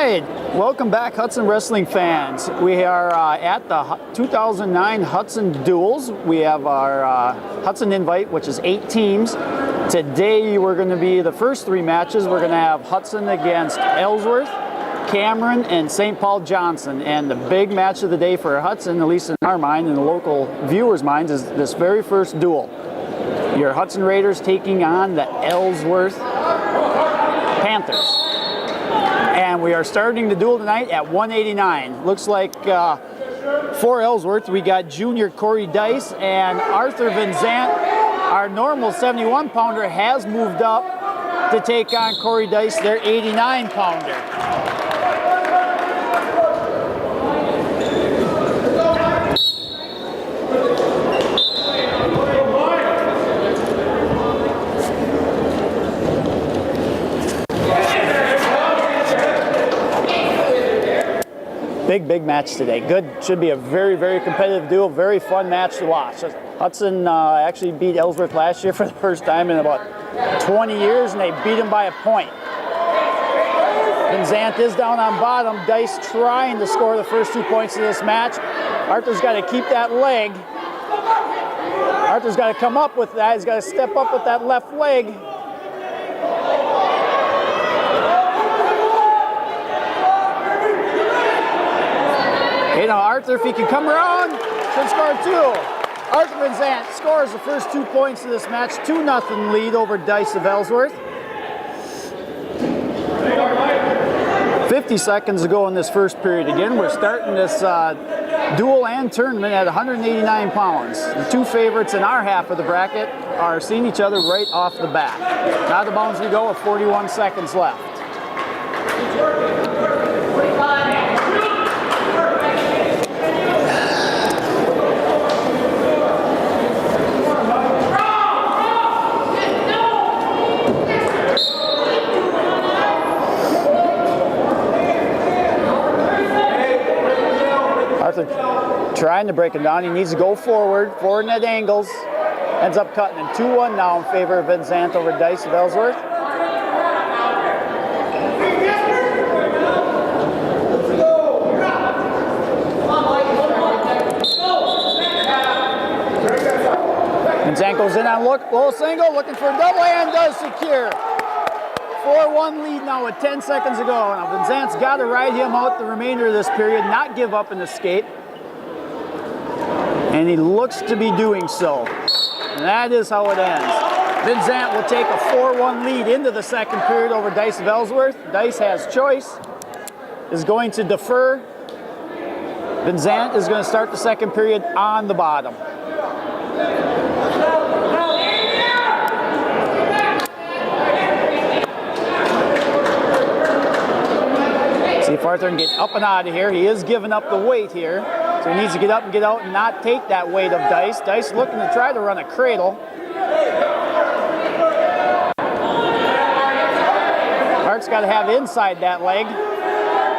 right, welcome back, Hudson wrestling fans. We are at the 2009 Hudson Duels. We have our Hudson Invite, which is 8 teams. Today we're going to be the first 3 matches. We're going to have Hudson against Ellsworth, Cameron, and St. Paul Johnson. And the big match of the day for Hudson, at least in our mind and the local viewers' minds, is this very first duel. Your Hudson Raiders taking on the Ellsworth Panthers. And we are starting the duel tonight at 189. Looks like for Ellsworth, we got junior Corey Dice and Arthur Van Zant. Our normal 71-pounder has moved up to take on Corey Dice, their 89-pounder. Big match today. Good, should be a very competitive duel, very fun match to watch. Hudson actually beat Ellsworth last year for the first time in about 20 years, and they beat him by a point. Van Zant is down on bottom. Dice trying to score the first 2 points of this match. Arthur's got to keep that leg. Arthur's got to come up with that. He's got to step up with that left leg. You know, Arthur, if he can come around, should score 2. Arthur Van Zant scores the first 2 points of this match, 2-0 lead over Dice of Ellsworth. 50 seconds to go in this first period. Again, we're starting this duel and tournament at 189 pounds. The 2 favorites in our half of the bracket are seeing each other right off the bat. Out of bounds we go with 41 seconds left. Trying to break him down. He needs to go forward at angles. Ends up cutting him 2-1 now in favor of Van Zant over Dice of Ellsworth. Van Zant goes in on low single, looking for a double, and does secure. 4-1 lead now with 10 seconds to go. Now Van Zant's got to ride him out the remainder of this period, not give up and escape. And he looks to be doing so. And that is how it ends. Van Zant will take a 4-1 lead into the second period over Dice of Ellsworth. Dice has choice, is going to defer. Van Zant is going to start the second period on the bottom. See if Arthur can get up and out of here. He is giving up the weight here. So he needs to get up and get out and not take that weight of Dice. Dice looking to try to run a cradle. Art's got to have inside that leg.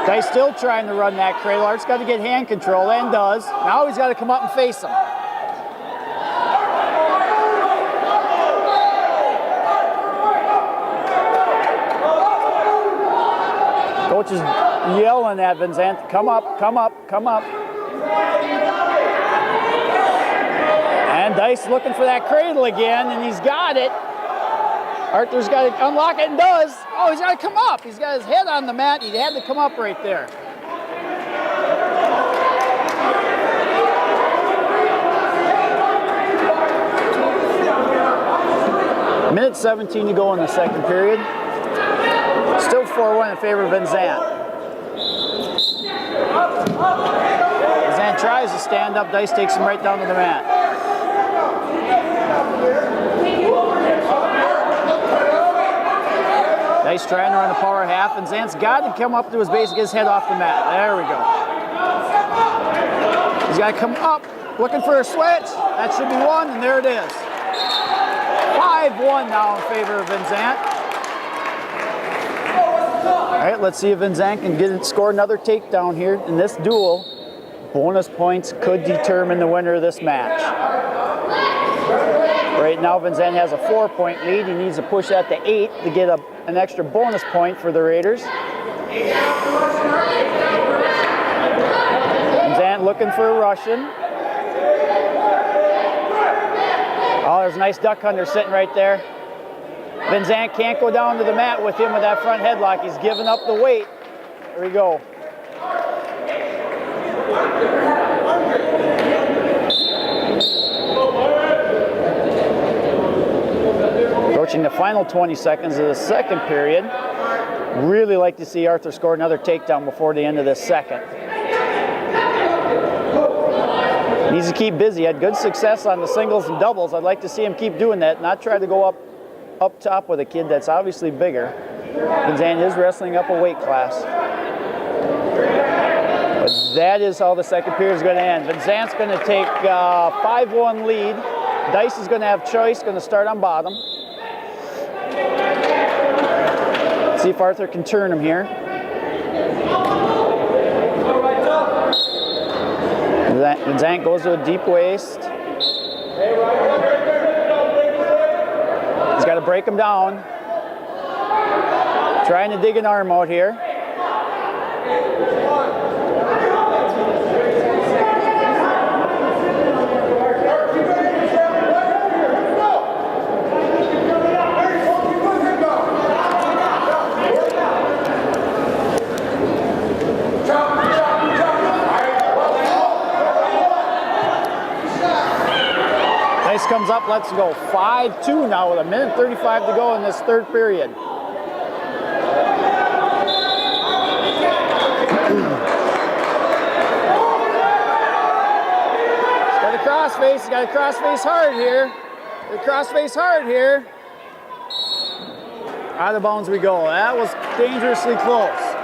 Dice still trying to run that cradle. Art's got to get hand control, and does. Now he's got to come up and face him. Coach is yelling at Van Zant, come up, come up, come up. And Dice looking for that cradle again, and he's got it. Arthur's got to unlock it, and does. Oh, he's got to come up. He's got his head on the mat. He had to come up right there. Minute 17 to go in the second period. Still 4-1 in favor of Van Zant. Van Zant tries to stand up. Dice takes him right down to the mat. Dice trying to run a power half. Van Zant's got to come up to his base and get his head off the mat. There we go. He's got to come up, looking for a switch. That should be 1, and there it is. 5-1 now in favor of Van Zant. All right, let's see if Van Zant can score another takedown here in this duel. Bonus points could determine the winner of this match. Right now, Van Zant has a 4-point lead. He needs to push that to 8 to get an extra bonus point for the Raiders. Zant looking for a Russian. Oh, there's a nice duck hunter sitting right there. Van Zandt can't go down to the mat with him with that front headlock. He's giving up the weight. There we go. Approaching the final 20 seconds of the second period. Really like to see Arthur score another takedown before the end of this second. Needs to keep busy. Had good success on the singles and doubles. I'd like to see him keep doing that, not try to go up top with a kid that's obviously bigger. Van Zandt is wrestling up a weight class. But that is how the second period is going to end. Van Zandt's going to take 5-1 lead. Dice is going to have choice, going to start on bottom. See if Arthur can turn him here. Van Zandt goes to a deep waist. He's got to break him down. Trying to dig an arm out here. Comes up, let's go. 5-2 now with 1:35 to go in this third period. He's got a crossface, he's got a crossface hard here. The crossface hard here. Out of bounds we go. That was dangerously close.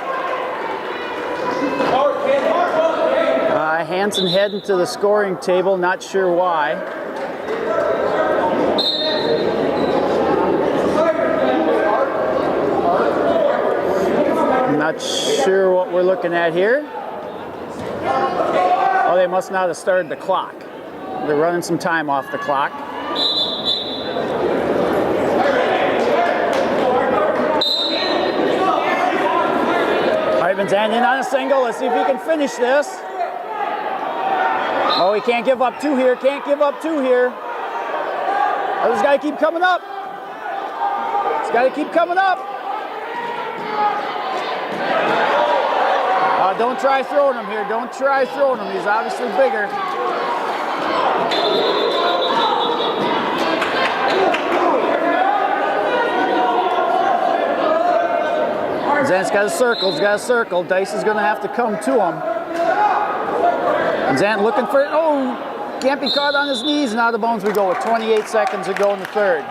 Hansen heading to the scoring table, not sure why. Not sure what we're looking at here. Oh, they must not have started the clock. They're running some time off the clock. All right, Van Zandt in on a single. Let's see if he can finish this. Oh, he can't give up two here. Can't give up two here. Oh, this got to keep coming up. It's got to keep coming up. Don't try throwing him here. Don't try throwing him. He's obviously bigger. Zandt's got a circle. He's got a circle. Dice is going to have to come to him. Zandt looking for it. Oh, can't be caught on his knees. And out of bounds we go with 28 seconds to go in the third.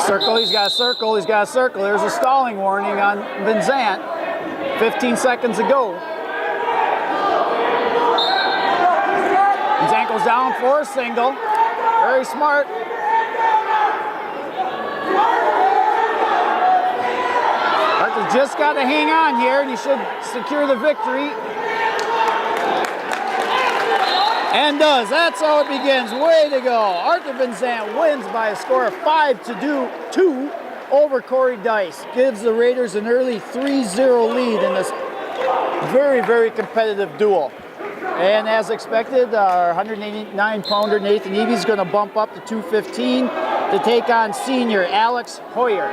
Circle, he's got a circle, he's got a circle. There's a stalling warning on Van Zandt. 15 seconds to go. Van Zandt goes down for a single. Very smart. Arthur just got to hang on here and he should secure the victory. And does. That's how it begins. Way to go. Arthur Van Zandt wins by a score of 5-2 over Corey Dice. Gives the Raiders an early 3-0 lead in this very, very competitive duel. And as expected, our 189-pounder Nathan Eby is going to bump up to 215 to take on senior Alex Hoyer.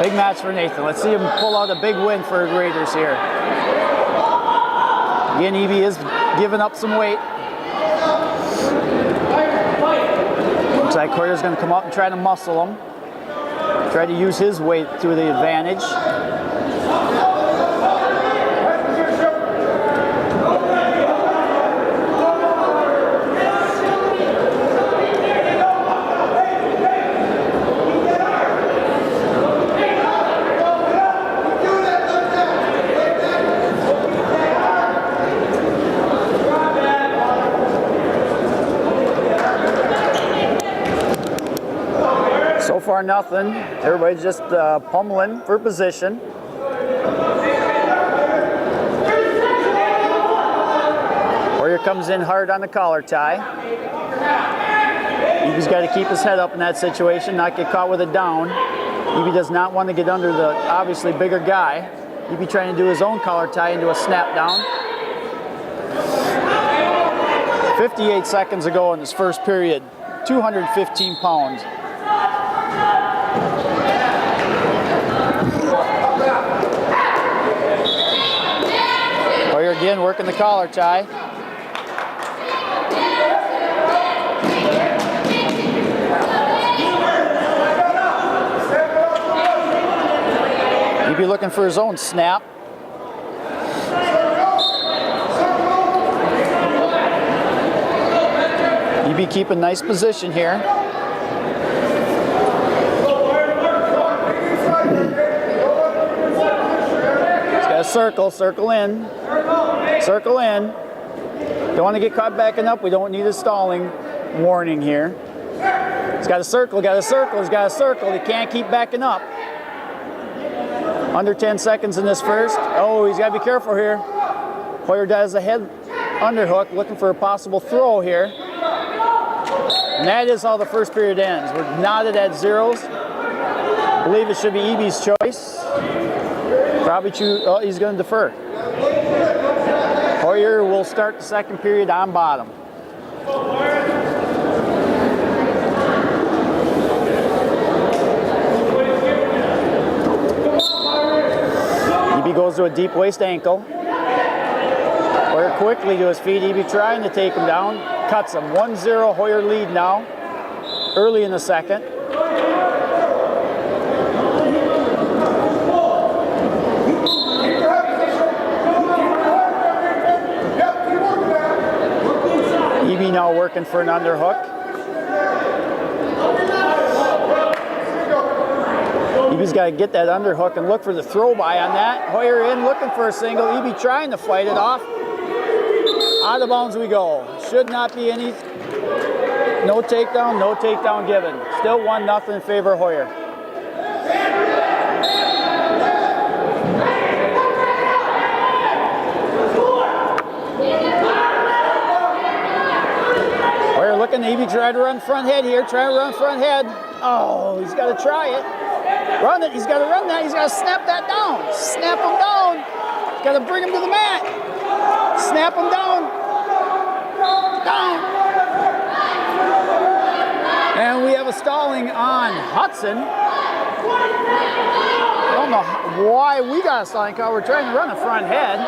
Big match for Nathan. Let's see him pull out a big win for the Raiders here. Again, Eby is giving up some weight. Looks like Hoyer's going to come up and try to muscle him. Try to use his weight to the advantage. So far, nothing. Everybody's just pummeling for position. Warrior comes in hard on the collar tie. He's got to keep his head up in that situation, not get caught with a down. Evie does not want to get under the obviously bigger guy. Evie trying to do his own collar tie into a snap down. 58 seconds ago in this first period, 215 pounds. Warrior again working the collar tie. He'd be looking for his own snap. He'd be keeping nice position here. He's got a circle in. Circle in. Don't want to get caught backing up. We don't need a stalling warning here. He's got a circle, he's got a circle. He can't keep backing up. Under 10 seconds in this first. Oh, he's got to be careful here. Hoyer does a head underhook, looking for a possible throw here. And that is how the first period ends. We're knotted at zeros. I believe it should be Evie's choice. Probably choose, oh, he's going to defer. Hoyer will start the second period on bottom. Evie goes to a deep waist ankle. Hoyer quickly to his feet. Evie trying to take him down. Cuts him. 1-0 Hoyer lead now. Early in the second. Evie now working for an underhook. Evie's got to get that underhook and look for the throw by on that. Hoyer in looking for a single. Evie trying to fight it off. Out of bounds we go. Should not be any. No takedown given. Still 1-0 in favor of Hoyer. Hoyer looking. Evie tried to run front head here. Trying to run front head. Oh, he's got to try it. Run it. He's got to run that. He's got to snap that down. Snap him down. He's got to bring him to the mat. Snap him down. Down. And we have a stalling on Hudson. I don't know why we got a stalling call. We're trying to run a front head.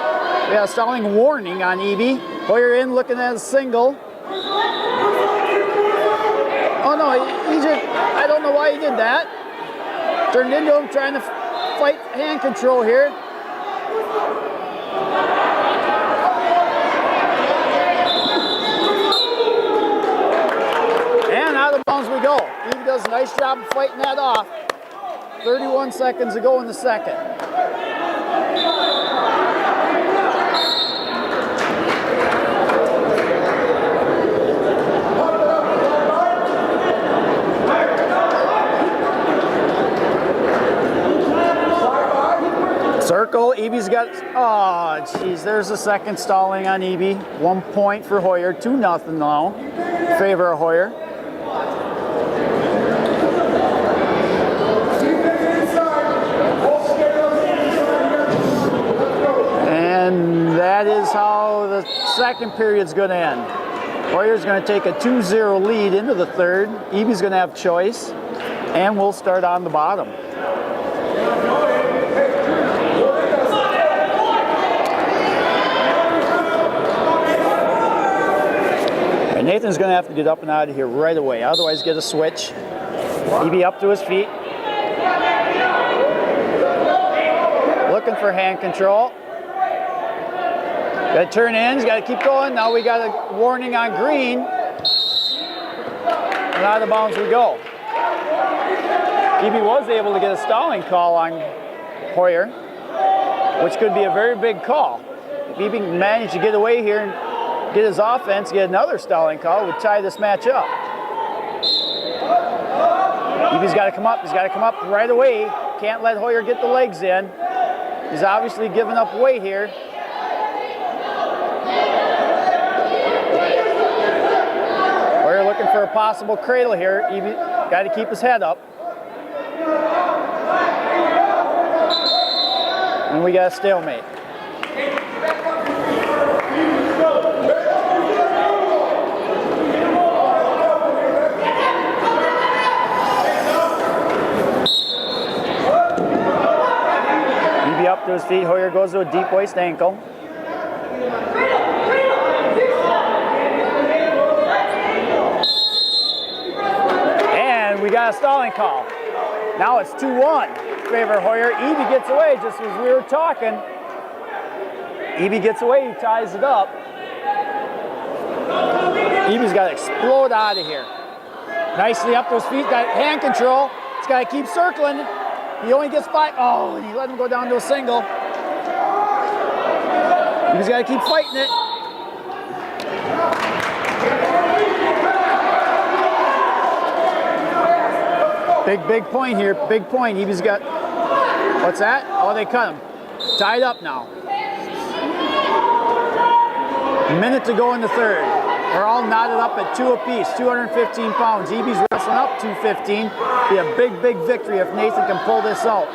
We got a stalling warning on Evie. Hoyer in looking at a single. Oh no, he just, I don't know why he did that. Turned into him trying to fight hand control here. And out of bounds we go. Evie does a nice job of fighting that off. 31 seconds to go in the second. Circle, Evie's got, oh geez, there's a second stalling on Evie. 1 point for Hoyer, 2-0 now, in favor of Hoyer. And that is how the second period's going to end. Hoyer's going to take a 2-0 lead into the third. Evie's going to have choice, and we'll start on the bottom. Nathan's going to have to get up and out of here right away, otherwise get a switch. Evie up to his feet. Looking for hand control. Got to turn in, he's got to keep going. Now we got a warning on green. And out of bounds we go. Evie was able to get a stalling call on Hoyer, which could be a very big call. If Evie can manage to get away here and get his offense, get another stalling call, would tie this match up. Evie's got to come up. He's got to come up right away. Can't let Hoyer get the legs in. He's obviously giving up weight here. Hoyer looking for a possible cradle here. Evie got to keep his head up. And we got a stalemate. Evie up to his feet. Hoyer goes to a deep waist ankle. And we got a stalling call. Now it's 2-1. Favor Hoyer. Evie gets away just as we were talking. Evie gets away, he ties it up. Evie's got to explode out of here. Nicely up to his feet, got hand control. He's got to keep circling. He only gets 5. Oh, and he let him go down to a single. Evie's got to keep fighting it. Big point here, big point. Evie's got, what's that? Oh, they cut him. Tied up now. A minute to go in the third. We're all knotted up at 2 apiece, 215 pounds. Evie's wrestling up 215. Be a big victory if Nathan can pull this out.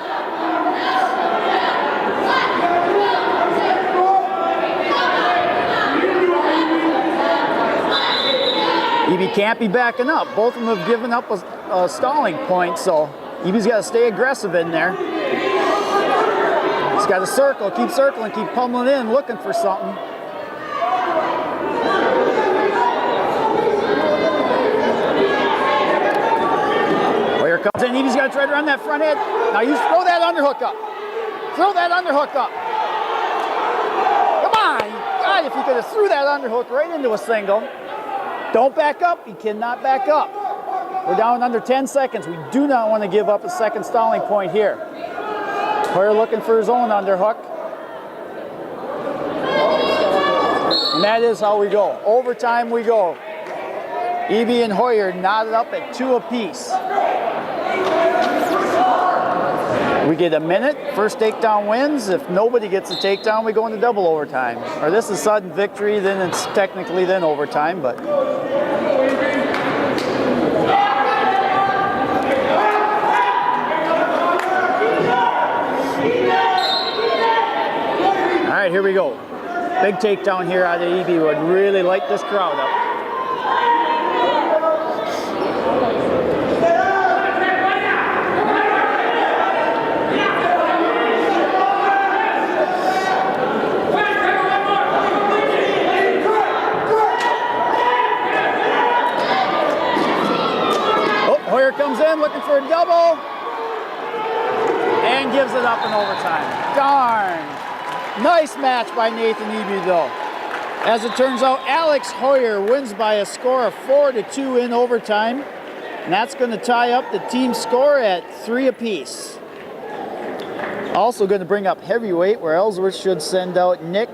Evie can't be backing up. Both of them have given up a stalling point, so Evie's got to stay aggressive in there. He's got to circle, keep circling, keep pummeling in, looking for something. Hoyer comes in, Evie's got to try to run that front head. Now you throw that underhook up. Throw that underhook up. Come on, God, if you could have threw that underhook right into a single. Don't back up, you cannot back up. We're down in under 10 seconds. We do not want to give up a second stalling point here. Hoyer looking for his own underhook. And that is how we go. Overtime we go. Evie and Hoyer knotted up at 2 apiece. We get a minute. First takedown wins. If nobody gets a takedown, we go into double overtime. Or this is sudden victory, then it's technically then overtime, but. All right, here we go. Big takedown here out of Evie. Would really light this crowd up. Hoyer comes in looking for a double and gives it up in overtime. Darn. Nice match by Nathan Evie though. As it turns out, Alex Hoyer wins by a score of 4-2 in overtime. And that's going to tie up the team score at 3 apiece. Also going to bring up heavyweight where Ellsworth should send out Nick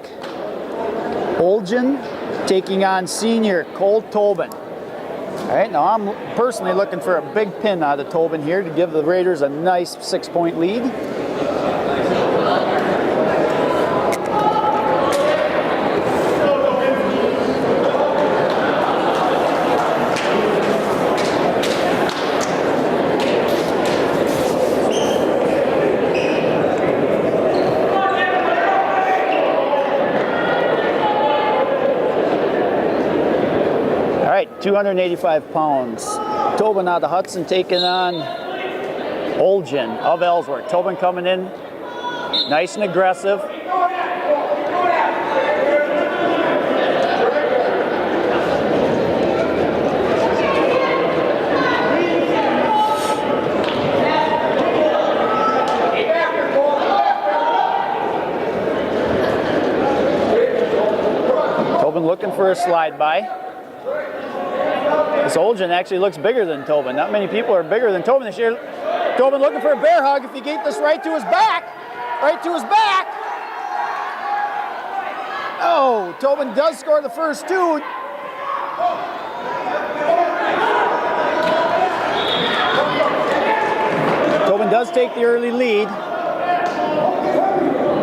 Olgen taking on senior Cole Tobin. All right, now I'm personally looking for a big pin out of Tobin here to give the Raiders a nice 6-point lead. All right, 285 pounds. Tobin out of Hudson taking on Olgen of Ellsworth. Tobin coming in nice and aggressive. Tobin looking for a slide by. This Olgen actually looks bigger than Tobin. Not many people are bigger than Tobin this year. Tobin looking for a bear hug. If he gets this right to his back. Right to his back. Oh, Tobin does score the first 2. Tobin does take the early lead.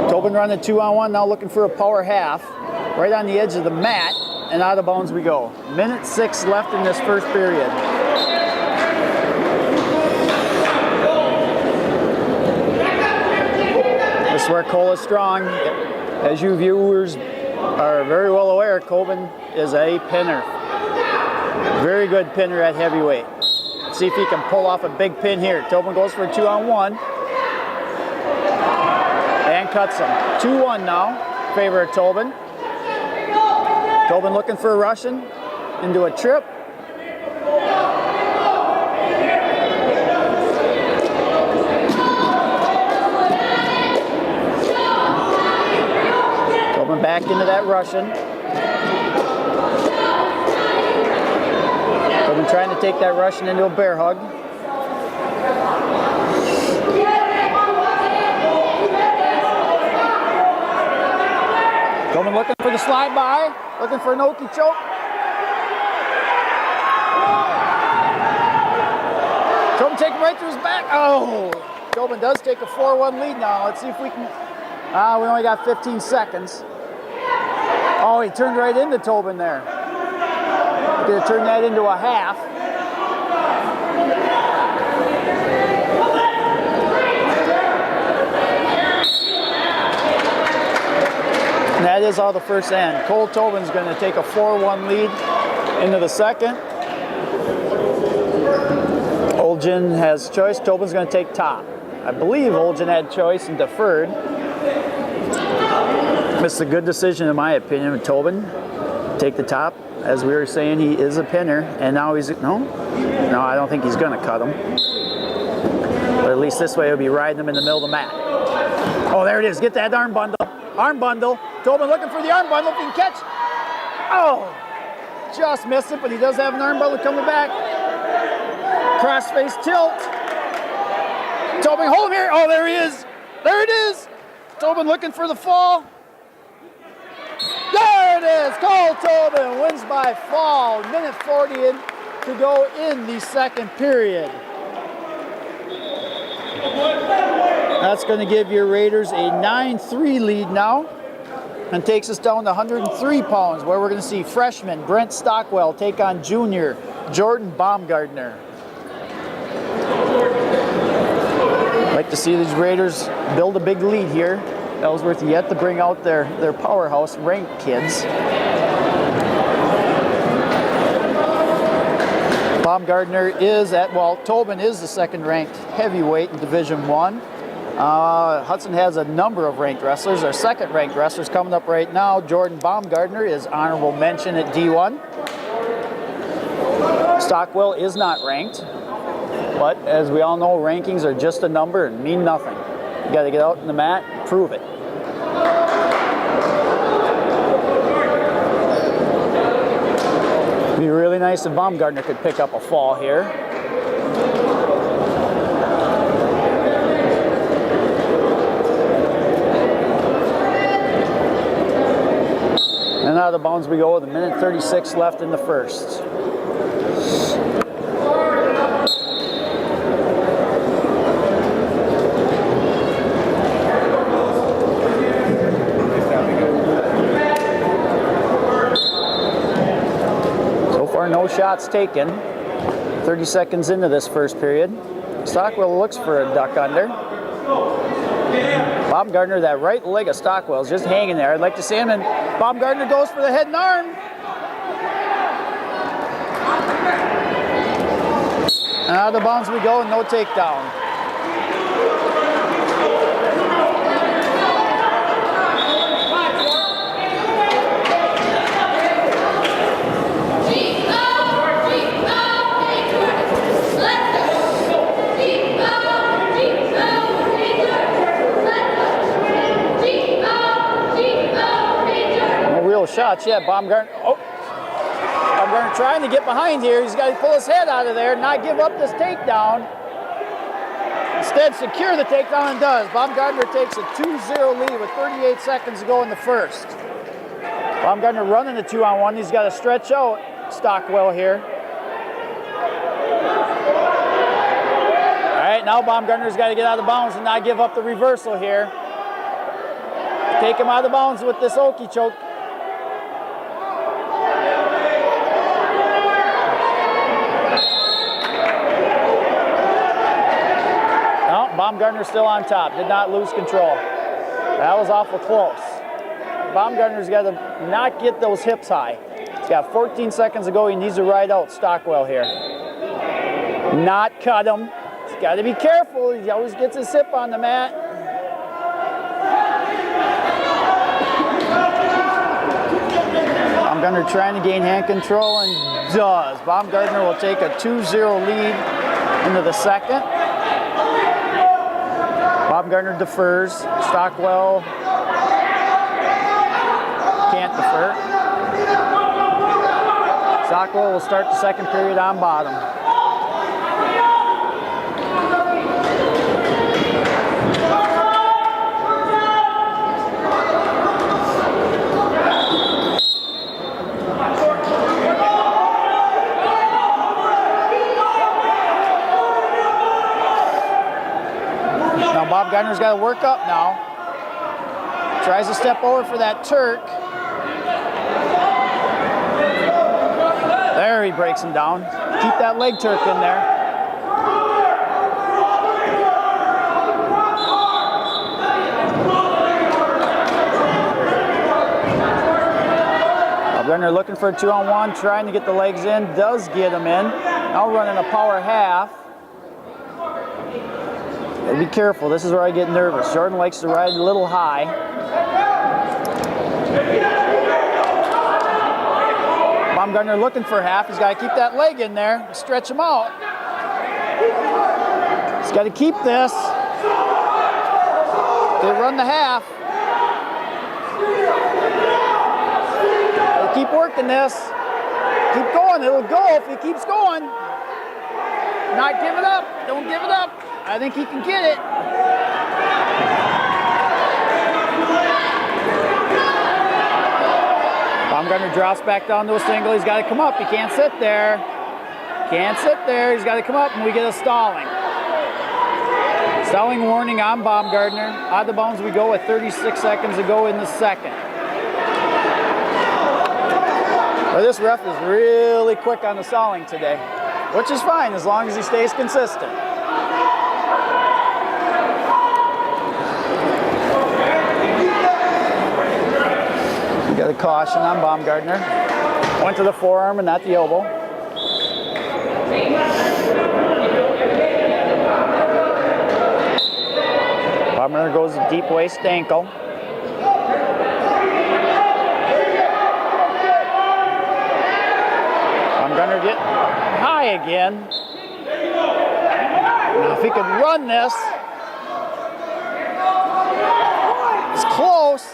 Tobin running 2-on-1, now looking for a power half. Right on the edge of the mat, and out of bounds we go. Minute 6 left in this first period. This is where Cole is strong. As you viewers are very well aware, Tobin is a pinner. Very good pinner at heavyweight. Let's see if he can pull off a big pin here. Tobin goes for a 2-on-1. And cuts him. 2-1 now, favor of Tobin. Tobin looking for a Russian into a trip. Tobin back into that Russian. Tobin trying to take that Russian into a bear hug. Tobin looking for the slide by, looking for an Okie choke. Tobin taking right to his back. Oh, Tobin does take a 4-1 lead now. Let's see if we can, we only got 15 seconds. Oh, he turned right into Tobin there. Gonna turn that into a half. And that is all the first end. Cole Tobin's going to take a 4-1 lead into the second. Olgin has choice. Tobin's going to take top. I believe Olgin had choice and deferred. Missed a good decision in my opinion with Tobin. Take the top. As we were saying, he is a pinner, and now he's no, I don't think he's going to cut him. But at least this way he'll be riding him in the middle of the mat. Oh, there it is. Get that arm bundle. Arm bundle. Tobin looking for the arm bundle if he can catch. Oh, just missed it, but he does have an arm bundle coming back. Crossface tilt. Tobin, hold him here. Oh, there he is. There it is. Tobin looking for the fall. There it is. Cole Tobin wins by fall. Minute 40 in to go in the second period. That's going to give your Raiders a 9-3 lead now and takes us down to 103 pounds, where we're going to see freshman Brent Stockwell take on junior Jordan Baumgartner. Like to see these Raiders build a big lead here. Ellsworth yet to bring out their powerhouse ranked kids. Baumgartner is Tobin is the second ranked heavyweight in Division I. Hudson has a number of ranked wrestlers. Our second ranked wrestlers coming up right now. Jordan Baumgartner is honorable mention at D1. Stockwell is not ranked, but as we all know, rankings are just a number and mean nothing. You got to get out in the mat and prove it. It'd be really nice if Baumgartner could pick up a fall here. And out of bounds we go with a minute 36 left in the first. So far, no shots taken. 30 seconds into this first period. Stockwell looks for a duck under. Baumgartner, that right leg of Stockwell is just hanging there. I'd like to see him, and Baumgartner goes for the head and arm. And out of the bounds we go, and no takedown. Shots, yeah, Baumgartner. Oh, Baumgartner trying to get behind here. He's got to pull his head out of there, not give up this takedown. Instead, secure the takedown and does. Baumgartner takes a 2-0 lead with 38 seconds to go in the first. Baumgartner running a 2-on-1. He's got to stretch out Stockwell here. All right, now Baumgartner's got to get out of bounds and not give up the reversal here. Take him out of bounds with this okey choke. No, Baumgartner's still on top. Did not lose control. That was awful close. Baumgartner's got to not get those hips high. He's got 14 seconds to go. He needs to ride out Stockwell here. Not cut him. He's got to be careful. He always gets his hip on the mat. Baumgartner trying to gain hand control and does. Baumgartner will take a 2-0 lead into the second. Baumgartner defers. Stockwell can't defer. Stockwell will start the second period on bottom. Now Baumgartner's got to work up now. Tries to step over for that Turk. There, he breaks him down. Keep that leg Turk in there. Baumgartner looking for a 2-on-1, trying to get the legs in. Does get him in. Now running a power half. Be careful, this is where I get nervous. Jordan likes to ride a little high. Baumgartner looking for half. He's got to keep that leg in there, stretch him out. He's got to keep this. They run the half. They keep working this. Keep going, it'll go if he keeps going. Not give it up, don't give it up. I think he can get it. Baumgartner drops back down to a single. He's got to come up. He can't sit there. Can't sit there. He's got to come up, and we get a stalling. Stalling warning on Baumgartner. Out of bounds we go with 36 seconds to go in the second. Well, this ref is really quick on the stalling today, which is fine as long as he stays consistent. Got a caution on Baumgartner. Went to the forearm and not the elbow. Baumgartner goes to deep waist ankle. Baumgartner get high again. Now if he could run this. It's close.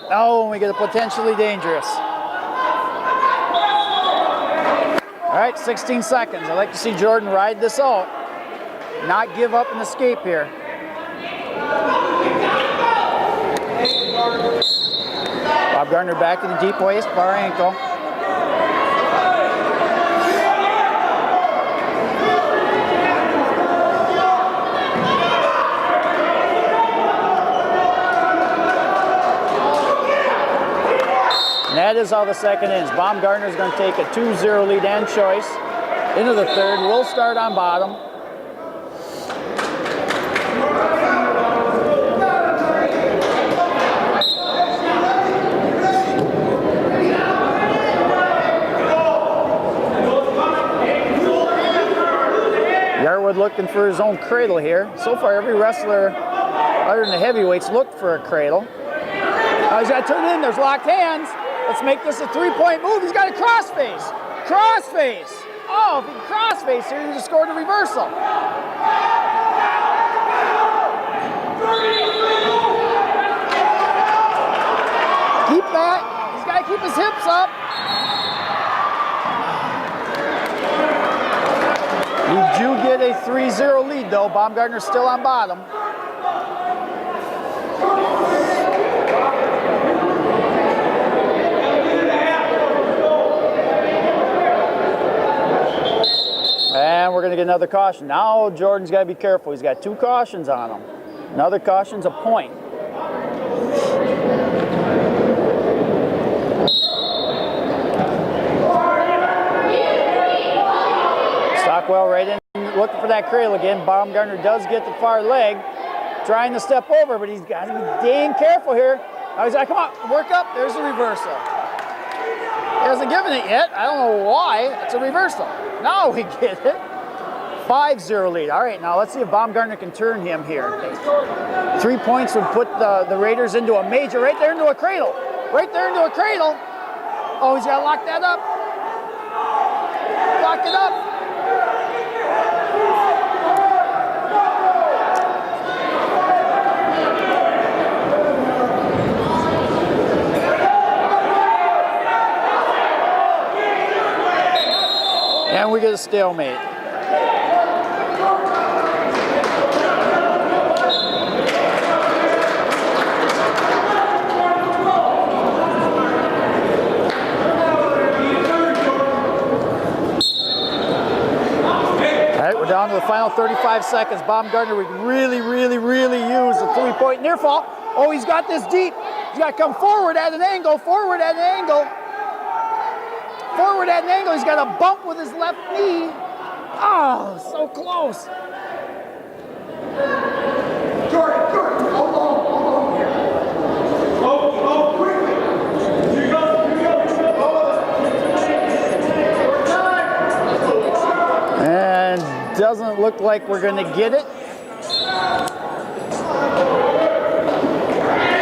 Oh, we get a potentially dangerous. All right, 16 seconds. I'd like to see Jordan ride this out. Not give up and escape here. Baumgartner back to the deep waist, bar ankle. And that is how the second ends. Baumgartner is going to take a 2-0 lead and choice into the third. We'll start on bottom. Yarwood looking for his own cradle here. So far, every wrestler other than the heavyweights looked for a cradle. He's got to turn it in. There's locked hands. Let's make this a three-point move. He's got a crossface. Crossface. Oh, if he can crossface here, he just scored a reversal. Keep that. He's got to keep his hips up. You do get a 3-0 lead, though. Baumgartner's still on bottom. And we're going to get another caution. Now Jordan's got to be careful. He's got 2 cautions on him. Another caution's a point. Stockwell right in, looking for that cradle again. Baumgartner does get the far leg, trying to step over, but he's got to be dang careful here. Now he's like, come on, work up. There's the reversal. He hasn't given it yet. I don't know why. It's a reversal. Now we get it. 5-0 lead. All right, now let's see if Baumgartner can turn him here. 3 points would put the Raiders into a major, right there into a cradle. Right there into a cradle. Oh, he's got to lock that up. Lock it up. And we get a stalemate. We're down to the final 35 seconds. Baumgartner would really use a 3-point near fall. Oh, he's got this deep. He's got to come forward at an angle, forward at an angle. Forward at an angle. He's got a bump with his left knee. Oh, so close. Jordan, hold on here. Oh, quickly. Here you go. And doesn't look like we're going to get it.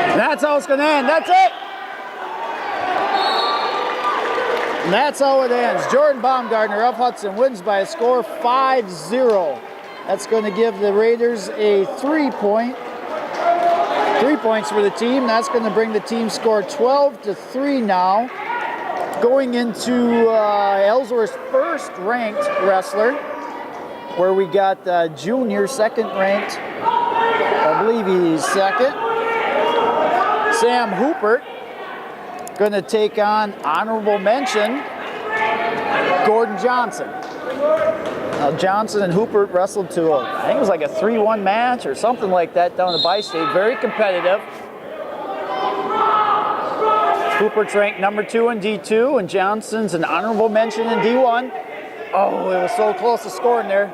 And that's how it's going to end. That's it. And that's how it ends. Jordan Baumgartner of Hudson wins by a score of 5-0. That's going to give the Raiders a 3 points for the team. That's going to bring the team score 12-3 now. Going into Ellsworth's first ranked wrestler, where we got junior second ranked. I believe he's second. Sam Hoopert going to take on honorable mention Gordon Johnson. Now Johnson and Hoopert wrestled to I think it was like a 3-1 match or something like that down the Bi-State. Very competitive. Hoopert's ranked number 2 in D2, and Johnson's an honorable mention in D1. Oh, it was so close to scoring there.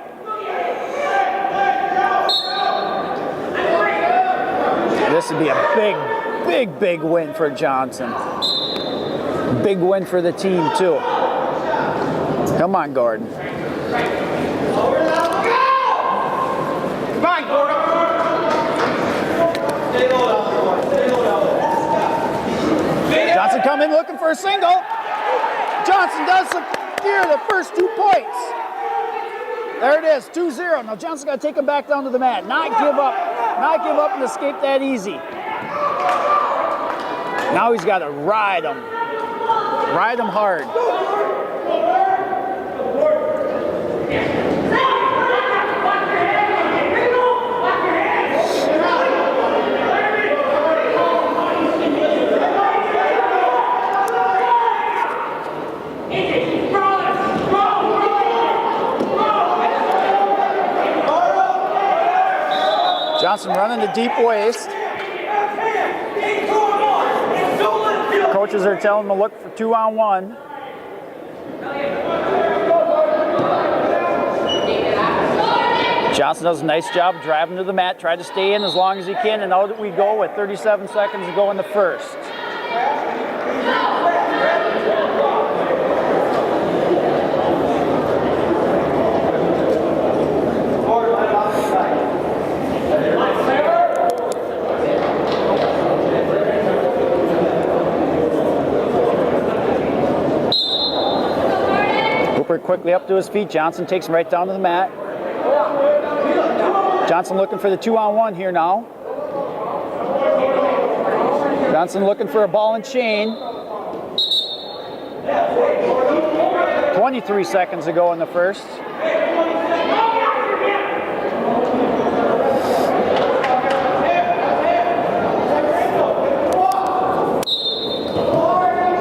This would be a big win for Johnson. Big win for the team, too. Come on, Gordon. Come on, Gordon. Johnson coming looking for a single. Johnson does secure the first 2 points. There it is, 2-0. Now Johnson's got to take him back down to the mat. Not give up and escape that easy. Now he's got to ride him hard. Johnson running the deep waist. Coaches are telling him to look for 2-on-1. Johnson does a nice job of driving to the mat, try to stay in as long as he can, and out we go with 37 seconds to go in the first. Quickly up to his feet. Johnson takes him right down to the mat. Johnson looking for the 2-on-1 here now. Johnson looking for a ball and chain. 23 seconds to go in the first.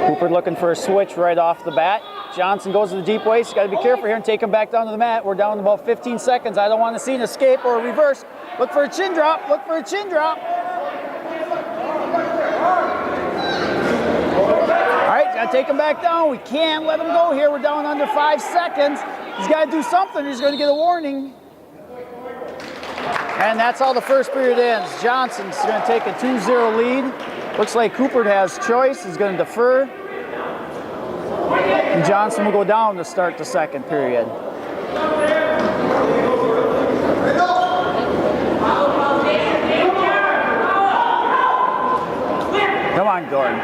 Hooper looking for a switch right off the bat. Johnson goes to the deep waist. You got to be careful here and take him back down to the mat. We're down to about 15 seconds. I don't want to see an escape or a reverse. Look for a chin drop. Look for a chin drop. All right, got to take him back down. We can't let him go here. We're down under 5 seconds. He's got to do something. He's going to get a warning. And that's how the first period ends. Johnson's going to take a 2-0 lead. Looks like Cooper has choice. He's going to defer. And Johnson will go down to start the second period. Come on, Gordon.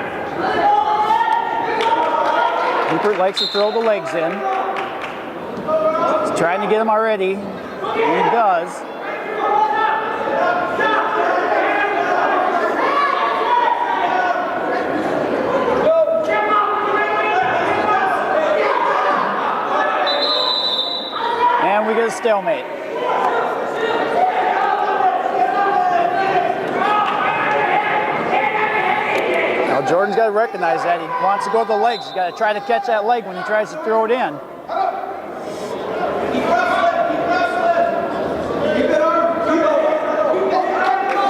Cooper likes to throw the legs in. He's trying to get him already. He does. And we get a stalemate. Now Jordan's got to recognize that. He wants to go to the legs. He's got to try to catch that leg when he tries to throw it in.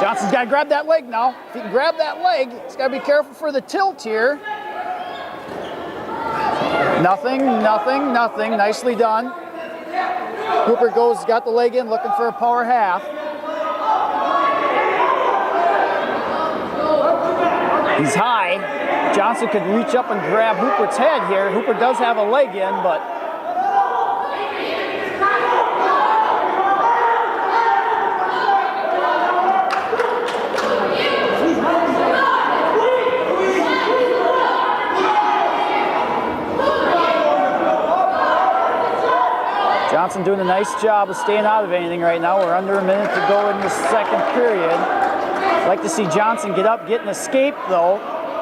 Johnson's got to grab that leg now. If he can grab that leg, he's got to be careful for the tilt here. Nothing, nothing, nothing. Nicely done. Cooper goes, got the leg in, looking for a power half. He's high. Johnson could reach up and grab Hooper's head here. Hooper does have a leg in, but Johnson doing a nice job of staying out of anything right now. We're under a minute to go in the second period. I'd like to see Johnson get up, get an escape though.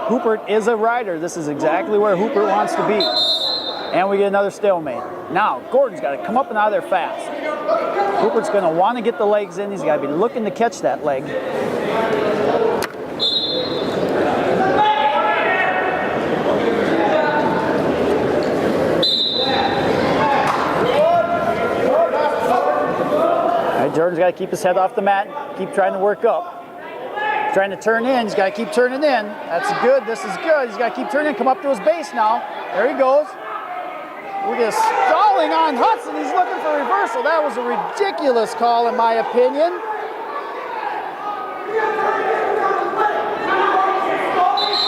Hooper is a rider. This is exactly where Hooper wants to be. And we get another stalemate. Now, Gordon's got to come up and out of there fast. Hooper's going to want to get the legs in. He's got to be looking to catch that leg. Jordan's got to keep his head off the mat, keep trying to work up. Trying to turn in, he's got to keep turning in. That's good, this is good. He's got to keep turning, come up to his base now. There he goes. We're just stalling on Hudson. He's looking for a reversal. That was a ridiculous call in my opinion.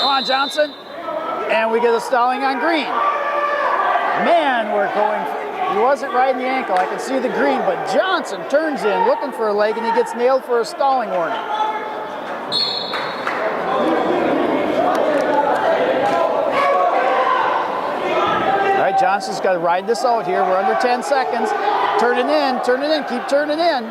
Come on, Johnson. And we get a stalling on Green. Man, we're going for... He wasn't riding the ankle. I can see the green, but Johnson turns in looking for a leg and he gets nailed for a stalling warning. All right, Johnson's got to ride this out here. We're under 10 seconds. Turn it in, keep turning in.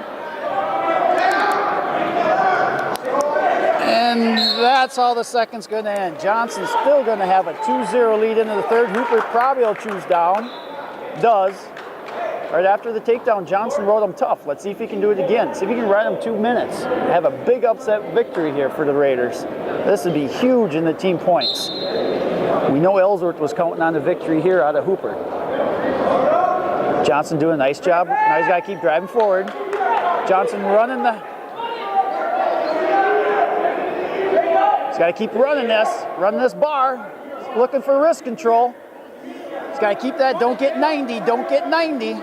And that's how the second's going to end. Johnson's still going to have a 2-0 lead into the third. Hooper probably will choose down. Does. Right after the takedown, Johnson rode him tough. Let's see if he can do it again. See if he can ride him 2 minutes. Have a big upset victory here for the Raiders. This would be huge in the team points. We know Ellsworth was counting on the victory here out of Hooper. Johnson doing a nice job. Now he's got to keep driving forward. Johnson running the... He's got to keep running this bar. He's looking for wrist control. He's got to keep that, don't get 90, don't get 90.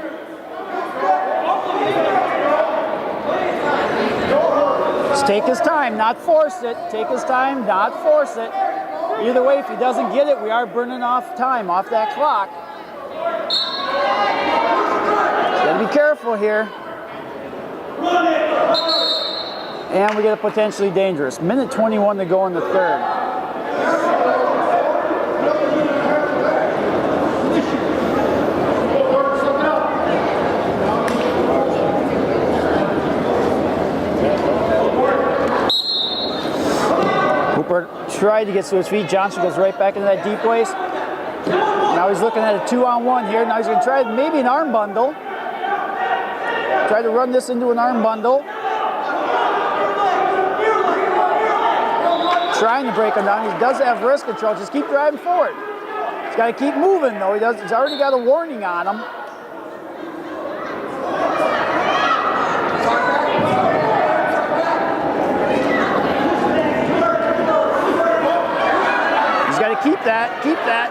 Just take his time, not force it. Take his time, not force it. Either way, if he doesn't get it, we are burning off time, off that clock. Gotta be careful here. And we get a potentially dangerous. Minute 21 to go in the third. Hooper tried to get to his feet. Johnson goes right back into that deep waist. Now he's looking at a 2-on-1 here. Now he's going to try maybe an arm bundle. Try to run this into an arm bundle. Trying to break him down. He does have wrist control. Just keep driving forward. He's got got to keep moving, though. He's already got a warning on him. He's got to keep that, keep that.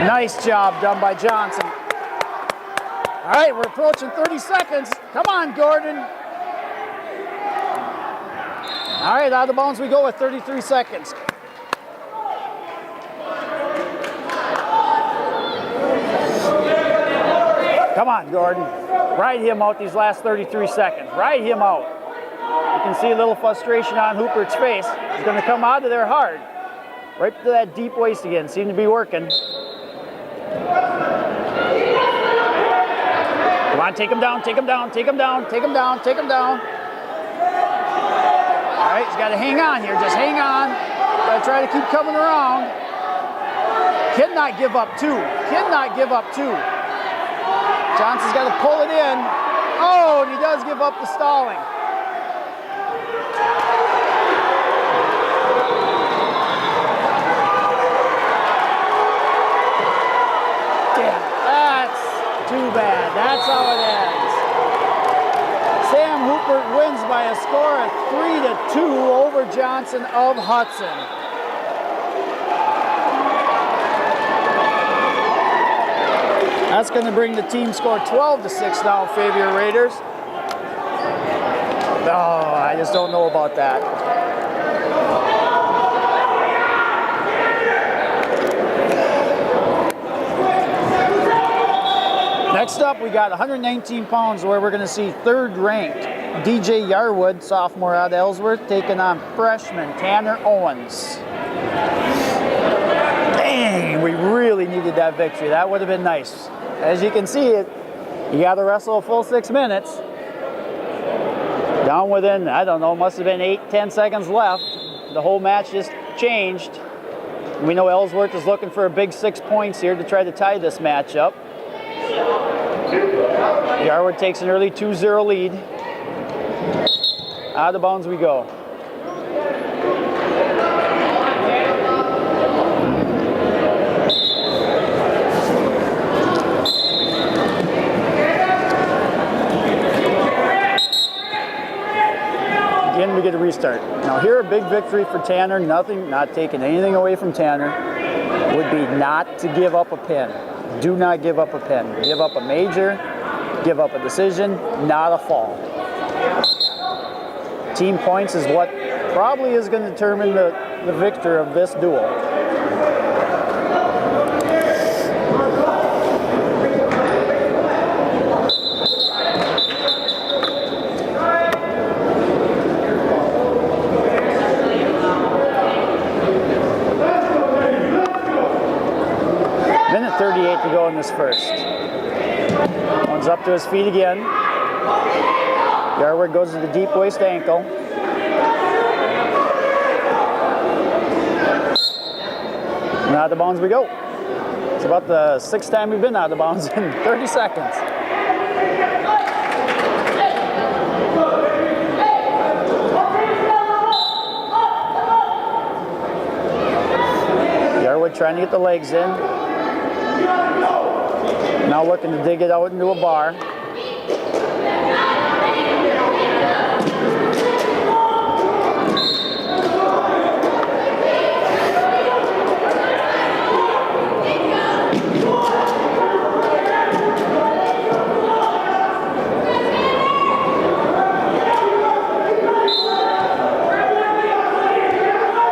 Nice job done by Johnson. All right, we're approaching 30 seconds. Come on, Gordon. All right, out of bounds we go with 33 seconds. Come on, Gordon. Ride him out these last 33 seconds. Ride him out. You can see a little frustration on Hoopert's face. He's going to come out of there hard. Right to that deep waist again. Seemed to be working. Come on, take him down, take him down, take him down, take him down, take him down. All right, he's got to hang on here. Just hang on. Got to try to keep coming around. Cannot give up two. Cannot give up two. Johnson's got to pull it in. Oh, and he does give up the stalling. Damn, that's too bad. That's how it ends. Sam Hoopert wins by a score of 3-2 over Johnson of Hudson. That's going to bring the team score 12-6 now in favor of Raiders. Oh, I just don't know about that. Next up, we got 119 pounds where we're going to see third-ranked DJ Yarwood, sophomore out of Ellsworth, taking on freshman Tanner Owens. Dang, we really needed that victory. That would have been nice. As you can see, you got to wrestle a full 6 minutes. Down within, I don't know, must have been 8-10 seconds left. The whole match just changed. We know Ellsworth is looking for a big 6 points here to try to tie this match up. Yarwood takes an early 2-0 lead. Out of bounds we go. Again, we get a restart. Now here, a big victory for Tanner. Nothing, not taking anything away from Tanner, would be not to give up a pin. Do not give up a pin. Give up a major, give up a decision, not a fall. Team points is what probably is going to determine the victor of this duel. Minute 38 to go in this first. One's up to his feet again. Yarwood goes to the deep waist ankle. And out of bounds we go. It's about the 6th time we've been out of bounds in 30 seconds. Yarwood trying to get the legs in. Now looking to dig it out into a bar.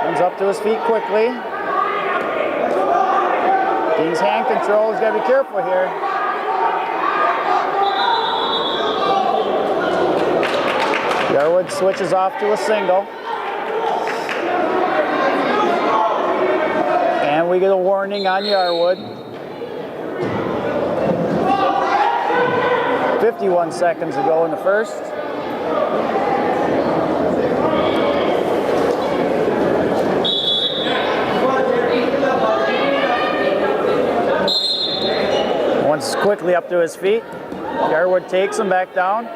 Comes up to his feet quickly. He's hand control. He's got to be careful here. Yarwood switches off to a single. And we get a warning on Yarwood. 51 seconds to go in the first. Once quickly up to his feet. Yarwood takes him back down.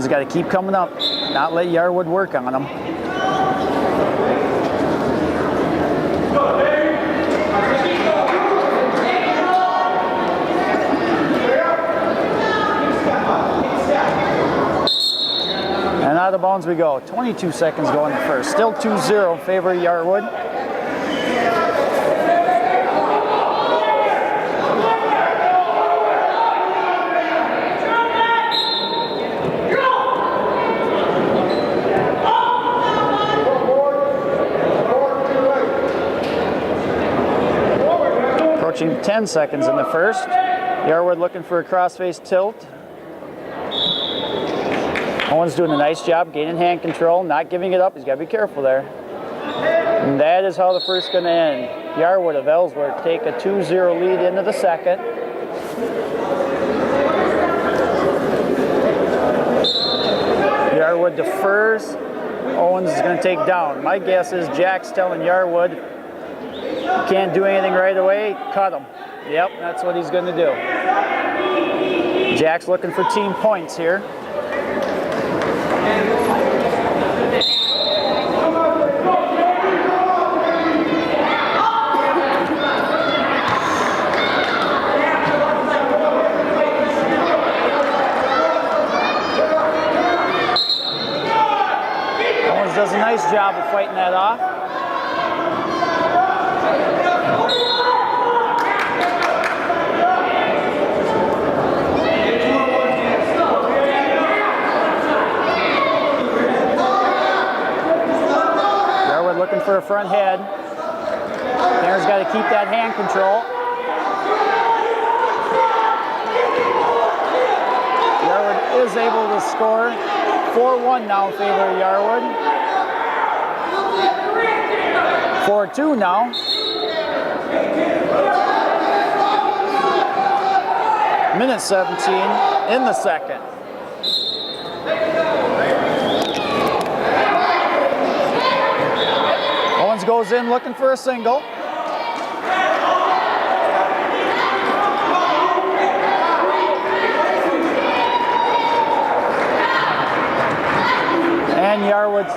Owens got to keep coming up, not let Yarwood work on him. And out of bounds we go. 22 seconds going to first. Still 2-0 in favor of Yarwood. Approaching 10 seconds in the first. Yarwood looking for a crossface tilt. Owens doing a nice job gaining hand control, not giving it up. He's got to be careful there. And that is how the first is going to end. Yarwood of Ellsworth take a 2-0 lead into the second. Yarwood defers. Owens is going to take down. My guess is Jack's telling Yarwood, can't do anything right away, cut him. Yep, that's what he's going to do. Jack's looking for team points here. Owens does a nice job of fighting that off. Looking for a front head. Aaron's got to keep that hand control. Yarwood is able to score. 4-1 now in favor of Yarwood. 4-2 now. Minute 17 in the second. Owens goes in looking for a single. And Yarwood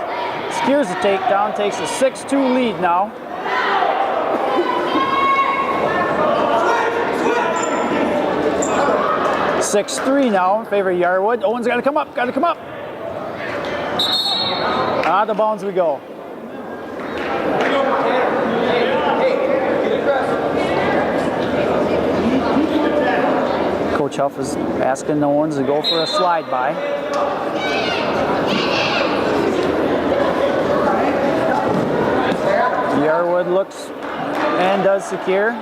secures the takedown, takes a 6-2 lead now. (6-3) now in favor of Yarwood. Owens got to come up, got to come up. Out of bounds we go. Coach Huff is asking Owens to go for a slide by. Yarwood looks and does secure.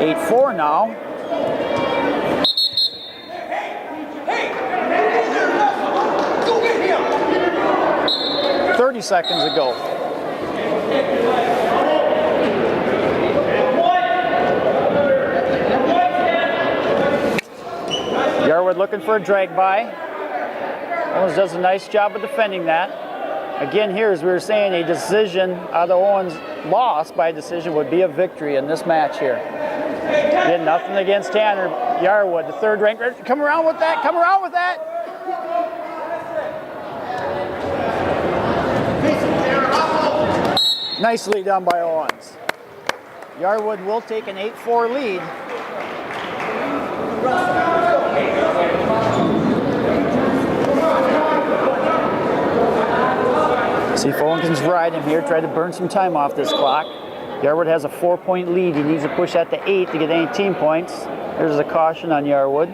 8-4 now. Go get him! 30 seconds to go. Yarwood looking for a drag by. Owens does a nice job of defending that. Again, here, as we were saying, a decision out of Owens' loss by decision would be a victory in this match here. Did nothing against Tanner Yarwood, the third ranked. Come around with that, come around with that. Nicely done by Owens. Yarwood will take an 8-4 lead. See if Owens can ride him here, try to burn some time off this clock. Yarwood has a 4-point lead. He needs to push that to 8 to get any team points. There's a caution on Yarwood.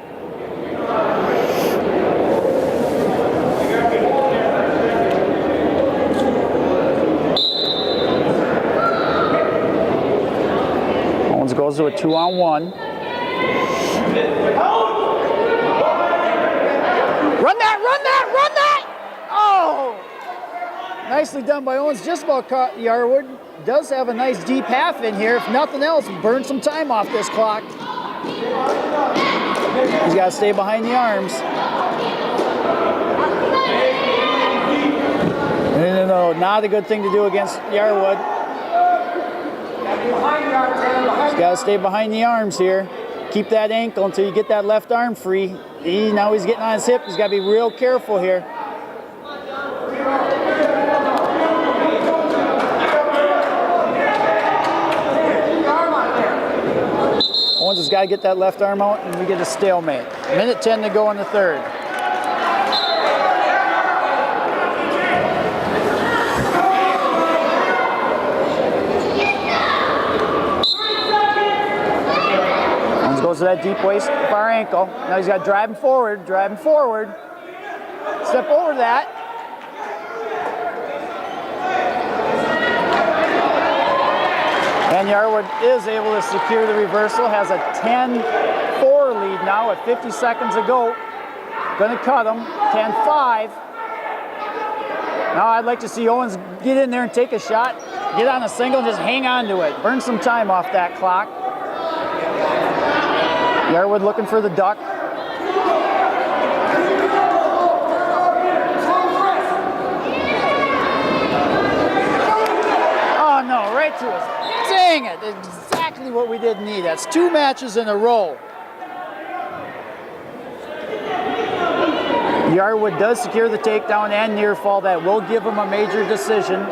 Owens goes to a 2-on-1. Run that, run that, run that! Oh! Nicely done by Owens, just about caught Yarwood. Does have a nice deep half in here. If nothing else, burn some time off this clock. He's got to stay behind the arms. No, not a good thing to do against Yarwood. He's got to stay behind the arms here. Keep that ankle until you get that left arm free. Now he's getting on his hip. He's got to be real careful here. Owens has got to get that left arm out, and we get a stalemate. Minute 10 to go in the third. Owens goes to that deep waist bar ankle. Now he's got to drive him forward, Step over that. And Yarwood is able to secure the reversal, has a 10-4 lead now at 50 seconds to go. Gonna cut him, 10-5. Now I'd like to see Owens get in there and take a shot, get on a single and just hang on to it. Burn some time off that clock. Yarwood looking for the duck. Oh no, right to us. Dang it, exactly what we didn't need. That's 2 matches in a row. Yarwood does secure the takedown and near fall. That will give him a major decision.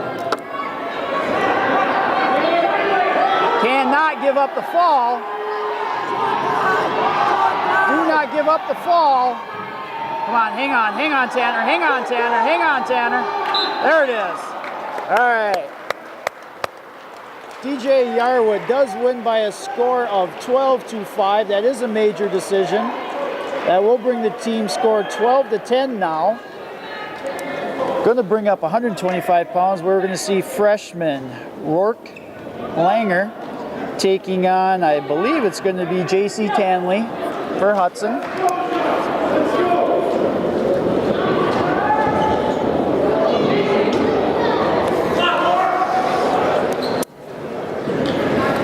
Cannot give up the fall. Do not give up the fall. Come on, hang on, Tanner, hang on, Tanner. There it is. All right. DJ Yarwood does win by a score of 12-5. That is a major decision. That will bring the team score 12-10 now. Going to bring up 125 pounds. We're going to see freshman Rourke Langer taking on, I believe it's going to be J.C. Tanley for Hudson.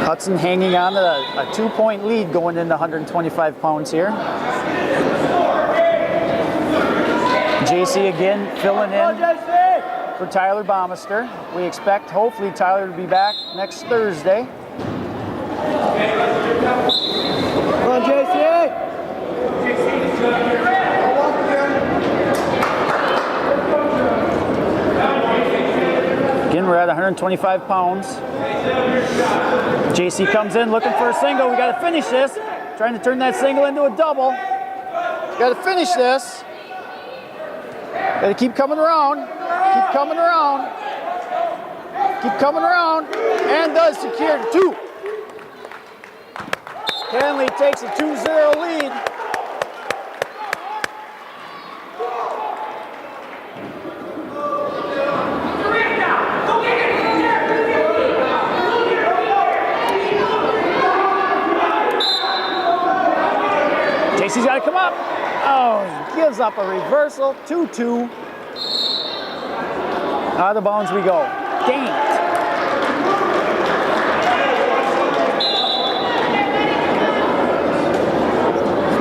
Hudson hanging on to a 2-point lead going into 125 pounds here. JC again filling in for Tyler Baumeister. We expect hopefully Tyler to be back next Thursday. Come on, JC! Again, we're at 125 pounds. JC comes in looking for a single. We got to finish this. Trying to turn that single into a double. Got to finish this. Got to keep coming around. Keep coming around. Keep coming around. And does secure 2. Canley takes a 2-0 lead. JC's got to come up. Oh, he gives up a reversal. 2-2. Out of bounds we go. Dang it.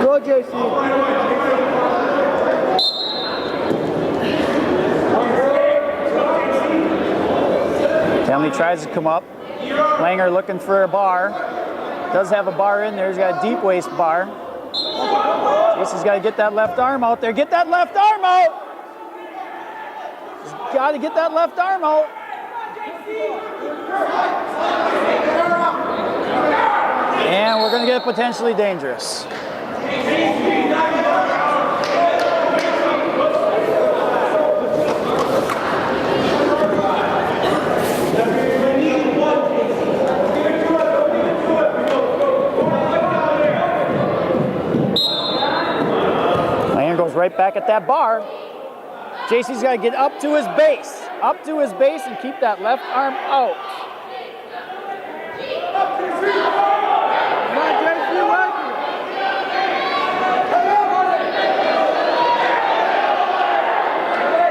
Go, JC. Family tries to come up. Langer looking for a bar. Does have a bar in there. He's got a deep waist bar. Jason's got to get that left arm out there. Get that left arm out! He's got to get that left arm out. And we're going to get potentially dangerous. Right back at that bar. JC's got to get up to his base. Up to his base and keep that left arm out.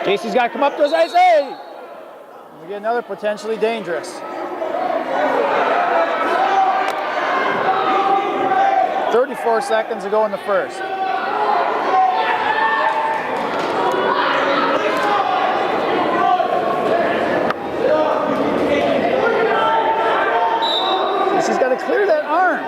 JC's got to come up to his ice. Hey! We get another potentially dangerous. 34 seconds to go in the first. He's got to clear that arm.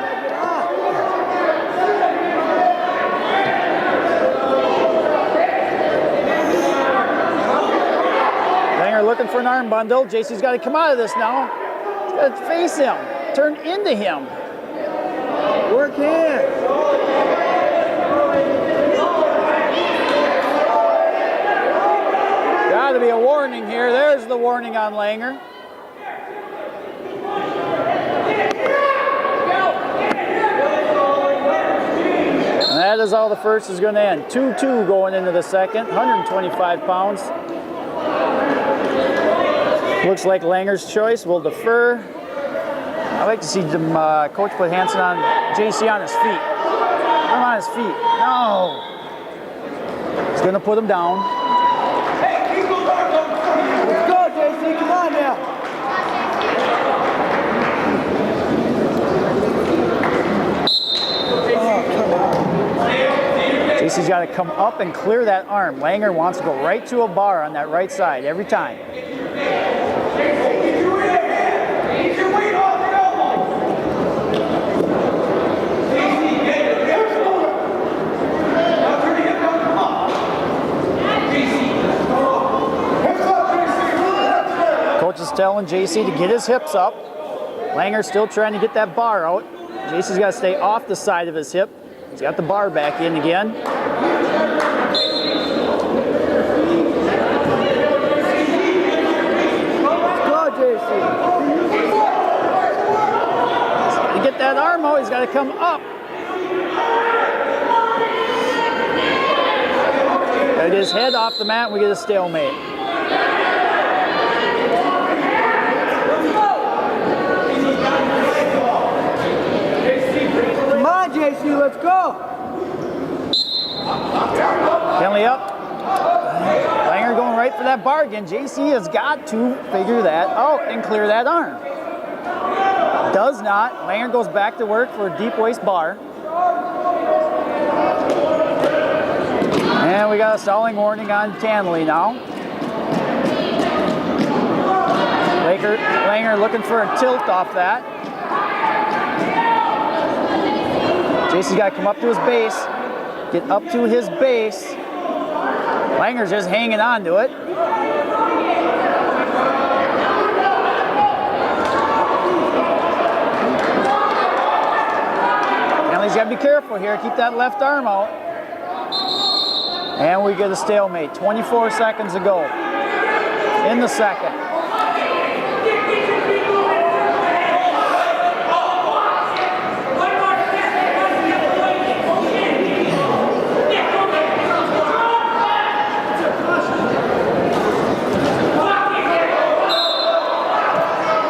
arm bundle. JC's got to come out of this now. He's got to face him, turn into him. Work hands. Got to be a warning here. There's the warning on Langer. And that is how the first is going to end. 2-2 going into the second, 125 pounds. Looks like Langer's choice will defer. I'd like to see them, coach put Hanson on JC on his feet. Put him on his feet. No. He's going to put him down. Let's go, JC. Come on now. JC's got to come up and clear that arm. Langer wants to go right to a bar on that right side every time. Coach is telling JC to get his hips up. Langer's still trying to get that bar out. JC's got to stay off the side of his hip. He's got the bar back in again. Go, JC. To get that arm out, he's got to come up. Get his head off the mat and we get a stalemate. Come on, JC. Let's go. Penalty up. Langer going right for that bar again. JC has got to figure that out and clear that arm. Does not. Langer goes back to work for a deep waist bar. And we got a stalling warning on Tanley now. Langer looking for a tilt off that. JC's got to come up to his base. Get up to his base. Langer's just hanging on to it. Now he's got to be careful here. Keep that left arm out. And we get a stalemate. 24 seconds to go in the second.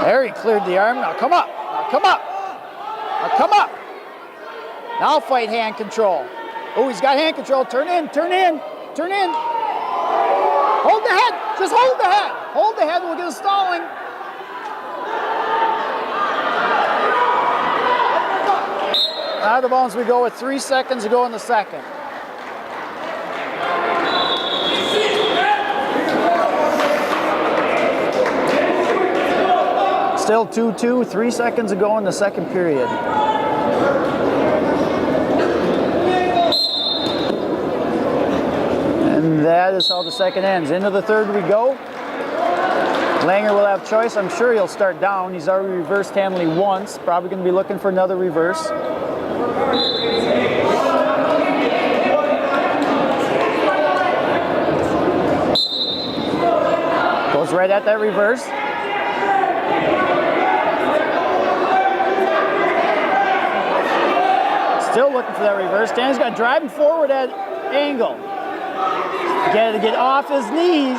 There he cleared the arm. Now come up. Now come up. Now come up. Now fight hand control. Oh, he's got hand control. Turn in, turn in, turn in. Hold the head. Just hold the head. Hold the head. We'll get a stalling. Out of bounds we go with 3 seconds to go in the second. Still 2-2, 3 seconds to go in the second period. And that is how the second ends. Into the third we go. Langer will have choice. I'm sure he'll start down. He's already reversed Hanley once. Probably going to be looking for another reverse. Goes right at that reverse. Still looking for that reverse. Danny's got to drive him forward at angle. Got to get off his knees.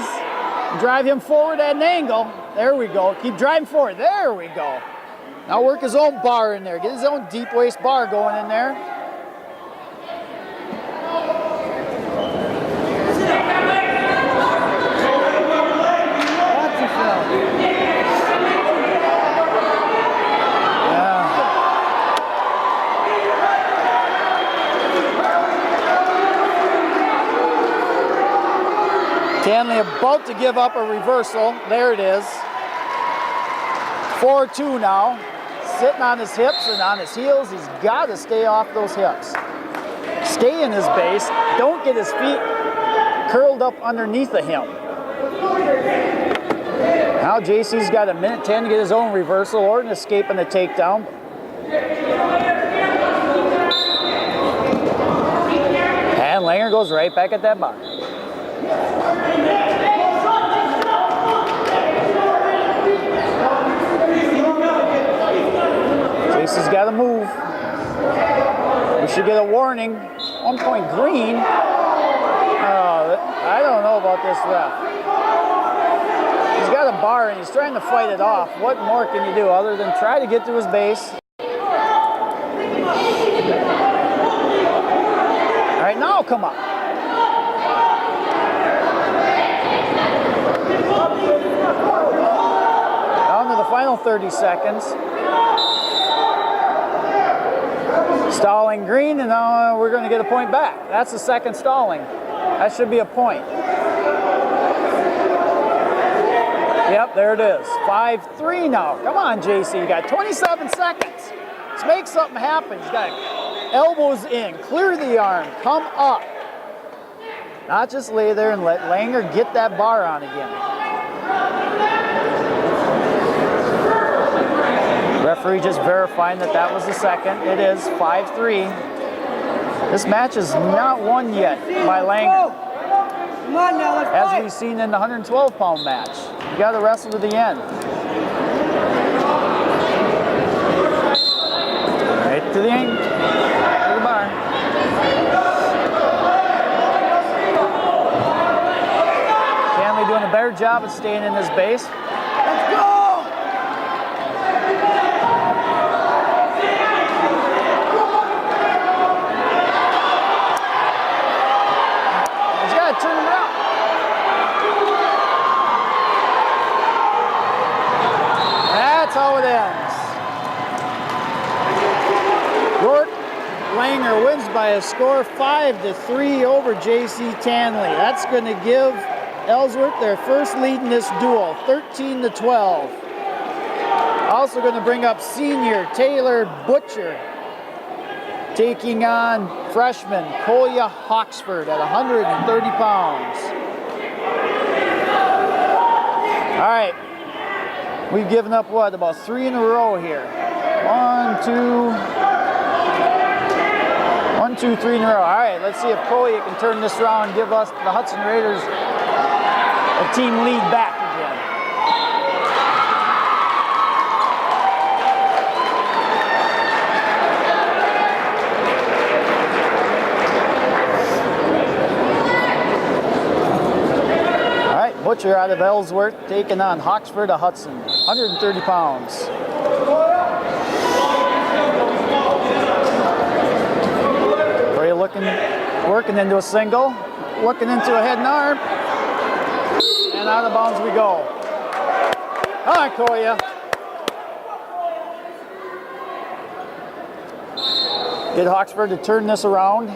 Drive him forward at an angle. There we go. Keep driving forward. There we go. Now work his own bar in there. Get his own deep waist bar going in there. Tanley about to give up a reversal. There it is. 4-2 now. Sitting on his hips and on his heels. He's got to stay off those hips. Stay in his base. Don't get his feet curled up underneath of him. Now JC's got a minute 10 to get his own reversal or an escape on the takedown. And Langer goes right back at that bar. JC's got to move. We should get a warning. 1 point green. I don't know about this ref. He's got a bar and he's trying to fight it off. What more can you do other than try to get to his base? All right, now come on. Down to the final 30 seconds. Stalling green, and now we're going to get a point back. That's the second stalling. That should be a point. Yep, there it is. 5-3 now. Come on, JC. You got 27 seconds. Let's make something happen. He's got elbows in. Clear the arm. Come up. Not just lay there and let Langer get that bar on again. Referee just verifying that that was the second. It is 5-3. This match is not won yet by Langer. Come on now, let's As fight. we've seen in the 112-pound match. You got to wrestle to the end. Right to the end. To the bar. Canley doing a better job of staying in his base. Let's go! He's got to turn him around. That's how it ends. York Langer wins by a score 5-3 over J.C. Tanley. That's going to give Ellsworth their first lead in this duel, 13-12. Also going to bring up senior Taylor Butcher taking on freshman Kolya Hawksford at 130 pounds. All right, we've given up what, about 3 in a row here. 1, 2, 3 in a row. All right, let's see if Kolya can turn this around and give us the Hudson Raiders a team lead back again. All right, Butcher out of Ellsworth taking on Hawksford of Hudson, 130 pounds. Korea working into a single, looking into a head and arm. And out of bounds we go. Come on, Koya. Get Hawksford to turn this around.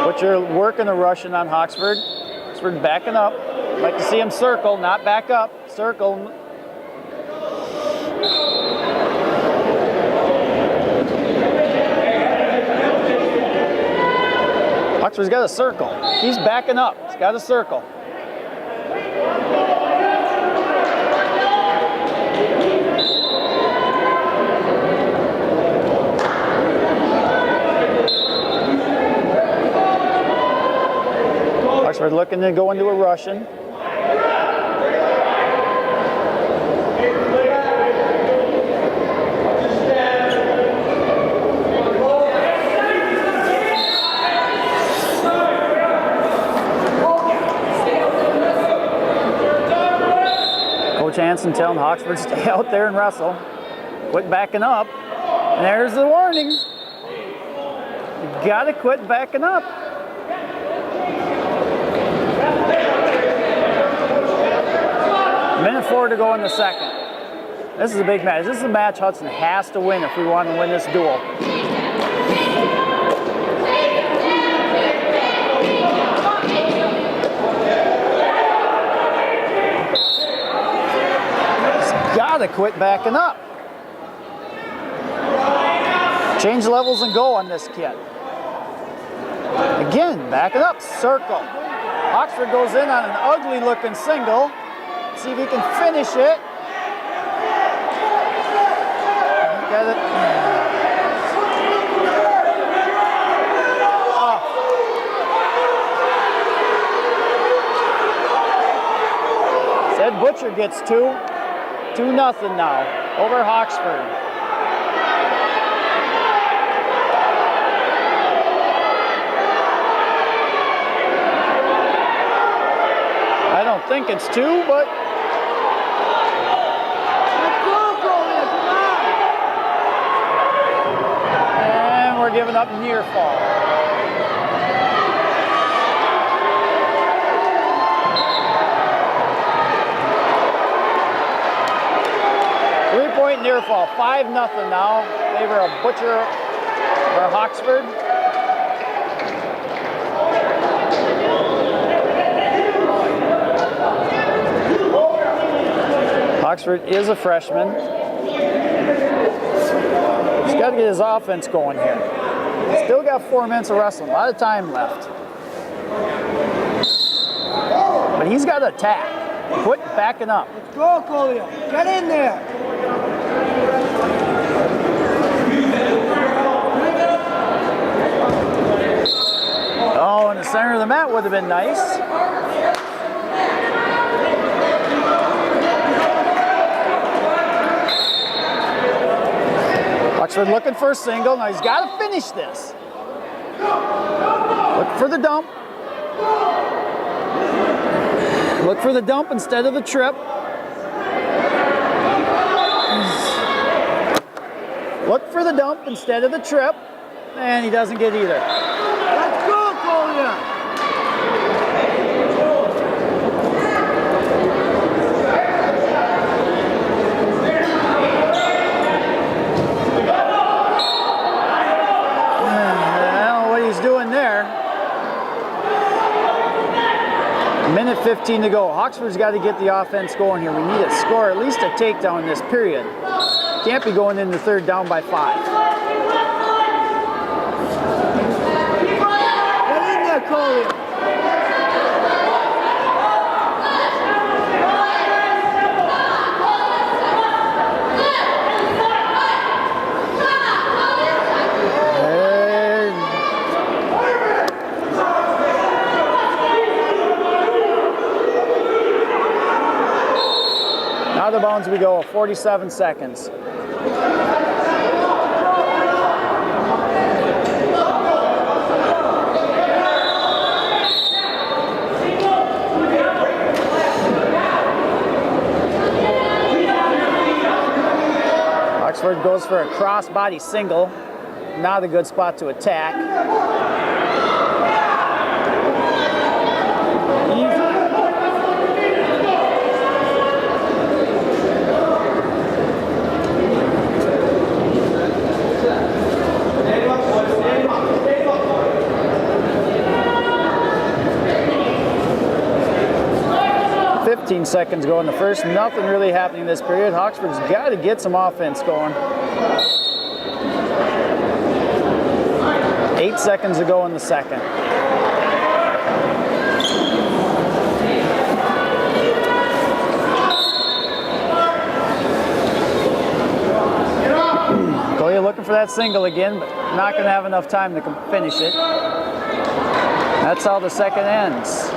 Butcher working a Russian on Hawksford. Hawksford backing up. Like to see him circle, not back up. Circle. Hawksford's got a circle. He's backing up. He's got a circle. Hawksford looking to go into a Russian. Hansen telling Hawksford to stay out there and wrestle. Quit backing up. And there's the warning. You gotta quit backing up. Minute 4 to go in the second. This is a big match. This is a match Hudson has to win if we want to win this duel. Gotta quit backing up. Change levels and go on this kid. Again, backing up, circle. Oxford goes in on an ugly looking single. See if he can finish it. Got it. Oh. Said Butcher gets 2-0 now over Hawksford. I don't think it's 2, but and we're giving up near fall. Near fall, 5-0 now, favor of Butcher or Hawksford. Hawksford is a freshman. He's got to get his offense going here. Still got 4 minutes of wrestling, a lot of time left. But he's got to attack. Quit backing up. Let's go, Collier. Get in there. Oh, in the center of the mat would have been nice. Oxford looking for a single. Now he's got to finish this. Look for the dump. Look for the dump instead of the trip. Look for the dump instead of the trip. And he doesn't get either. Let's go, Collier. I don't know what he's doing there. Minute 15 to go. Hawksford's got to get the offense going here. We need to score at least a takedown in this period. Can't be going in the third down by 5. Get in there, Collier. Out of bounds we go, 47 seconds. Oxford goes for a crossbody single. Not a good spot to attack. 15 seconds go in the first. Nothing really happening in this period. Hawksford's got to get some offense going. 8 seconds to go in the second. Collier looking for that single again, but not going to have enough time to finish it. That's how the second ends.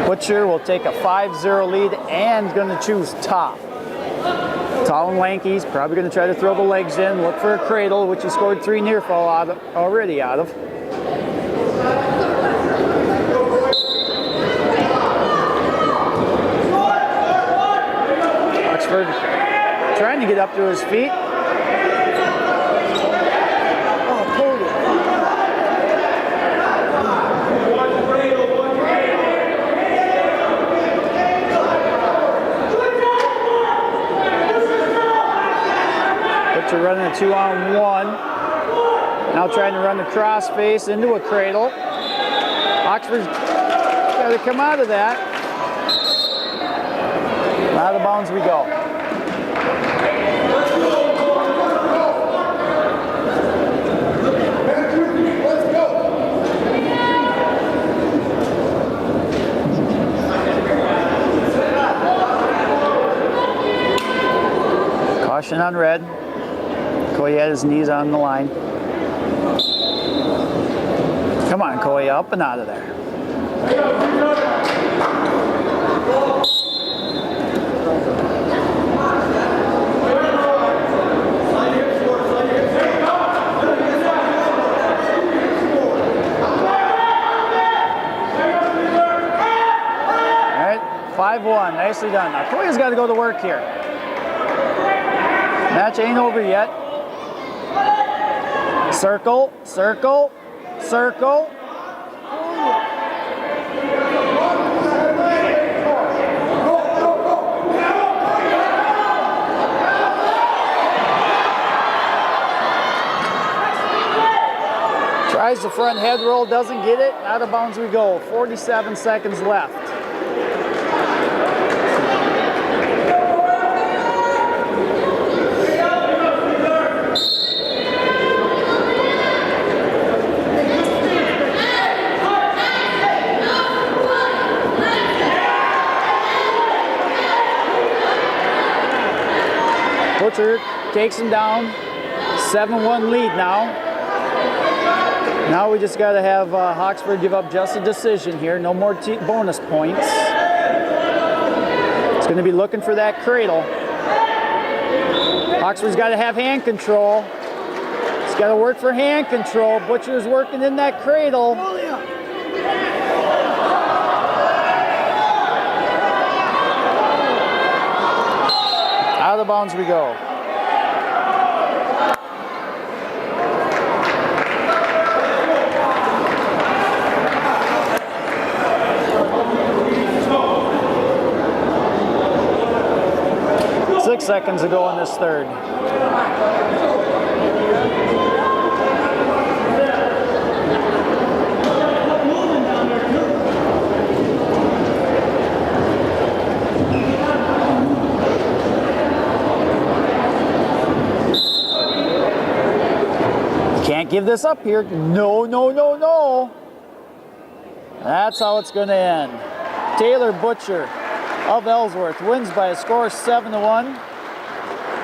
Butcher will take a 5-0 lead and going to choose top. Tall and lanky, he's probably going to try to throw the legs in, look for a cradle, which he scored 3 near fall already out of. Oxford trying to get up to his feet. Butcher running a 2-on-1. Now trying to run the cross face into a cradle. Oxford's got to come out of that. Out of bounds we go. Caution on red. Koya had his knees on the line. Come on, Koya, up and out of there. All right, 5-1, nicely done. Now Koya's got to go to work here. Match ain't over yet. Circle, circle, circle. Tries the front head roll, doesn't get it. Out of bounds we go. 47 seconds left. Butcher takes him down. 7-1 lead now. Now we just got to have Hawksford give up just a decision here. No more bonus points. It's going to be looking for that cradle. Hawksford's got to have hand control. He's got to work for hand control. Butcher's working in that cradle. Out of bounds we go. Six seconds to go in this third. Can't give this up here. No, no, no, no. That's how it's going to end. Taylor Butcher of Ellsworth wins by a score of 7-1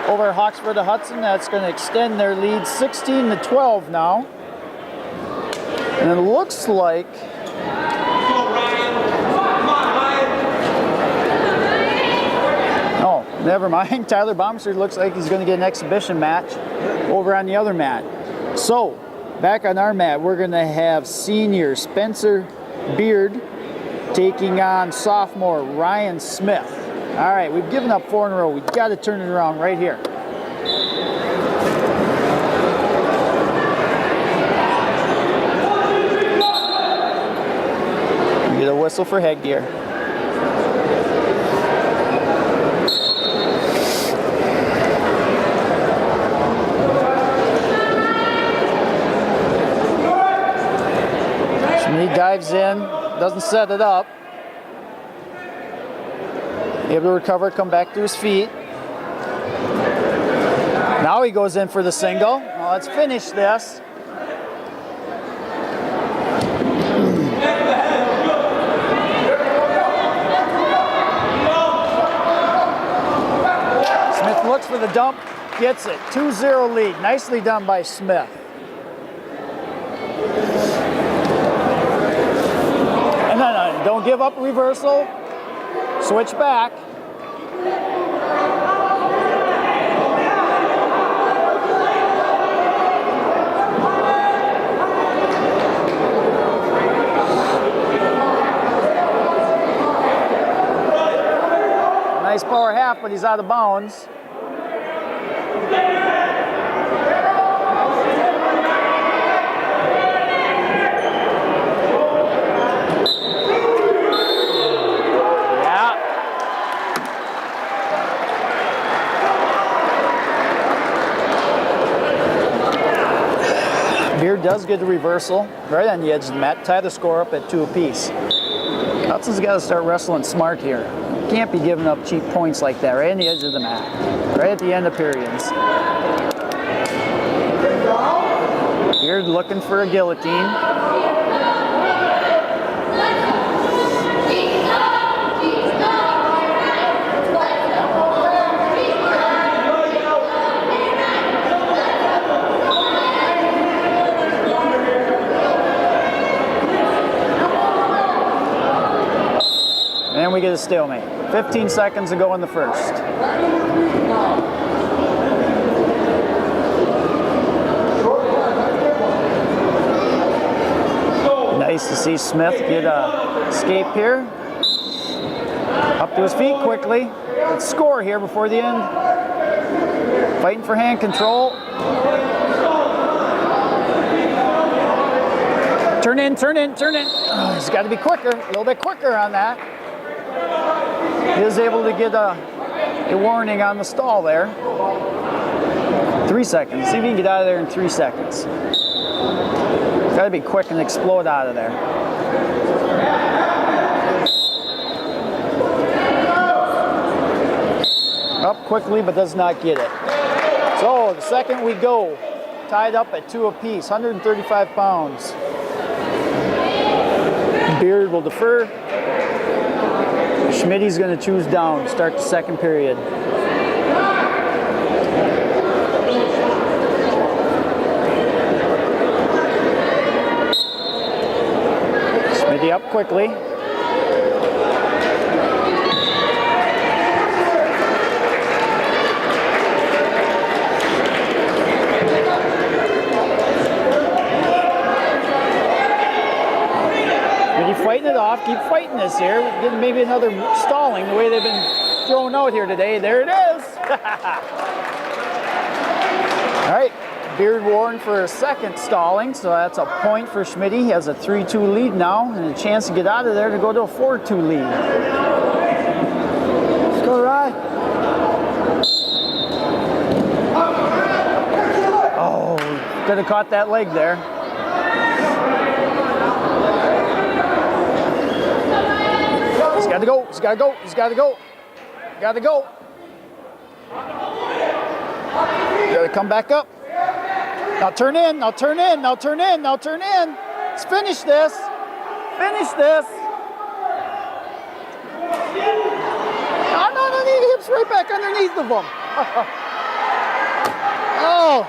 over Hawksford of Hudson. That's going to extend their lead 16-12 now. And it looks like oh, never mind. Tyler Bomster looks like he's going to get an exhibition match over on the other mat. So, back on our mat, we're going to have senior Spencer Beard taking on sophomore Ryan Smith. All right, we've given up 4 in a row. We've got to turn it around right here. Get a whistle for headgear. He dives in, doesn't set it up. Able to recover, come back to his feet. Now he goes in for the single. Well, let's finish this. Smith looks for the dump, gets it. 2-0 lead. Nicely done by Smith. Don't give up reversal. Switch back. Nice power half, but he's out of bounds. Beard does get the reversal right on the edge of the mat, tie the score up at 2 apiece. Hudson's got to start wrestling smart here. Can't be giving up cheap points like that, right on the edge of the mat, right at the end of periods. Beard looking for a guillotine. and we get a stalemate. 15 seconds to go in the first. Nice to see Smith get a escape here. Up to his feet quickly. Let's score here before the end. Fighting for hand control. Turn in, turn in, turn in. Oh, he's got to be quicker, a little bit quicker on that. He is able to get a warning on the stall there. 3 seconds. See if he can get out of there in 3 seconds. Got to be quick and explode out of there. Up quickly, but does not get it. So the second we go, tied up at 2 apiece, 135 pounds. Beard will defer. Schmitty's going to choose down to start the second period. Schmitty up quickly. Fighting it off, keep fighting this here. Getting maybe another stalling the way they've been thrown out here today. There it is. All right, Beard Warren for a second stalling, so that's a point for Schmitty. He has a 3-2 lead now and a chance to get out of there to go to a 4-2 lead. Let's go, Rod. Oh, could have caught that leg there. He's got to go, he's got to go, he's got to go. Got to go. Got to come back up. Now turn in, now turn in, now turn in, now turn in. Let's finish this. Finish this. Oh, no, the hips right back underneath of them. Oh.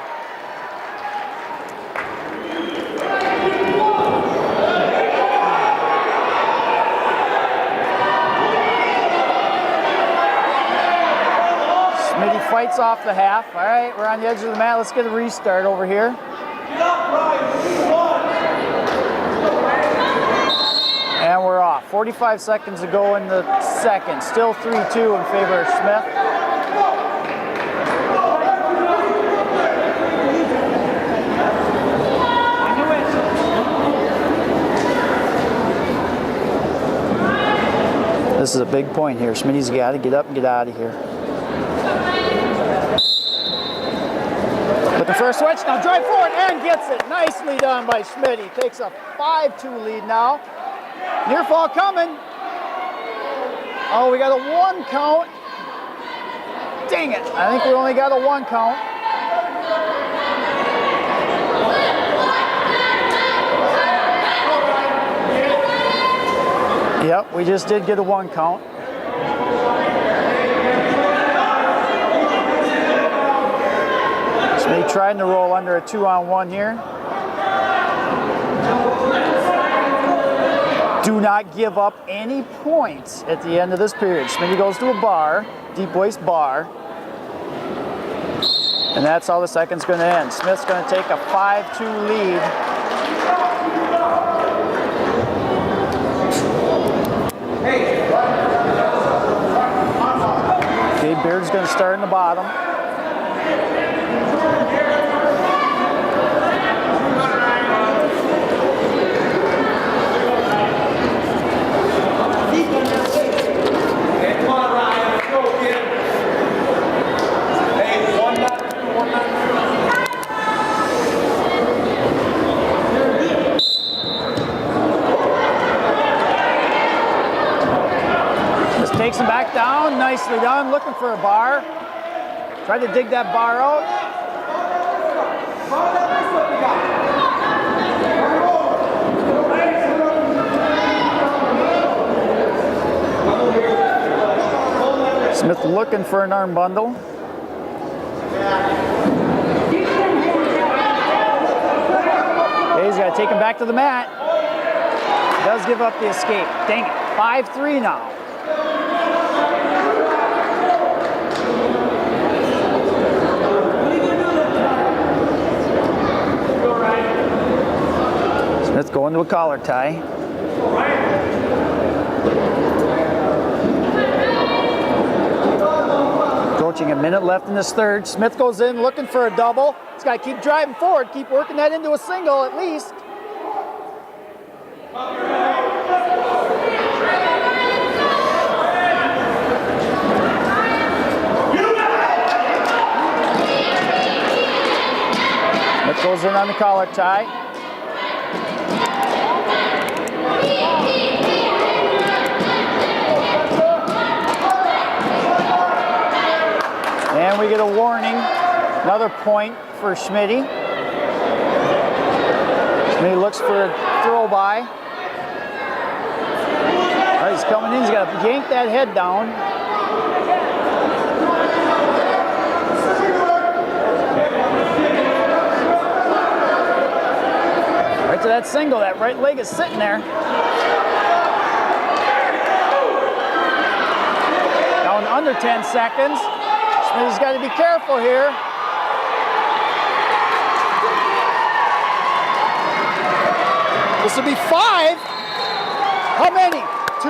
Fights off the half. All right, we're on the edge of the mat. Let's get a restart over here. And we're off. 45 seconds to go in the second. Still 3-2 in favor of Smith. This is a big point here. Smitty's got to get up and get out of here. Looking for a switch, now drive forward and gets it. Nicely done by Schmitty. Takes a 5-2 lead now. Near fall coming. Oh, we got a 1 count. Dang it, I think we only got a 1 count. Yep, we just did get a 1 count. They tried to roll under a 2-on-1 here. Do not give up any points at the end of this period. Smitty goes to a bar, deep waist bar. And that's how the second's going to end. Smith's going to take a 5-2 lead. Okay, Beard's going to start in the bottom. Takes him back down, nicely done, looking for a bar. Tried to dig that bar out. Smith looking for an arm bundle. Okay, he's got to take him back to the mat. Does give up the escape. Dang it, 5-3 now. Smith going to a collar tie. Approaching a minute left in this third. Smith goes in looking for a double. He's got to keep driving forward, keep working that into a single at least. Smith goes in on the collar tie. And we get a warning, another point for Schmitty. Schmitty looks for a throw by. All right, he's coming in, he's got to yank that head down. Right to that single, that right leg is sitting there. Down under 10 seconds. He's got to be careful here. This will be 5. How many? 2, 4.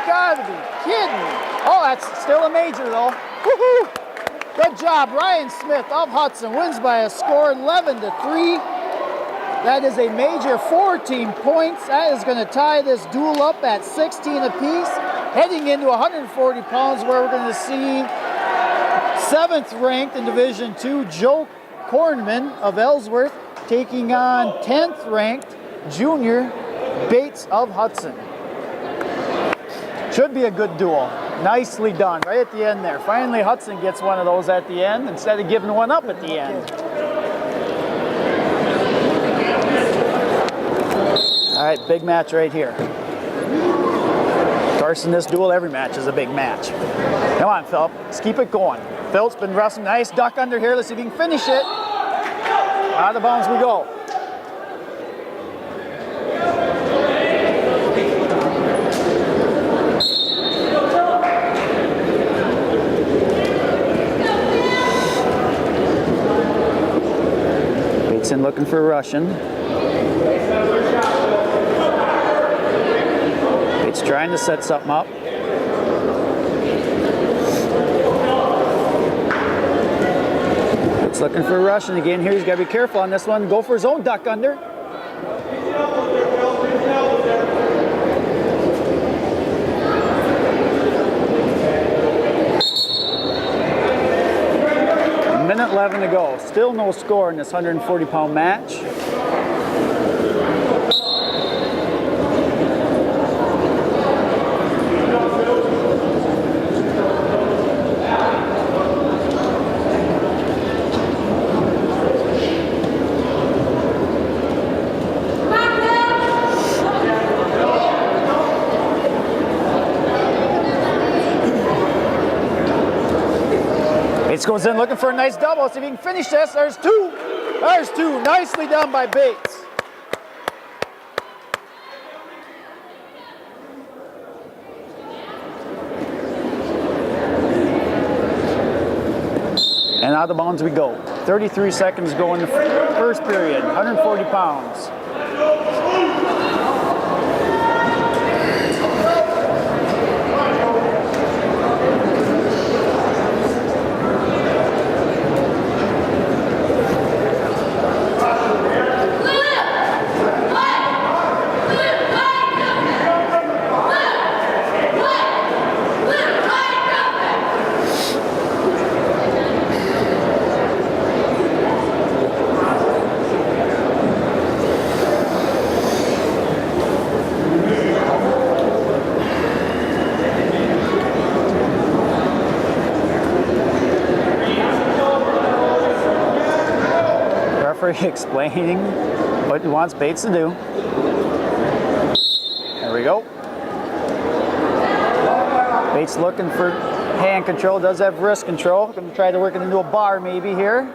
Gotta be kidding me. Oh, that's still a major though. Woohoo! Good job. Ryan Smith of Hudson wins by a score 11-3. That is a major 14 points. That is going to tie this duel up at 16 apiece. Heading into 140 pounds where we're going to see 7th ranked in Division II, Joe Kornman of Ellsworth, taking on 10th ranked junior Bates of Hudson. Should be a good duel. Nicely done right at the end there. Finally Hudson gets one of those at the end instead of giving one up at the end. All right, big match right here. Of course, in this duel, every match is a big match. Come on, Philip. Let's keep it going. Philip's been wrestling. Nice duck under here. Let's see if he can finish it. Out of bounds we go. Bateson looking for a Russian. Trying to set something up. It's looking for a Russian again here. He's got to be careful on this one. Go for his own duck under. A minute 11 to go. Still no score in this 140-pound match. Bates goes in looking for a nice double. Let's see if he can finish this. There's 2. There's 2. Nicely done by Bates. And out of bounds we go. 33 seconds go in the first period. 140 pounds. Explaining what he wants Bates to do. There we go. Bates looking for hand control, does have wrist control. Going to try to work it into a bar maybe here.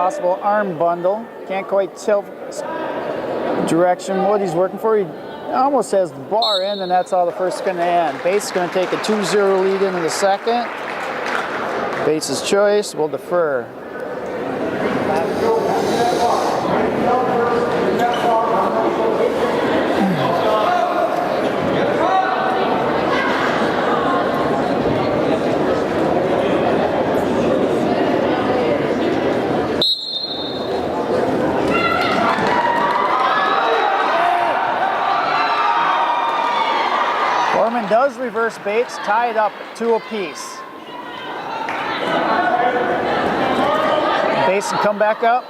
possible arm bundle. Can't quite tell direction what he's working for. He almost has the bar in, and that's how the first is going to end. Bates is going to take a 2-0 lead into the second. Bates' choice, we'll defer. Does reverse Bates, tie it up at 2 apiece. Bates can come back up.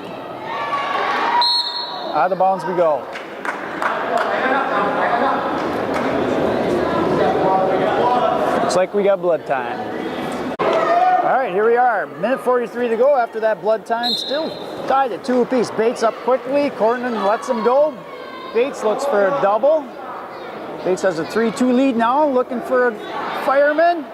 Out of bounds we go. Looks like we got blood time. All right, here we are. Minute 43 to go after that blood time. Still tied at 2 apiece. Bates up quickly. Cortland lets him go. Bates looks for a double. Bates has a 3-2 lead now, looking for a fireman.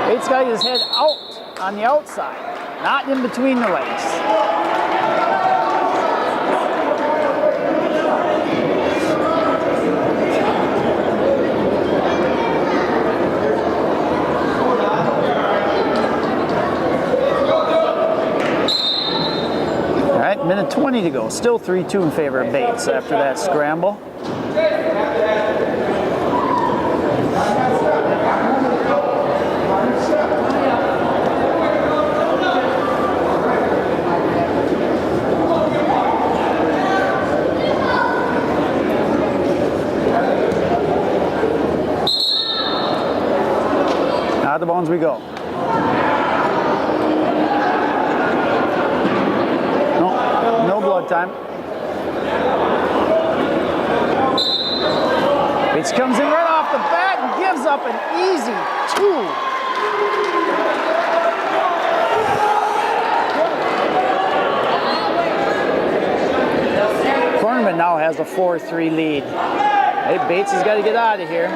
Bates got his head out on the outside, not in between the legs. Minute 20 to go. Still 3-2 in favor of Bates after that scramble. Out of the bones we go. Time. Bates comes in right off the bat and gives up an easy 2. Furman now has a 4-3 lead. Hey, Bates has got to get out of here.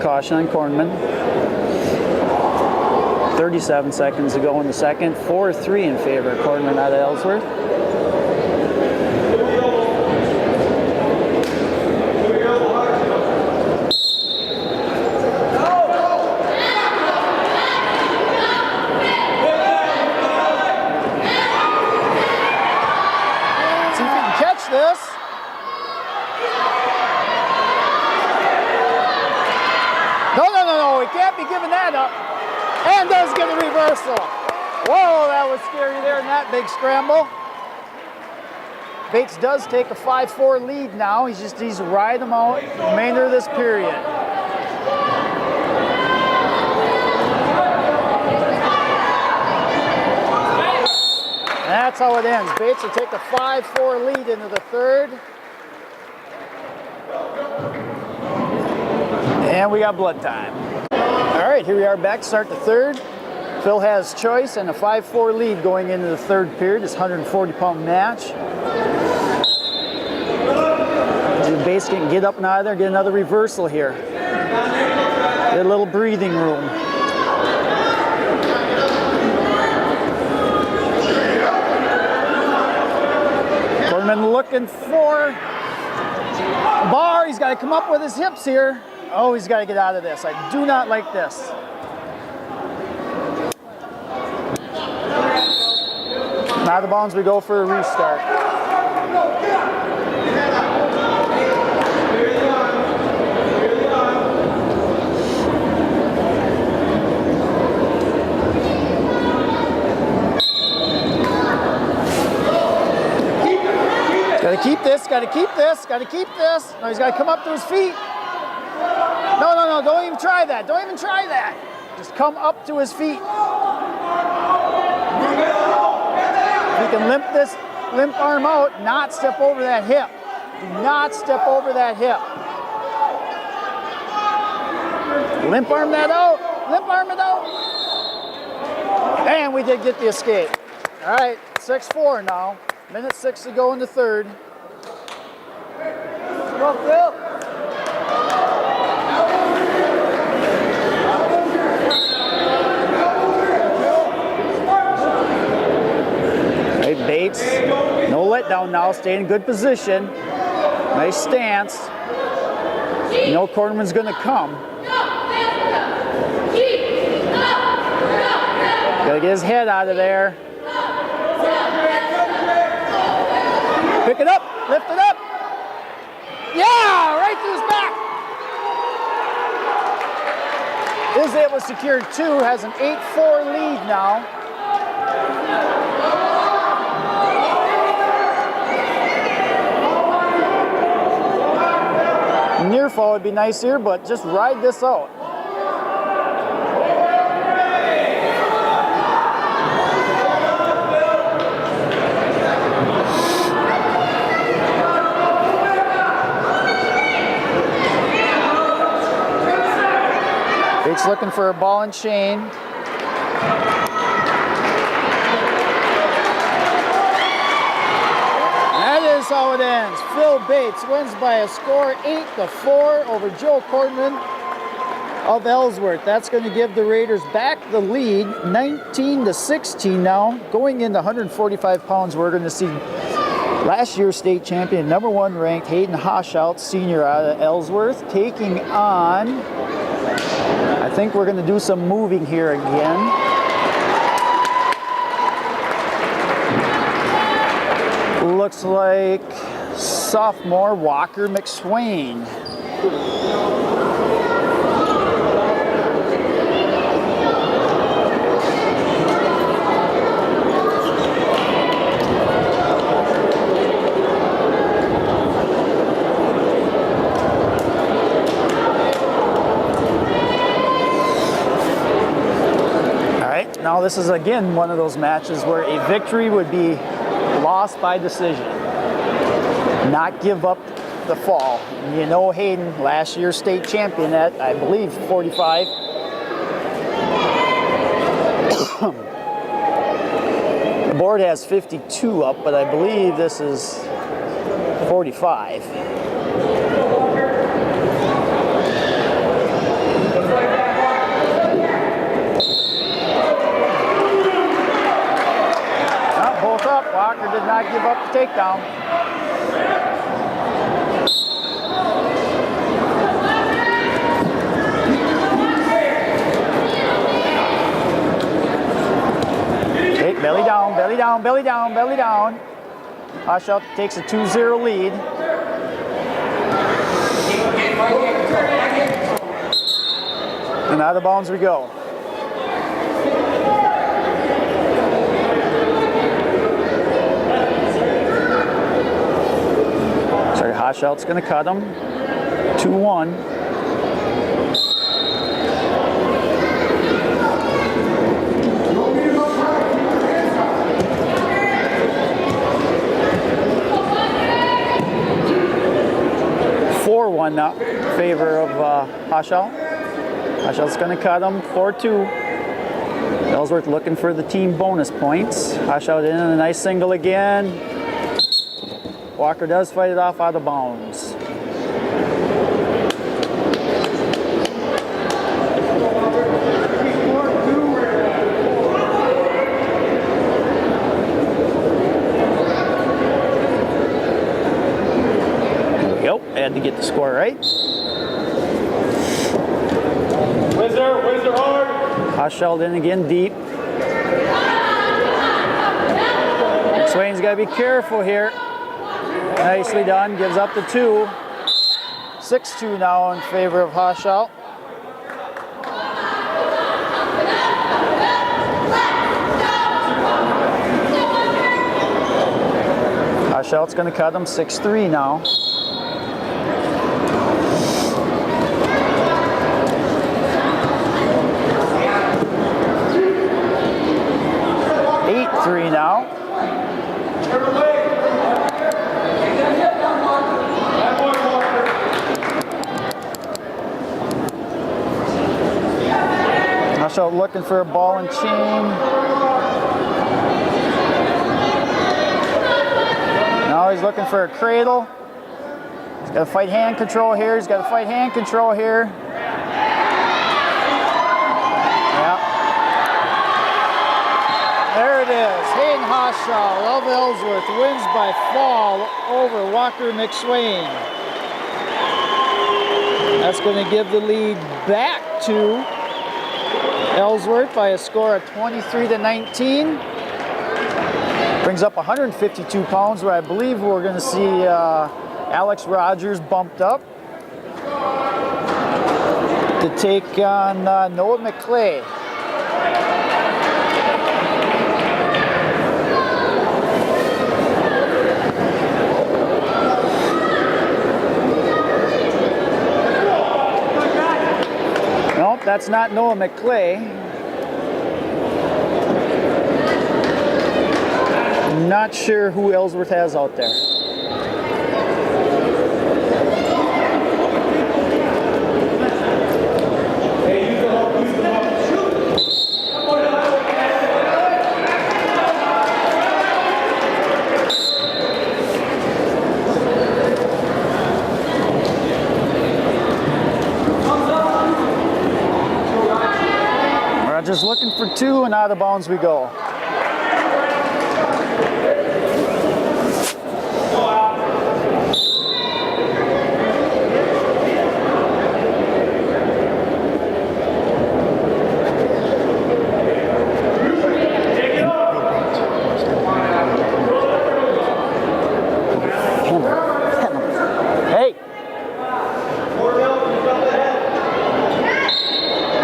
Caution on Cornman. 37 seconds to go in the second. 4-3 in favor of Cornman out of Ellsworth. See if you can catch this. No, he can't be giving that up. And does get a reversal. Whoa, that was scary there in that big scramble. Bates does take a 5-4 lead now. He's ride them out the remainder of this period. And that's how it ends. Bates will take a 5-4 lead into the third. And we got blood time. All right, here we are back to start the third. Phil has choice and a 5-4 lead going into the third period. This 140-pound match. Bates can get up and out of there, get another reversal here. Get a little breathing room. Corman looking for a bar. He's got to come up with his hips here. Oh, he's got to get out of this. I do not like this. Out of the bounds we go for a restart. Got to keep this, got to keep this, got to keep this. No, he's got to come up to his feet. No, don't even try that. Don't even try that. Just come up to his feet. If he can limp this limp arm out, not step over that hip. Do not step over that hip. Limp arm that out, limp arm it out. And we did get the escape. All right, 6-4 now. Minute 6 to go in the third. Go, Phil. Hey, Bates, no letdown now, stay in good position. Nice stance. You know Cornerman's gonna come. Gotta get his head out of there. Pick it up, lift it up. Yeah, right through his back. Is able to secure 2, has an 8-4 lead now. Near fall would be nice here, but just ride this out. Bates looking for a ball and chain. That is how it ends. Phil Bates wins by a score 8-4 over Joe Cornman of Ellsworth. That's going to give the Raiders back the lead, 19-16 now. Going into 145 pounds, we're going to see last year's state champion, #1 ranked Hayden Hoshout, senior out of Ellsworth, taking on, I think we're going to do some moving here again. Looks like sophomore Walker McSwain. Now this is again one of those matches where a victory would be lost by decision. Not give up the fall. You know Hayden, last year's state champion at, I believe, 45. The board has 52 up, but I believe this is 45. Walker did not give up the takedown. Okay, belly down, belly down, belly down, belly down. Hoshout takes a 2-0 lead. And out of bounds we go. Hoshout's going to cut him. 2-1. Now, favor of Hoshout. Hoshout's going to cut him. 4-2. Ellsworth looking for the team bonus points. Hoshout in a nice single again. Walker does fight it off out of bounds. There we go. Had to get the score right. Whizzer hard. Hoshout in again deep. McSwain's got to be careful here. Nicely done, gives up the 2. 6-2 now in favor of Hoshout. Hoshout's going to cut him 6-3 now. Now. Josh out looking for a ball and chain. Now he's looking for a cradle. He's got to fight hand control here. He's got to fight hand control here. Yeah. There it is. Hayden Hoshaw of Ellsworth wins by fall over Walker McSwain. That's going to give the lead back to Ellsworth by a score of 23-19. Brings up 152 pounds, where I believe we're going to see Alex Rogers bumped up to take on Noah McClay. Nope, that's not Noah McClay. Not sure who Ellsworth has out there. Rogers looking for two, and out of bounds we go.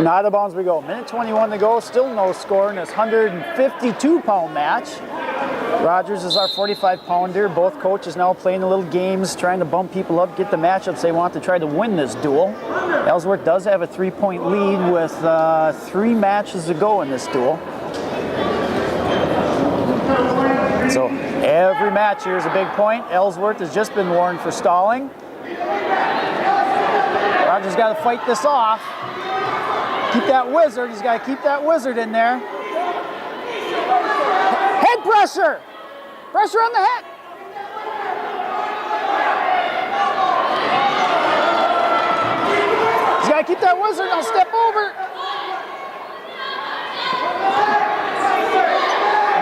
Out of bounds we go. Minute 21 to go. Still no score in this 152-pound match. Rogers is our 45-pounder. Both coaches now playing the little games, trying to bump people up, get the matchups they want to try to win this duel. Ellsworth does have a 3-point lead with 3 matches to go in this duel. So every match here is a big point. Ellsworth has just been warned for stalling. Rogers got to fight this off. Keep that wizard. He's got to keep that wizard in there. Head pressure. Pressure on the head. He's got to keep that wizard. Now step over.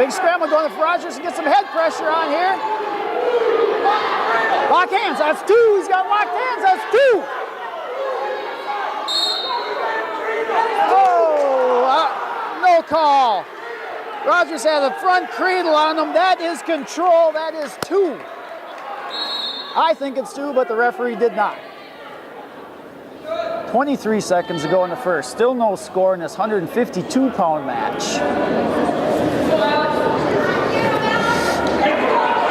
Big scramble going for Rogers to get some head pressure on here. Lock hands. That's 2. He's got locked hands. That's 2. No call. Rogers had a front cradle on him. That is control. That is 2. I think it's 2, but the referee did not. 23 seconds to go in the first. Still no score in this 152-pound match.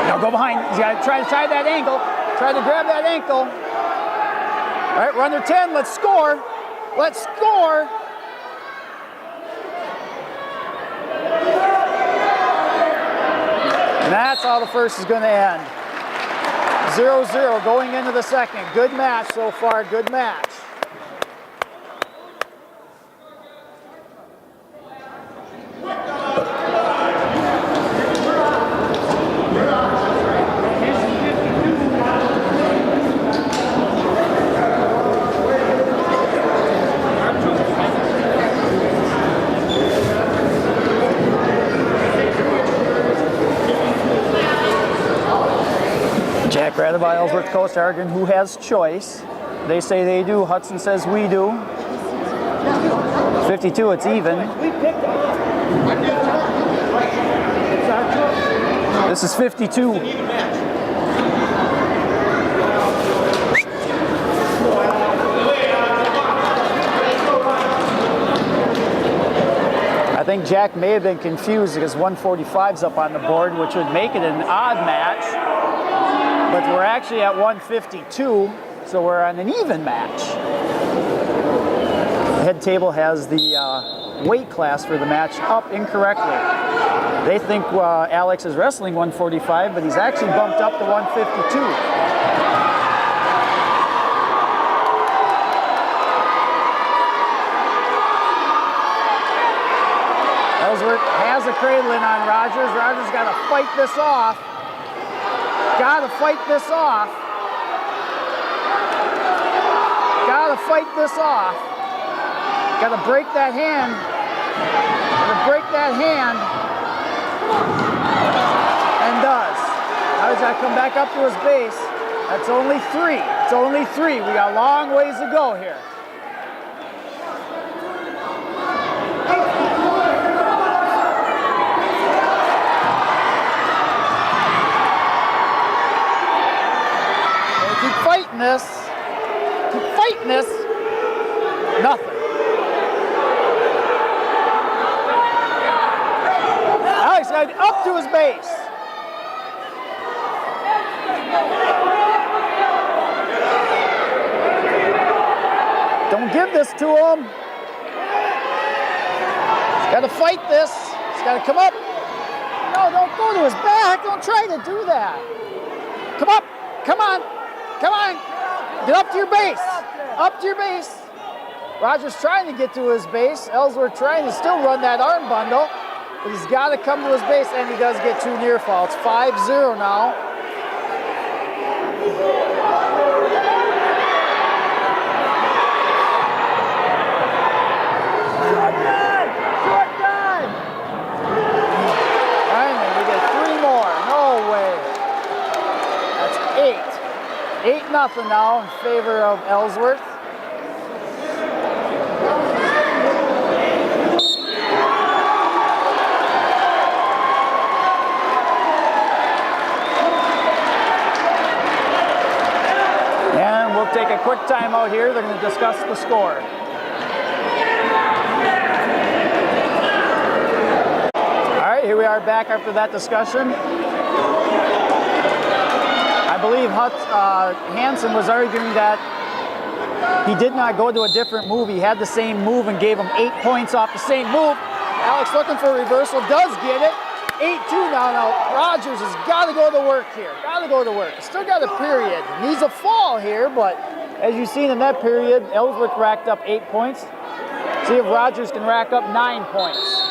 Now go behind. He's got to try to tie that ankle. Try to grab that ankle. All right, we're under 10. Let's score. Let's score. And that's how the first is going to end. 0-0 going into the second. Good match so far, good match. Jack Radeby, Ellsworth coach, arguing who has choice. They say they do. Hudson says we do. 52, it's even. This is 52. I think Jack may have been confused because 145's up on the board, which would make it an odd match. But we're actually at 152, so we're on an even match. The head table has the weight class for the match up incorrectly. They think Alex is wrestling 145, but he's actually bumped up to 152. a cradle in on Rogers. Rogers got to fight this off. Got to fight this off. Got to fight this off. Got to break that hand. Got to break that hand. And does. Now he's got to come back up to his base. That's only 3. It's only 3. We got a long ways to go here. Keep fighting this. Keep fighting this. Nothing. Alex got to be up to his base. Don't give this to him. He's got to fight this. He's got to come up. No, don't go to his back. Don't try to do that. Come up. Come on. Come on. Get up to your base. Up to your base. Rogers trying to get to his base. Ellsworth trying to still run that arm bundle. But he's got to come to his base, and he does get 2 near fall. It's 5-0 now. Eight nothing now in favor of Ellsworth. And we'll take a quick timeout here. They're going to discuss the score. All right, here we are back after that discussion. I believe Hansen was arguing that he did not go to a different move. He had the same move and gave him 8 points off the same move. Alex looking for a reversal, does get it. 8-2 now. Now Rogers has got to go to work here. Got to go to work. Still got a period. Needs a fall here, but as you've seen in that period, Ellsworth racked up 8 points. See if Rogers can rack up 9 points.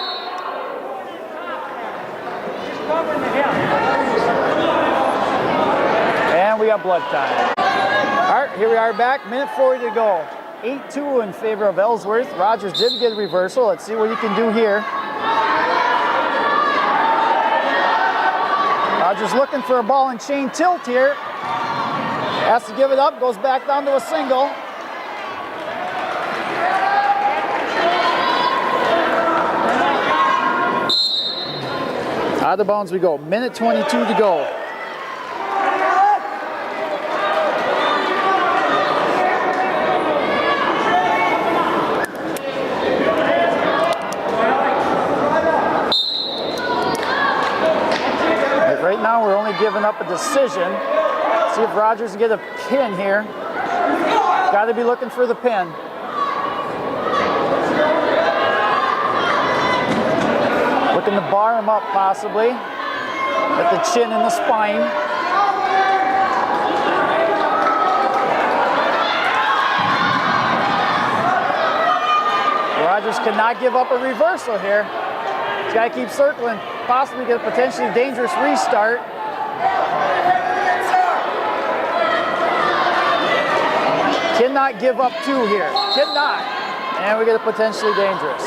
And we got blood time. All right, here we are back. Minute 40 to go. 8-2 in favor of Ellsworth. Rogers did get a reversal. Let's see what he can do here. Rogers looking for a ball and chain tilt here. Has to give it up. Goes back down to a single. Out of bounds we go. Minute 22 to go. Right now we're only giving up a decision. See if Rogers can get a pin here. Got to be looking for the pin. Looking to bar him up possibly. With the chin and the spine. Rogers cannot give up a reversal here. He's got to keep circling. Possibly get a potentially dangerous restart. Cannot give up 2 here. Cannot. And we get a potentially dangerous.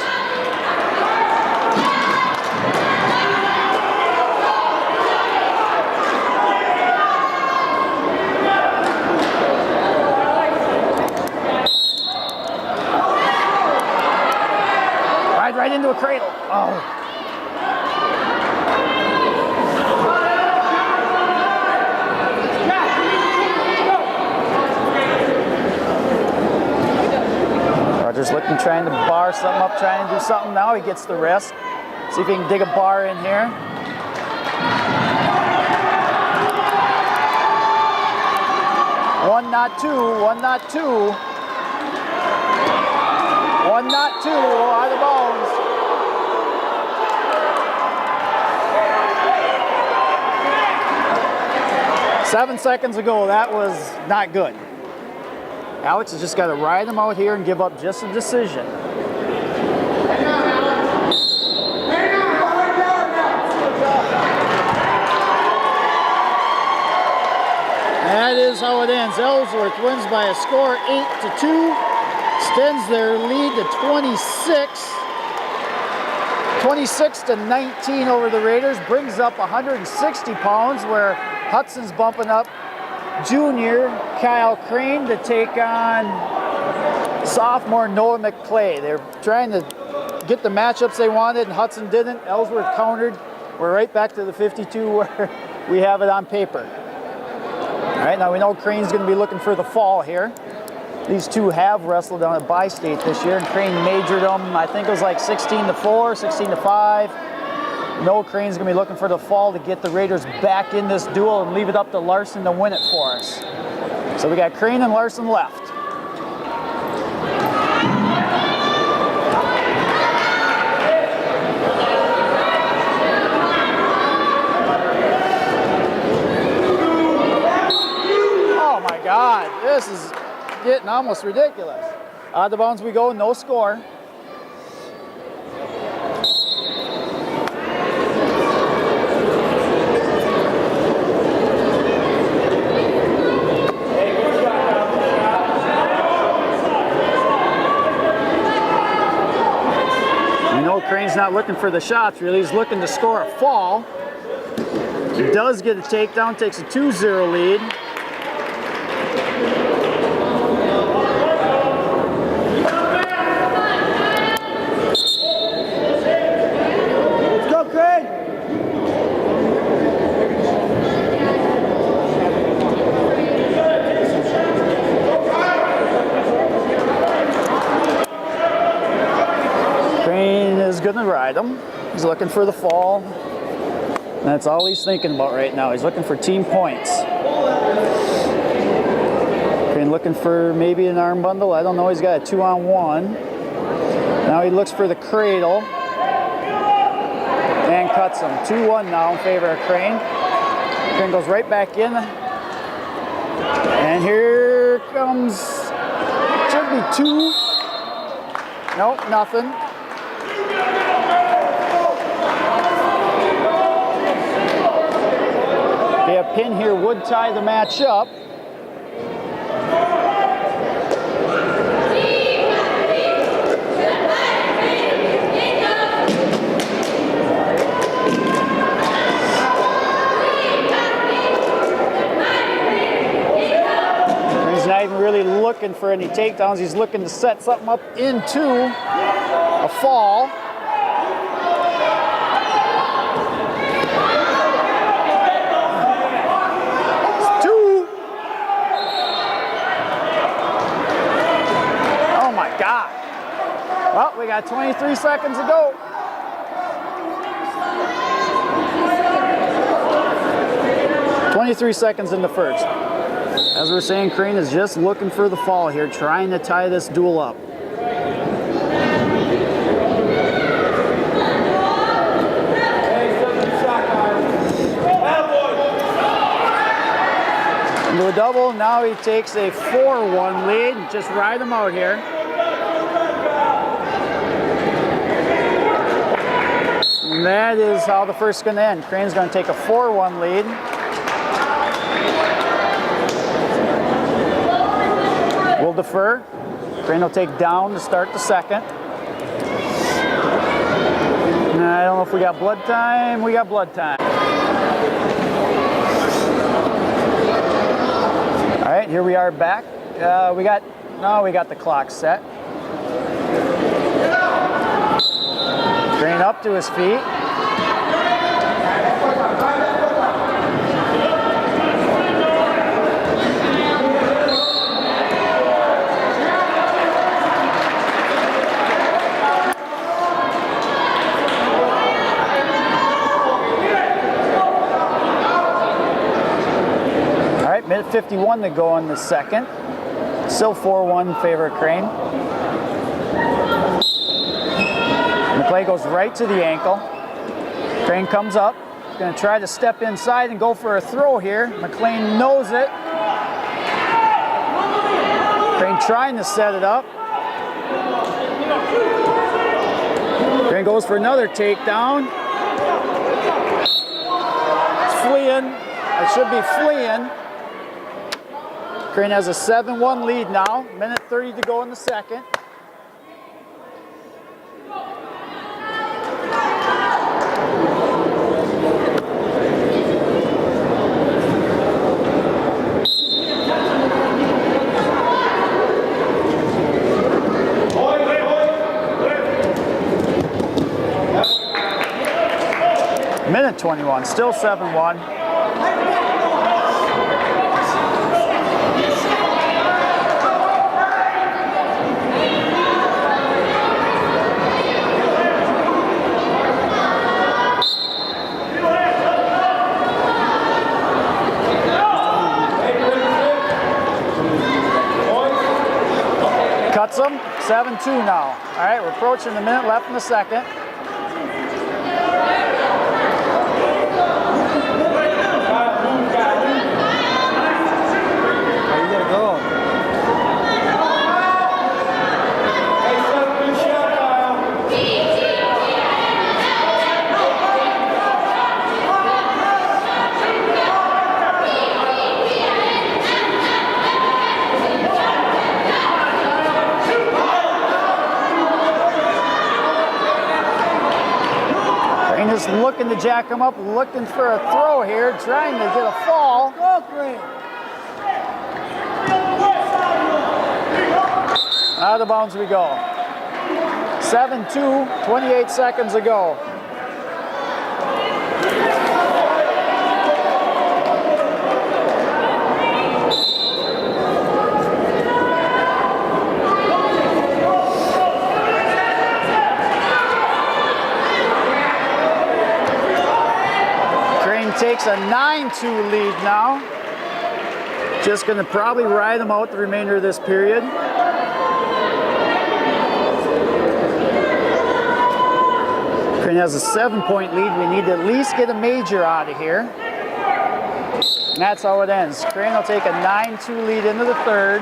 Right into a cradle. Oh. Rogers looking, trying to bar something up, trying to do something. Now he gets the wrist. See if he can dig a bar in here. One, not two. One, not two. One, not two. Out of bounds. Seven seconds ago, that was not good. Alex has just got to ride him out here and give up just a decision. that is how it ends. Ellsworth wins by a score 8-2, extends their lead to 26-19 over the Raiders, brings up 160 pounds, where Hudson's bumping up junior Kyle Crane to take on sophomore Noah McClay. They're trying to get the matchups they wanted, and Hudson didn't. Ellsworth countered. We're right back to the 52 where we have it on paper. All right, now we know Crane's going to be looking for the fall here. These two have wrestled down at Bi-State this year, and Crane majored them, I think it was like 16-4, 16-5. No, Crane's going to be looking for the fall to get the Raiders back in this duel and leave it up to Larson to win it for us. So we got Crane and Larson left. Oh my God, this is getting almost ridiculous. Out of the bounds we go, no score. Crane's not looking for the shots, really. He's looking to score a fall. He does get a takedown, takes a 2-0 lead. Let's go, Crane! Gonna ride him. He's looking for the fall. That's all he's thinking about right now. He's looking for team points. Crane looking for maybe an arm bundle. I don't know. He's got a 2-on-1. Now he looks for the cradle and cuts him. 2-1 now in favor of Crane. Crane goes right back in. And here comes, should be 2. Nope, nothing. A pin here would tie the match up. He's not even really looking for any takedowns. He's looking to set something up into a fall. Well, we got 23 seconds to go. .23 in the first. As we're saying, Crane is just looking for the fall here, trying to tie this duel up. Into a double, now he takes a 4-1 lead. Just ride him out here. And that is how the first is going to end. Crane's going to take a 4-1 lead. We'll defer. Crane will take down to start the second. I don't know if we got blood time. We got blood time. All right, here we are back. We got the clock set. Crane up to his feet. All right, minute 51 to go in the second. Still 4-1 in favor of Crane. McClay goes right to the ankle. Crane comes up. He's going to try to step inside and go for a throw here. McClay knows it. Crane trying to set it up. Crane goes for another takedown. It's fleeing. It should be fleeing. Crane has a 7-1 lead now. Minute 30 to go in the second. Minute 21, still 7-1. Cuts them, 7-2 now. All right, we're approaching the minute left in the second. Just looking to jack him up, looking for a throw here, trying to get a fall. Out of bounds we go. 7-2, 28 seconds ago. Takes a 9-2 lead now. Just going to probably ride them out the remainder of this period. Crane has a 7-point lead. We need to at least get a major out of here. And that's how it ends. Crane will take a 9-2 lead into the third.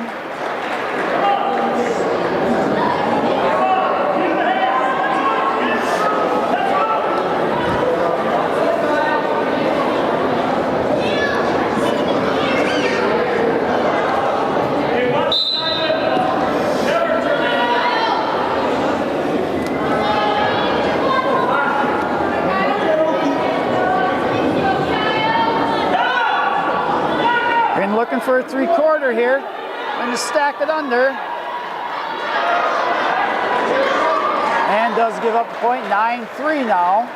Looking for a 3/4 here, and to stack it under. And does give up the point, 9-3 now.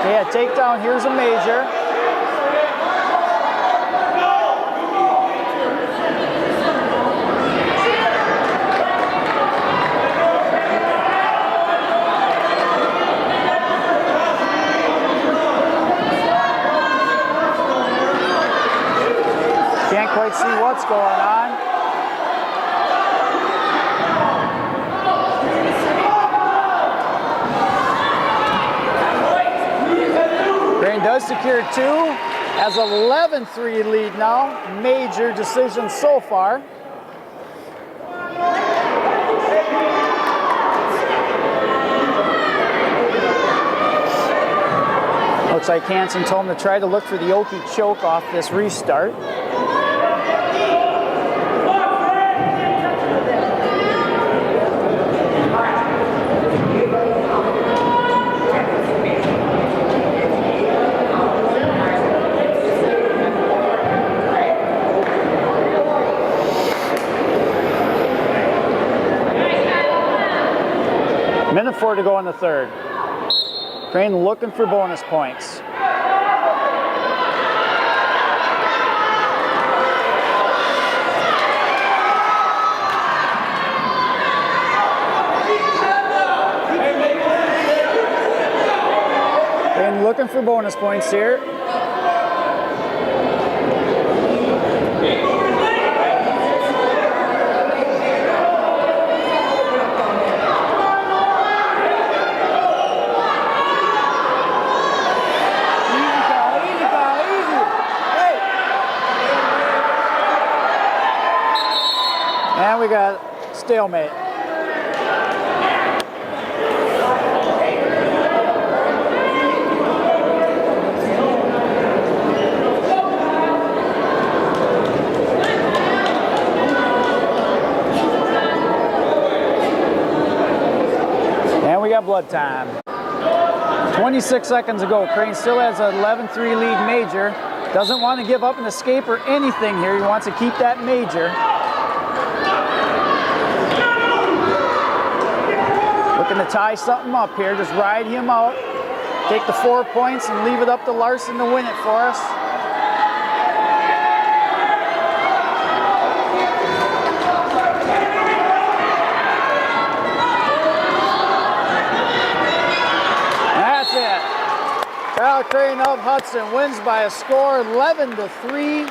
Yeah, takedown, here's a major. Can't quite see what's going on. Crane does secure 2, has 11-3 lead now. Major decision so far. Looks like Hansen told him to try to look for the Okie choke off this restart. Minute 4 to go in the third. Crane looking for bonus points. Crane looking for bonus points here. And we got stalemate. blood time. 26 seconds ago. Crane still has an 11-3 lead major. Doesn't want to give up an escape or anything here. He wants to keep that major. Looking to tie something up here. Just ride him out. Take the 4 points and leave it up to Larson to win it for us. That's it. Kyle Crane of Hudson wins by a score 11-3.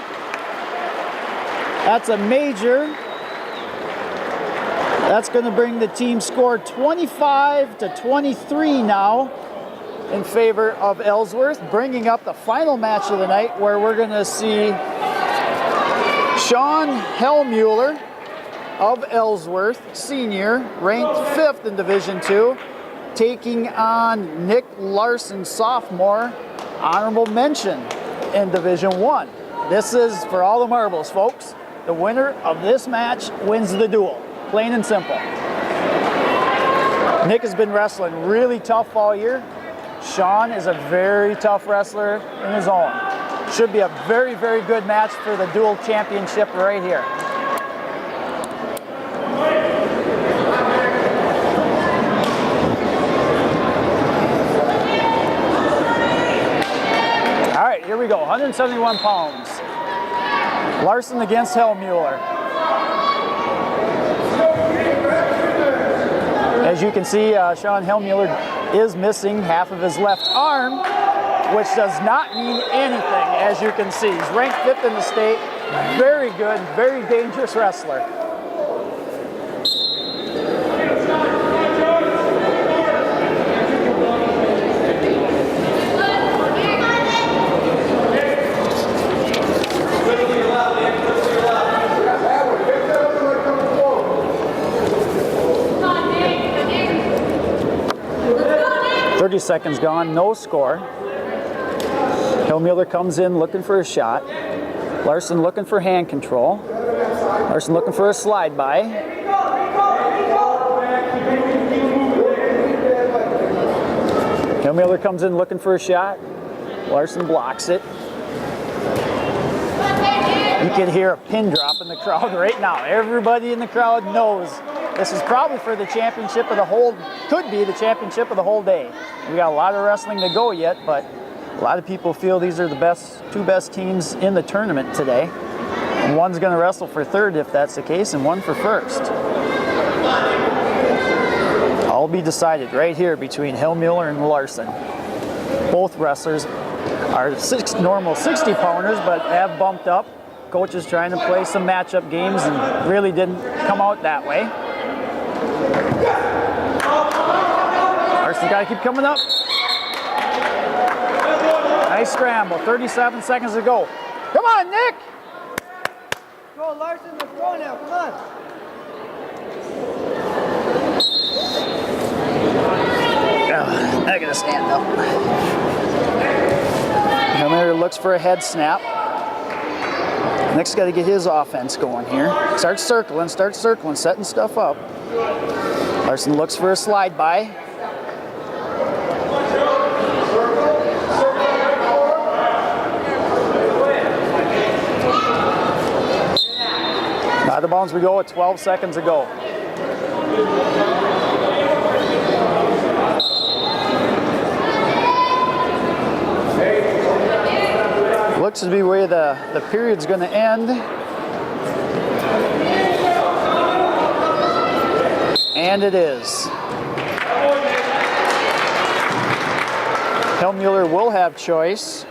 That's a major. That's going to bring the team score 25-23 now in favor of Ellsworth, bringing up the final match of the night where we're going to see Sean Hellmuller of Ellsworth, senior, ranked 5th in Division II, taking on Nick Larson, sophomore, honorable mention in Division I. This is for all the marbles, folks. The winner of this match wins the duel. Plain and simple. Nick has been wrestling really tough all year. Sean is a very tough wrestler in his own. Should be a very, very good match for the dual championship right here. All right, here we go. 171 pounds. Larson against Hellmuller. As you can see, Sean Hellmuller is missing half of his left arm, which does not mean anything, as you can see. He's ranked 5th in the state. Very good, very dangerous wrestler. Seconds gone, no score. Hellmuller comes in looking for a shot. Larson looking for hand control. Larson looking for a slide by. Hellmuller comes in looking for a shot. Larson blocks it. You can hear a pin drop in the crowd right now. Everybody in the crowd knows this is probably for the championship of the whole, could be the championship of the whole day. We got a lot of wrestling to go yet, but a lot of people feel these are the two best teams in the tournament today. And one's going to wrestle for 3rd if that's the case, and one for 1st. All be decided right here between Hellmuller and Larson. Both wrestlers are normal 60-pounders, but have bumped up. Coach is trying to play some matchup games and really didn't come out that way. Larson's got to keep coming up. Nice scramble. 37 seconds to go. Come on, Nick! Go, Larson, let's go now. Come on. I gotta stand up. Hellmuller looks for a head snap. Nick's got to get his offense going here. Start circling, setting stuff up. Larson looks for a slide by. Out of bounds we go with 12 seconds to go. Looks to be where the period's going to end. And it is. Hellmuller will have choice.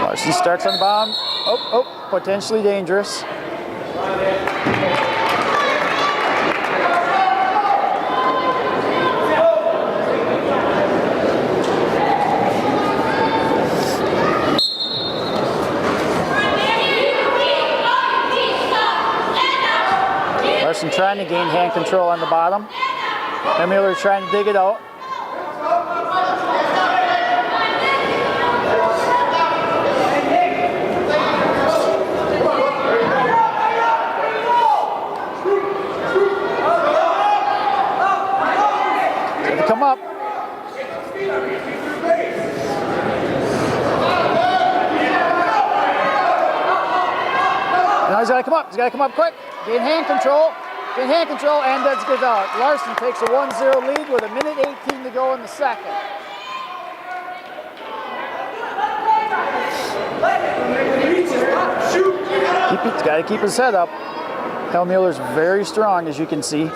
Larson starts on the bottom. Oh, potentially dangerous. Larson trying to gain hand control on the bottom. And Miller's trying to dig it out. Come up. Now he's got to come up. He's got to come up quick. Gain hand control. Gain hand control, and that's good out. Larson takes a 1-0 lead with 1:18 to go in the second. He's got to keep his head up. Hellmueller's very strong, as you can see.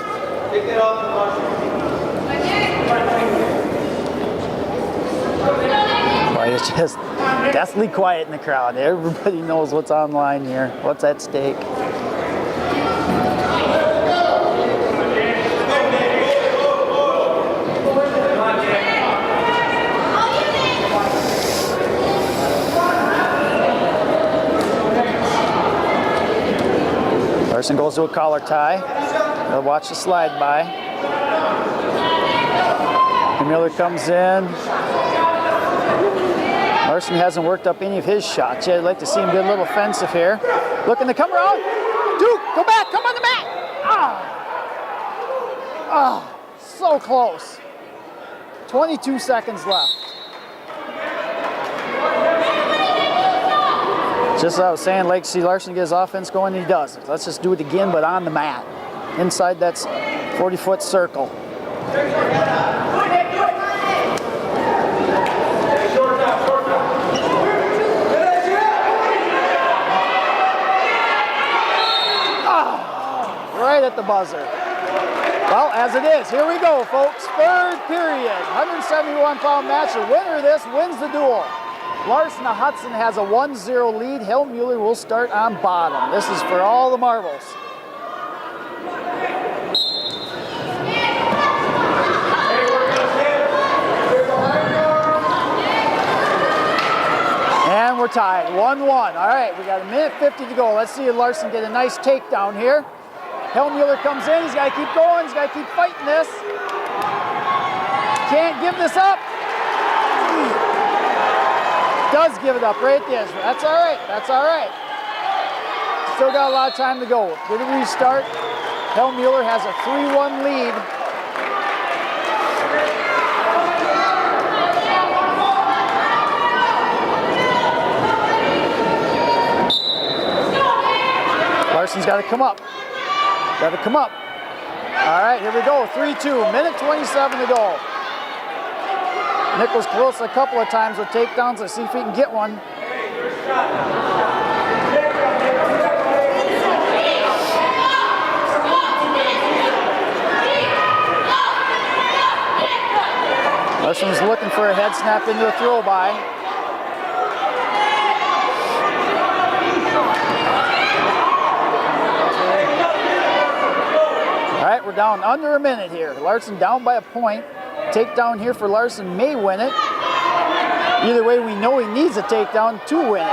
Boy, it's just deathly quiet in the crowd. Everybody knows what's on line here, what's at stake. Larson goes to a collar tie. They'll watch the slide by. And Miller comes in. Larson hasn't worked up any of his shots yet. I'd like to see him get a little offensive here. Looking to come around. Duke, go back, come on the mat. Ah, so close. 22 seconds left. Just as I was saying, like, see Larson get his offense going, and he does. Let's just do it again, but on the mat. Inside that 40-foot circle. Right at the buzzer. Well, as it is, here we go, folks. Third period, 171-pound match. The winner of this wins the duel. Larson of Hudson has a 1-0 lead. Hellmueller will start on bottom. This is for all the marbles. And we're tied, 1-1. All right, we got 1:50 to go. Let's see if Larson get a nice takedown here. Hellmueller comes in, he's got to keep going, he's got to keep fighting this. Can't give this up. Does give it up right at the edge. That's all right, that's all right. Still got a lot of time to go. Good restart. Hellmueller has a 3-1 lead. Larson's got to come up. Got to come up. All right, here we go. 3-2, 1:27 to go. Nick was close a couple of times with takedowns. Let's see if he can get one. Larson's looking for a head snap into a throw by. All right, we're down under a minute here. Larson down by a point. Takedown here for Larson may win it. Either way, we know he needs a takedown to win it.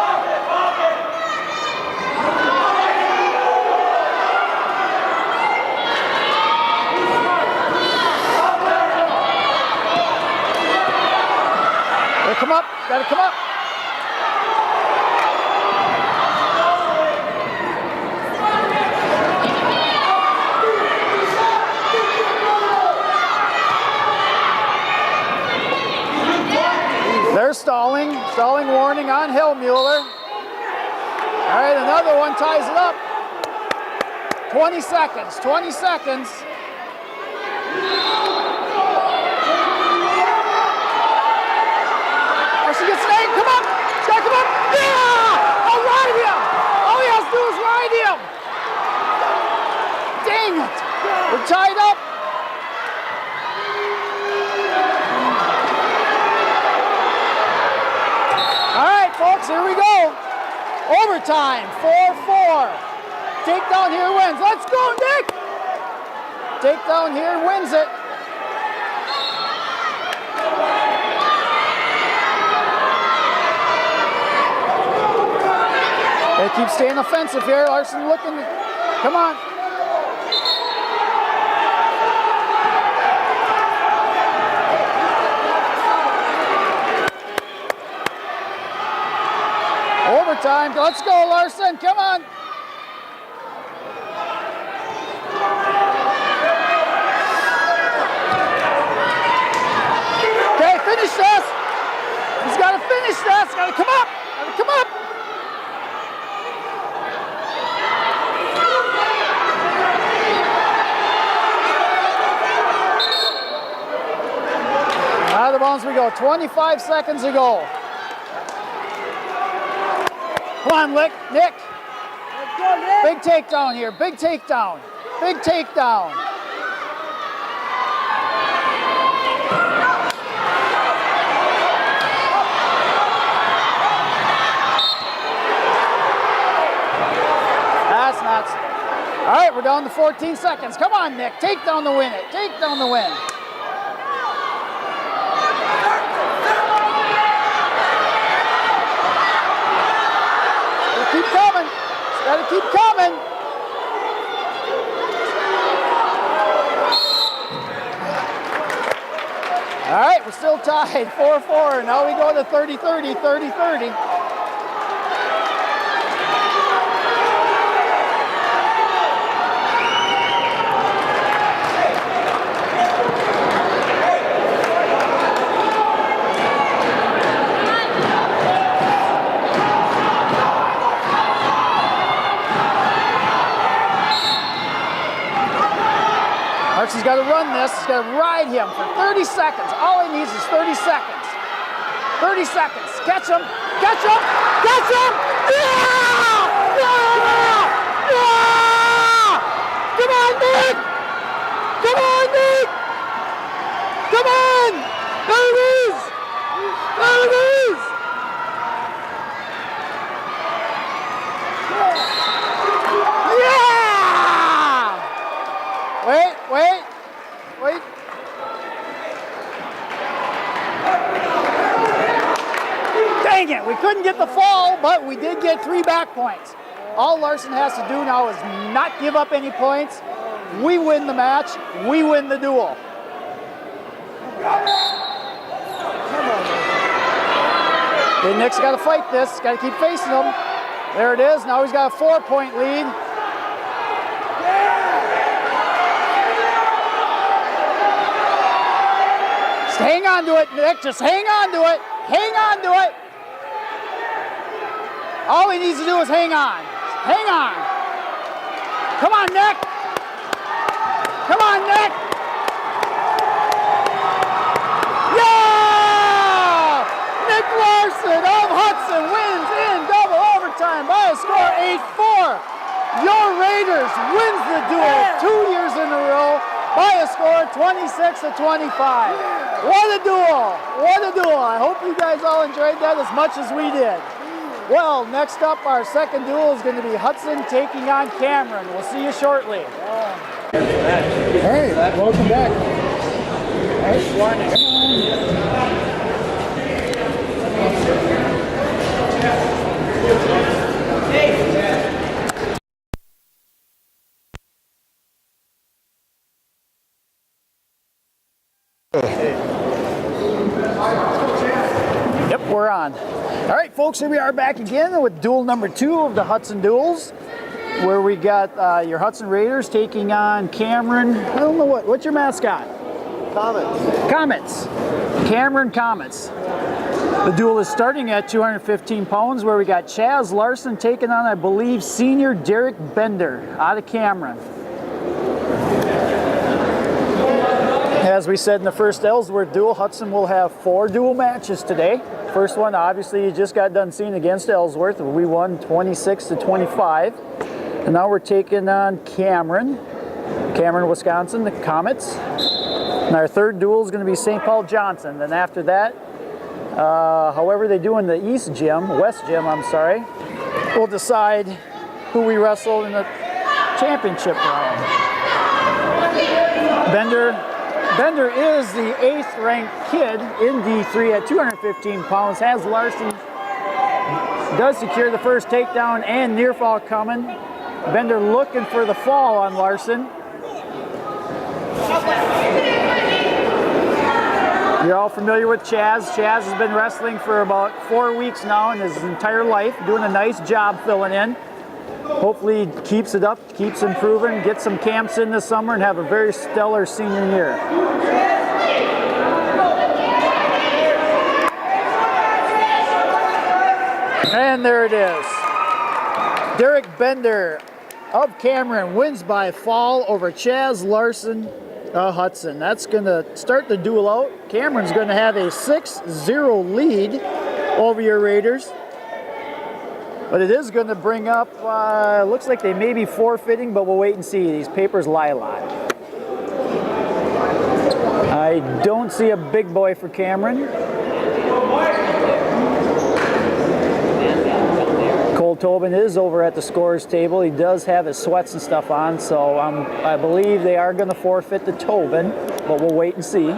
Gotta come up, gotta come up. They're stalling warning on Hellmueller. All right, another one ties it up. 20 seconds, 20 seconds. Larson gets an egg, come up, he's gotta come up. Yeah! I'll ride him! All he has to do is ride him! Dang it! We're tied up. Folks, here we go. Overtime, 4-4. Takedown here wins. Let's go, Nick! Takedown here wins it. They keep staying offensive here. Larson looking. Come on. overtime. Let's go, Larson. Come on. Okay, finish this. He's got to finish this. Got to come up. Got to come up. Out of bounds we go. 25 seconds to go. Come on, Nick. Let's go, Nick. Big takedown here. Big takedown. Big takedown. That's nuts. All right, we're down to 14 seconds. Come on, Nick. Take down the win. Take down the win. Keep coming. Gotta keep coming. All right, we're still tied, 4-4. Now we go to 30-30, 30-30. He's got to run this. He's got to ride him for 30 seconds. All he needs is 30 seconds. 30 seconds. Catch him. Catch him. Catch him. Yeah! Yeah! Yeah! Come on, Nick. Come on, Nick. Come on. There it is. There it is. Yeah! Wait. Dang it, we couldn't get the fall, but we did get 3 back points. All Larson has to do now is not give up any points. We win the match, we win the duel. Okay, Nick's got to fight this, got to keep facing him. There it is, now he's got a 4-point lead. Just hang on to it, Nick, just hang on to it. Hang on to it. All he needs to do is hang on. Hang on. Come on, Nick. Come on, Nick. Yeah! Nick Larson of Hudson wins in double overtime by a score 8-4. Your Raiders wins the duel 2 years in a row by a score 26-25. What a duel! What a duel! I hope you guys all enjoyed that as much as we did. Well, next up, our second duel is going to be Hudson taking on Cameron. We'll see you shortly. All right, welcome back. Yep, we're on. All right, folks, here we are back again with duel number 2 of the Hudson duels, where we got your Hudson Raiders taking on Cameron. I don't know what's your mascot? Comets. Cameron Comets. The duel is starting at 215 pounds, where we got Chaz Larson taking on, I believe, senior Derek Bender out of Cameron. As we said in the first Ellsworth duel, Hudson will have 4 duel matches today. First one, obviously, you just got done seeing against Ellsworth. We won 26-25. And now we're taking on Cameron, Wisconsin, the Comets. And our third duel is going to be St. Paul Johnson. Then after that, however they do in the West Gym, I'm sorry, we'll decide who we wrestle in the championship round. Bender is the 8th ranked kid in D3 at 215 pounds. Has Larson, does secure the first takedown and near fall coming. Bender looking for the fall on Larson. You're all familiar with Chaz. Chaz has been wrestling for about 4 weeks now in his entire life, doing a nice job filling in. Hopefully he keeps it up, keeps improving, gets some camps in this summer, and have a very stellar senior year. And there it is. Derek Bender of Cameron wins by fall over Chaz Larson Hudson. That's going to start the duel out. Cameron's going to have a 6-0 lead over your Raiders. But it is going to bring up, looks like they may be forfeiting, but we'll wait and see. These papers lie a lot. I don't see a big boy for Cameron. Cole Tobin is over at the scorer's table. He does have his sweats and stuff on, so I believe they are going to forfeit the Tobin, but we'll wait and see.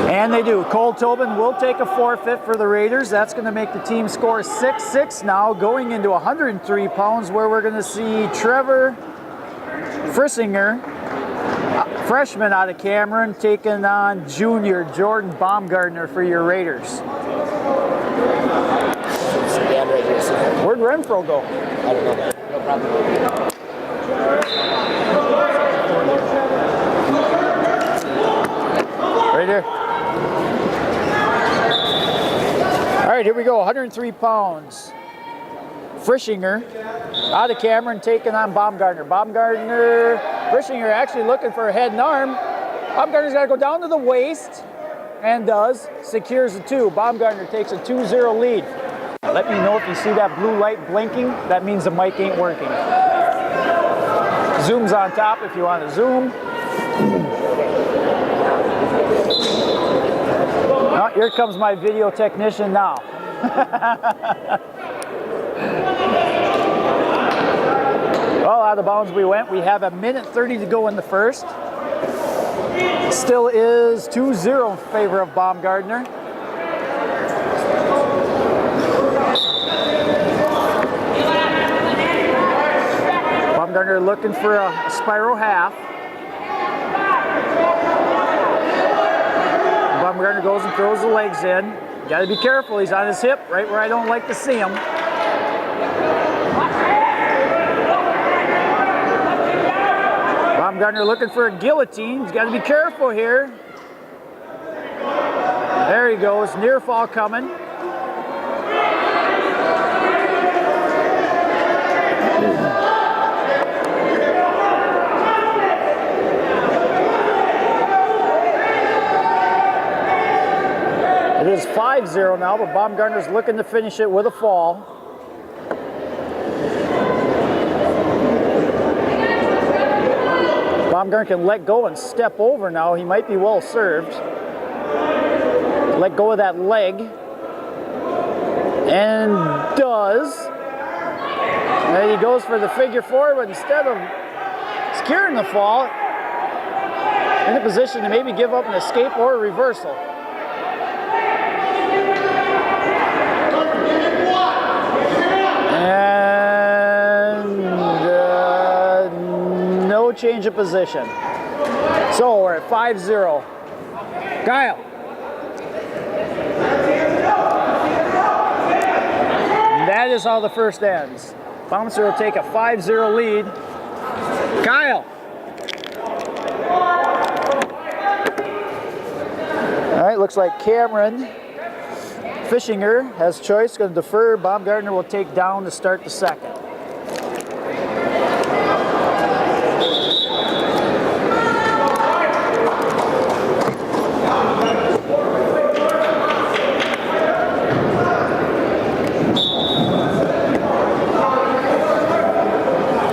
And they do. Cole Tobin will take a forfeit for the Raiders. That's going to make the team score 6-6 now, going into 103 pounds, where we're going to see Trevor Frissinger, freshman out of Cameron, taking on junior Jordan Baumgartner for your Raiders. Where'd Renfro go? I don't know. No problem. Right here. All right, here we go, 103 pounds. Frischinger out of Cameron taking on Baumgartner. Frischinger actually looking for a head and arm. Baumgartner's got to go down to the waist and does, secures the 2. Baumgartner takes a 2-0 lead. Let me know if you see that blue light blinking. That means the mic ain't working. Zoom's on top if you want to zoom. Oh, here comes my video technician now. Well, out of bounds we went. We have 1:30 to go in the first. Still is 2-0 in favor of Baumgartner. Baumgartner looking for a spiral half. Baumgartner goes and throws the legs in. You got to be careful. He's on his hip, right where I don't like to see him. Baumgartner looking for a guillotine. He's got to be careful here. There he goes. Near fall coming. It is 5-0 now, but Baumgartner's looking to finish it with a fall. Baumgartner can let go and step over now. He might be well served. Let go of that leg. And does. And he goes for the figure four, but instead of securing the fall, in a position to maybe give up an escape or a reversal. And no change of position. So we're at 5-0. Kyle. And that is how the first ends. Bouncer will take a 5-0 lead. Kyle. All right, looks like Cameron Fischinger has choice, going to defer. Baumgartner will take down to start the second.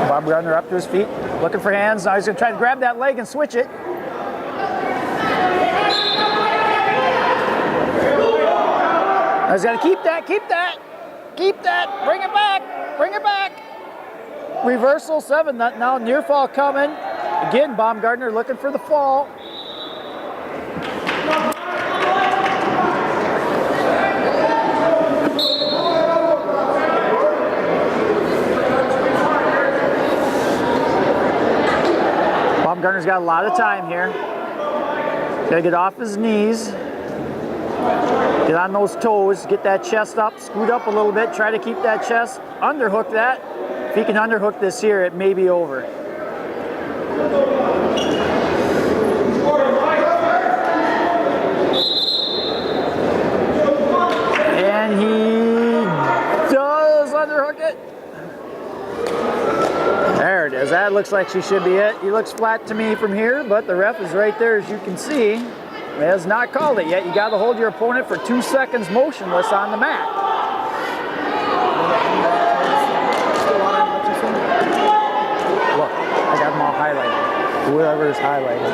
Baumgartner up to his feet, looking for hands. Now he's going to try to grab that leg and switch it. He's got to keep that, bring it back. Reversal 7, now near fall coming. Again, Baumgartner looking for the fall. Baumgartner's got a lot of time here. Gotta get off his knees. Get on those toes, get that chest up, scoot up a little bit, try to keep that chest, underhook that. If he can underhook this here, it may be over. And he does underhook it. There it is. That looks like she should be it. He looks flat to me from here, but the ref is right there, as you can see. He has not called it yet. You got to hold your opponent for 2 seconds motionless on the mat. Look, I got them all highlighted. Whoever is highlighted.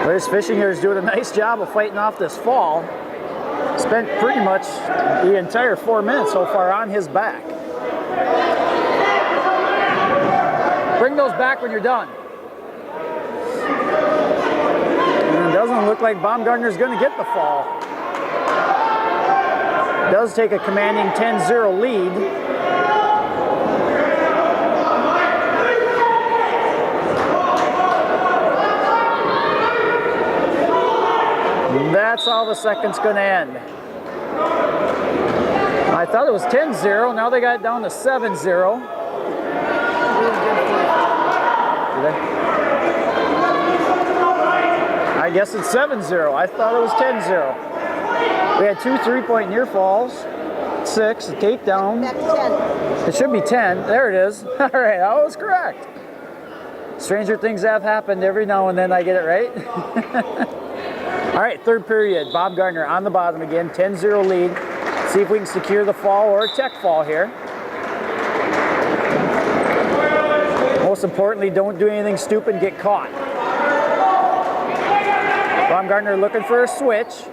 This Fishinger is doing a nice job of fighting off this fall. Spent pretty much the entire 4 minutes so far on his back. Bring those back when you're done. And it doesn't look like Baumgartner's going to get the fall. Does take a commanding 10-0 lead. That's all the second's going to end. I thought it was 10-0. Now they got it down to 7-0. I guess it's 7-0. I thought it was 10-0. We had 2 3-point near falls, 6, a takedown. It should be 10. There it is. All right, I was correct. Stranger things have happened every now and then. I get it right. All right, third period. Baumgartner on the bottom again, 10-0 lead. See if we can secure the fall or a tech fall here. Most importantly, don't do anything stupid and get caught. Baumgartner looking for a switch.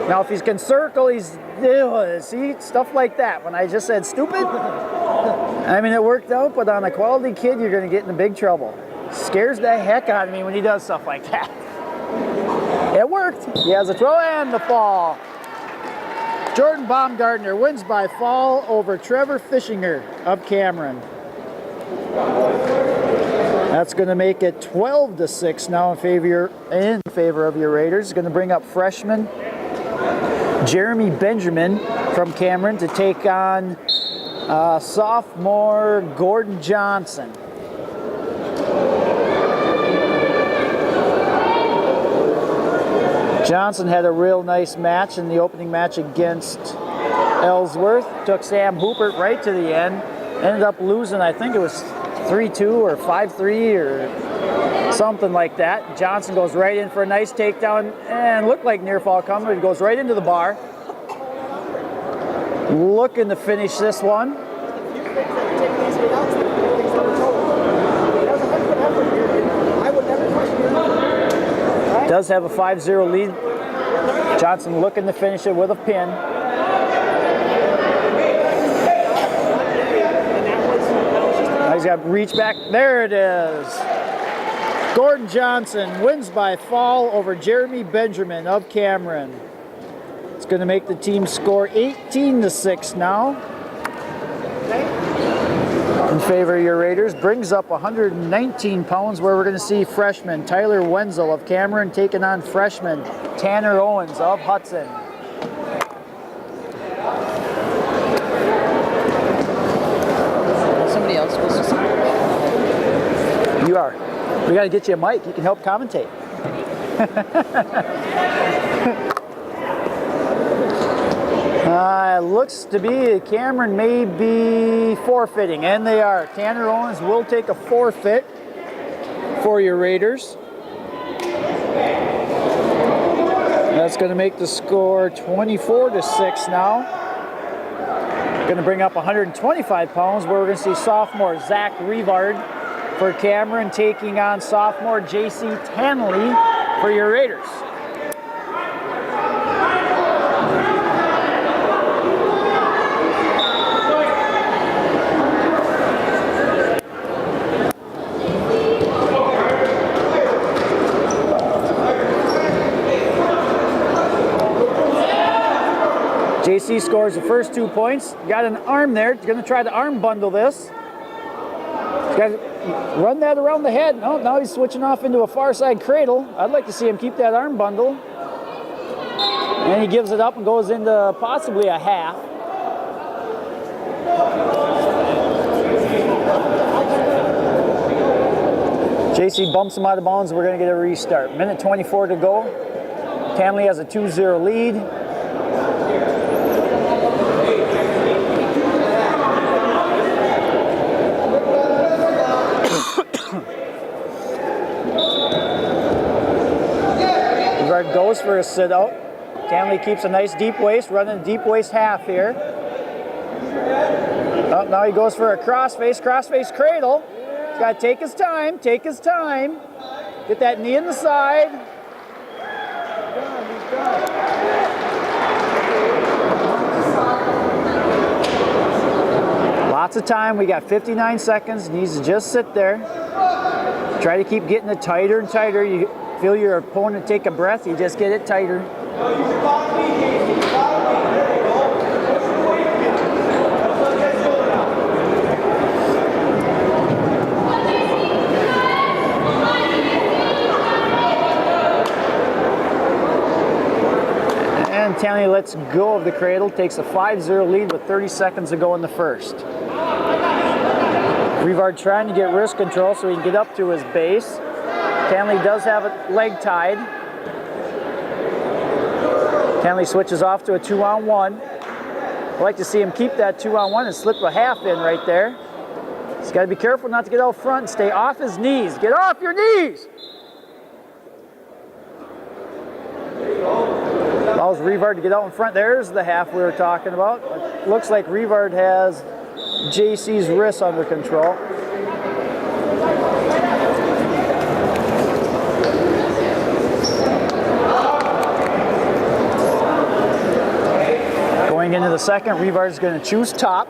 Now, if he can circle, he's, see, stuff like that. When I just said stupid, I mean, it worked out, but on a quality kid, you're going to get into big trouble. Scares the heck out of me when he does stuff like that. It worked. He has a throw and the fall. Jordan Baumgartner wins by fall over Trevor Fishinger of Cameron. That's going to make it 12-6 now in favor of your Raiders. It's going to bring up freshman Jeremy Benjamin from Cameron to take on sophomore Gordon Johnson. Johnson had a real nice match in the opening match against Ellsworth. Took Sam Hoopert right to the end. Ended up losing, I think it was 3-2 or 5-3 or something like that. Johnson goes right in for a nice takedown and looked like near fall coming, but he goes right into the bar. Looking to finish this one. Does have a 5-0 lead. Johnson looking to finish it with a pin. Now he's got to reach back. There it is. Gordon Johnson wins by fall over Jeremy Benjamin of Cameron. It's going to make the team score 18-6 now in favor of your Raiders. Brings up 119 pounds, where we're going to see freshman Tyler Wenzel of Cameron taking on freshman Tanner Owens of Hudson. Somebody else supposed to say? You are. We got to get you a mic. You can help commentate. Looks to be Cameron may be forfeiting, and they are. Tanner Owens will take a forfeit for your Raiders. That's going to make the score 24-6 now. Going to bring up 125 pounds, where we're going to see sophomore Zach Revard for Cameron taking on sophomore JC Tanley for your Raiders. JC scores the first 2 points. Got an arm there. He's going to try to arm bundle this. He's got to run that around the head. No, now he's switching off into a far side cradle. I'd like to see him keep that arm bundle. And he gives it up and goes into possibly a half. JC bumps him out of bounds. We're going to get a restart. Minute 24 to go. Tanley has a 2-0 lead. Rivard goes for a sit out. Tanley keeps a nice deep waist, running a deep waist half here. Oh, now he goes for a crossface cradle. He's got to take his time. Get that knee in the side. Lots of time. We got 59 seconds. Needs to just sit there. Try to keep getting it tighter and tighter. You feel your opponent take a breath, you just get it tighter. And Tanley lets go of the cradle, takes a 5-0 lead with 30 seconds to go in the first. Rivard trying to get wrist control so he can get up to his base. Tanley does have a leg tied. Tanley switches off to a 2-on-1. I'd like to see him keep that 2-on-1 and slip a half in right there. He's got to be careful not to get out front and stay off his knees. Get off your knees! Allows Rivard to get out in front. There's the half we were talking about. It looks like Rivard has JC's wrist under control. Going into the second, Rivard is going to choose top.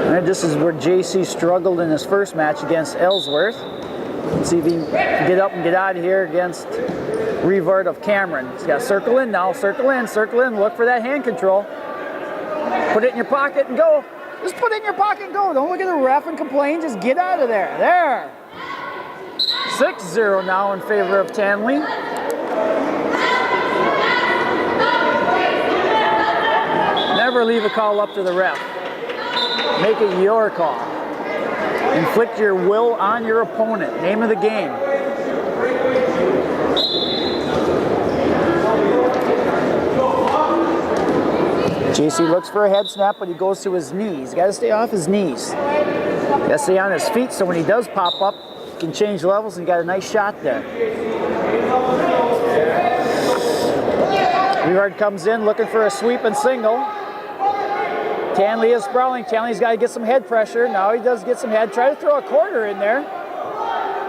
And this is where JC struggled in his first match against Ellsworth. Let's see if he can get up and get out of here against Rivard of Cameron. He's got to circle in now, circle in, look for that hand control. Put it in your pocket and go. Just put it in your pocket and go. Don't look at the ref and complain, just get out of there. There. 6-0 now in favor of Tanley. Never leave a call up to the ref. Make it your call. Inflict your will on your opponent. Name of the game. JC looks for a head snap, but he goes to his knees. He's got to stay off his knees. Got to stay on his feet so when he does pop up, he can change levels and got a nice shot there. Rivard comes in looking for a sweep and single. Tanley is sprawling. Tanley's got to get some head pressure. Now he does get some head. Try to throw a quarter in there.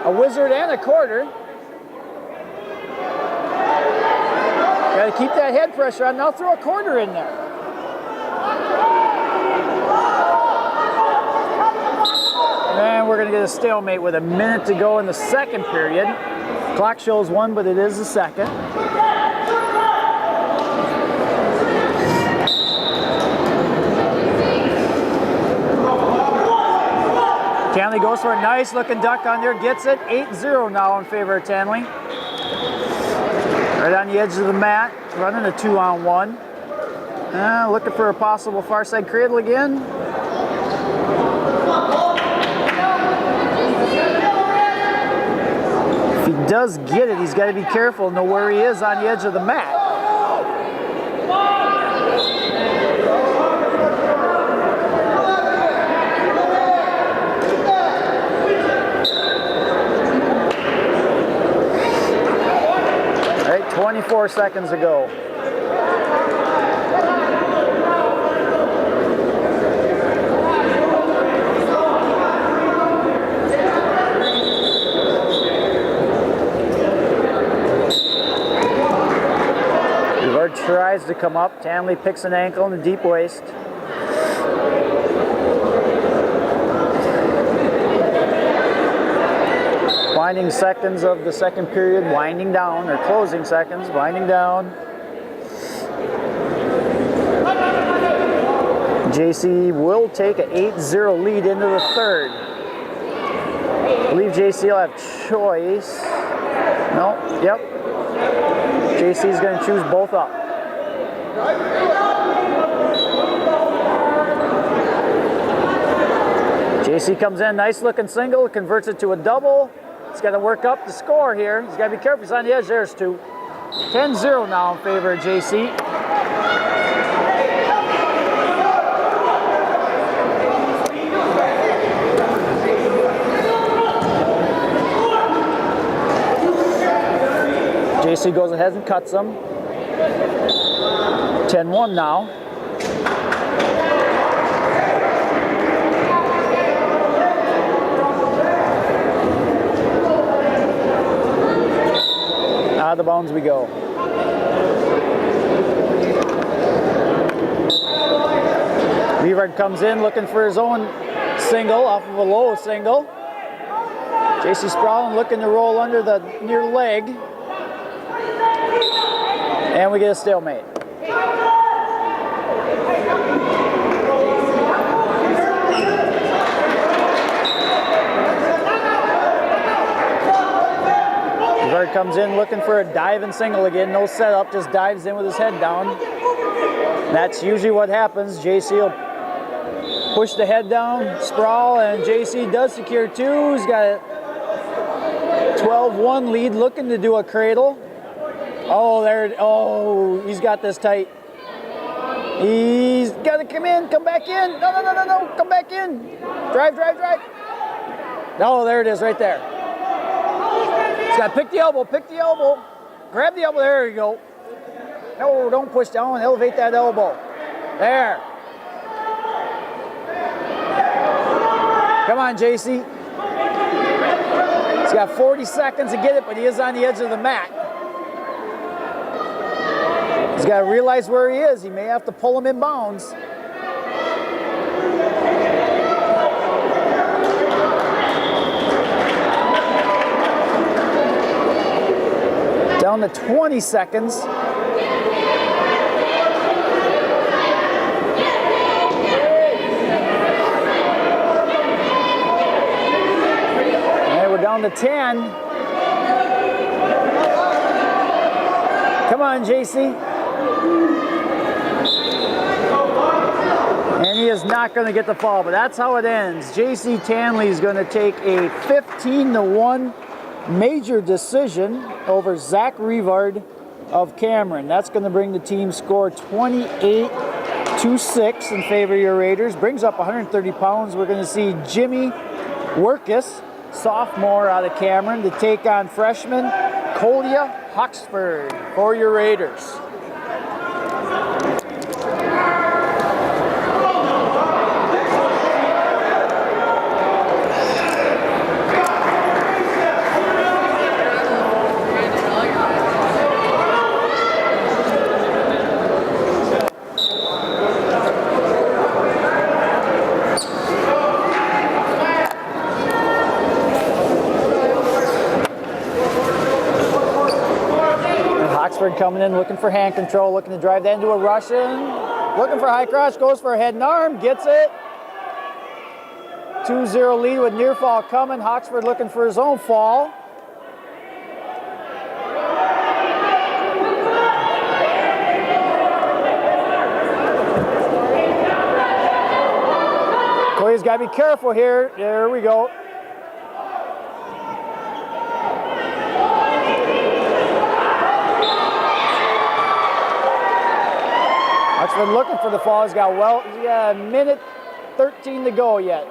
A wizard and a quarter. Got to keep that head pressure on. Now throw a quarter in there. And we're going to get a stalemate with a minute to go in the second period. Clock shows 1, but it is the second. Tanley goes for a nice looking duck on there, gets it. 8-0 now in favor of Tanley. Right on the edge of the mat, running a 2-on-1. Looking for a possible far side cradle again. If he does get it, he's got to be careful, know where he is on the edge of the mat. All right, 24 seconds to go. Tries to come up. Tanley picks an ankle in the deep waist. Winding seconds of the second period, winding down, or closing seconds, winding down. JC will take an 8-0 lead into the third. I believe JC will have choice. No, yep. JC's going to choose both up. JC comes in, nice looking single, converts it to a double. He's got to work up the score here. He's got to be careful, he's on the edge, there's two. 10-0 now in favor of JC. JC goes ahead and cuts them. 10-1 now. Out of the bounds we go. Revard comes in looking for his own single off of a low single. JC Sprawlin looking to roll under the near leg. And we get a stalemate. Revard comes in looking for a diving single again. No setup, just dives in with his head down. That's usually what happens. JC will push the head down, sprawl, and JC does secure two. He's got a 12-1 lead, looking to do a cradle. Oh, he's got this tight. He's got to come back in. No, come back in. Drive. Oh, there it is, right there. He's got to pick the elbow. Grab the elbow, there you go. No, don't push down, elevate that elbow. There. Come on, JC. He's got 40 seconds to get it, but he is on the edge of the mat. He's got to realize where he is. He may have to pull him in bounds. Down to 20 seconds. And we're down to 10. Come on, JC. And he is not going to get the fall, but that's how it ends. JC Tanley is going to take a 15-1 major decision over Zach Revard of Cameron. That's going to bring the team score 28-6 in favor of your Raiders. Brings up 130 pounds. We're going to see Jimmy Workus, sophomore out of Cameron, to take on freshman Colia Huxford for your Raiders. Coming in, looking for hand control, looking to drive that into a Russian. Looking for high cross, goes for a head and arm, gets it. 2-0 lead with near fall coming. Hoxford looking for his own fall. Coy's got to be careful here. There we go. Been looking for the fall. He's got a minute 13 to go yet.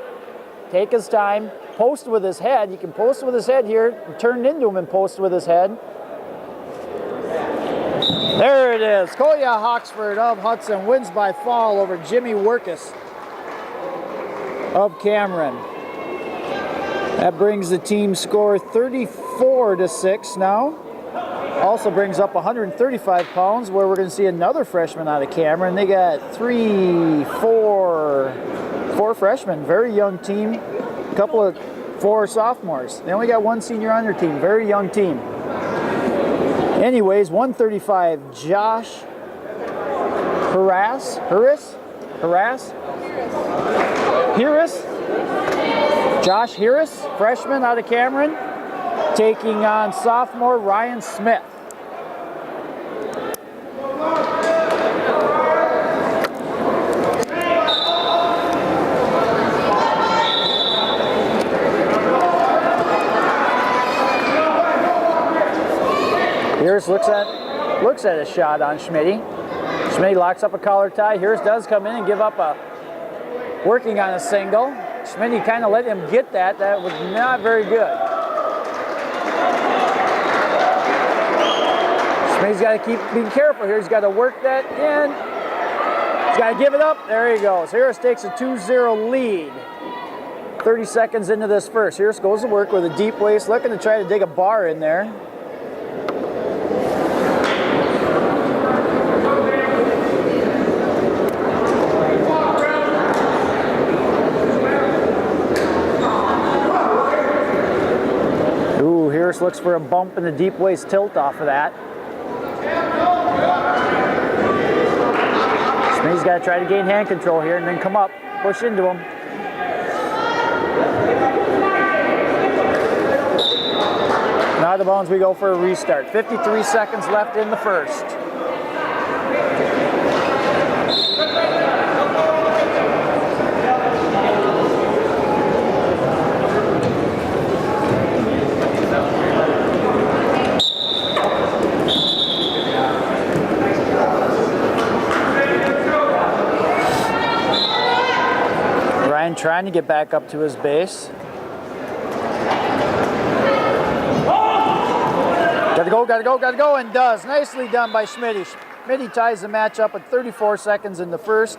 Take his time. Post with his head. You can post with his head here. Turn into him and post with his head. There it is. Koya Hoxford of Hudson wins by fall over Jimmy Workus of Cameron. That brings the team score 34-6 now. Also brings up 135 pounds, where we're going to see another freshman out of Cameron. They got four freshmen. Very young team. A couple of 4 sophomores. They only got 1 senior on their team. Very young team. Anyways, 135, Josh Harris. Josh Harris, freshman out of Cameron, taking on sophomore Ryan Smith. Harris looks at a shot on Schmitty. Schmitty locks up a collar tie. Harris does come in and give up working on a single. Schmitty kind of let him get that. That was not very good. Schmitty's got to keep being careful here. He's got to work that in. He's got to give it up. There he goes. Harris takes a 2-0 lead. 30 seconds into this first. Harris goes to work with a deep waist, looking to try to dig a bar in there. Harris looks for a bump in the deep waist tilt off of that. Schmitty's got to try to gain hand control here and then come up, push into him. Now the bones, we go for a restart. 53 seconds left in the first. Trying to get back up to his base. Gotta go, and does. Nicely done by Schmitty. Schmitty ties the match up at 34 seconds in the first.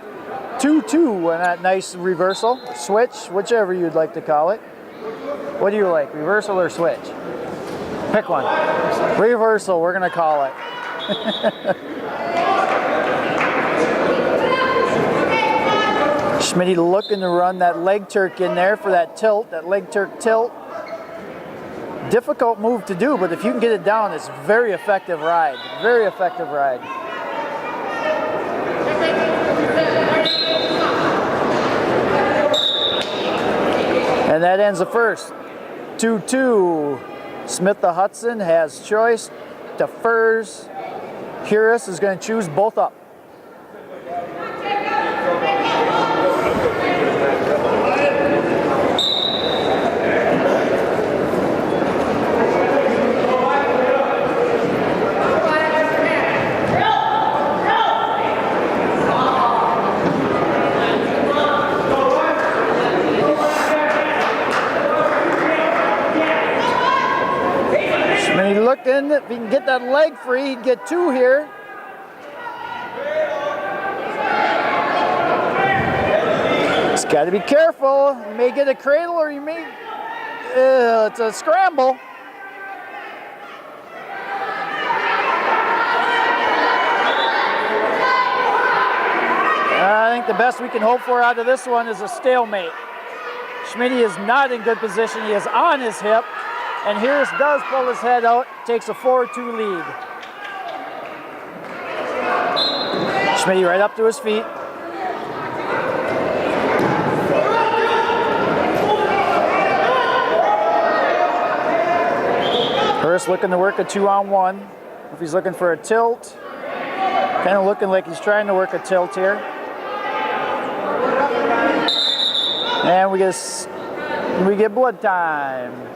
2-2 and that nice reversal. Switch, whichever you'd like to call it. What do you like, reversal or switch? Pick one. Reversal, we're gonna call it. Schmitty looking to run that leg Turk in there for that tilt, that leg Turk tilt. Difficult move to do, but if you can get it down, it's very effective ride. Very effective ride. And that ends the first. 2-2. Smith the Hudson has choice, defers. Harris is going to choose both up. Looking, if he can get that leg free, he can get 2 here. He's got to be careful. You may get a cradle or you may, it's a scramble. I think the best we can hope for out of this one is a stalemate. Schmitty is not in good position. He is on his hip. And Harris does pull his head out, takes a 4-2 lead. Schmitty right up to his feet. Harris looking to work a 2-on-1. If he's looking for a tilt, kind of looking like he's trying to work a tilt here. And we get blood time.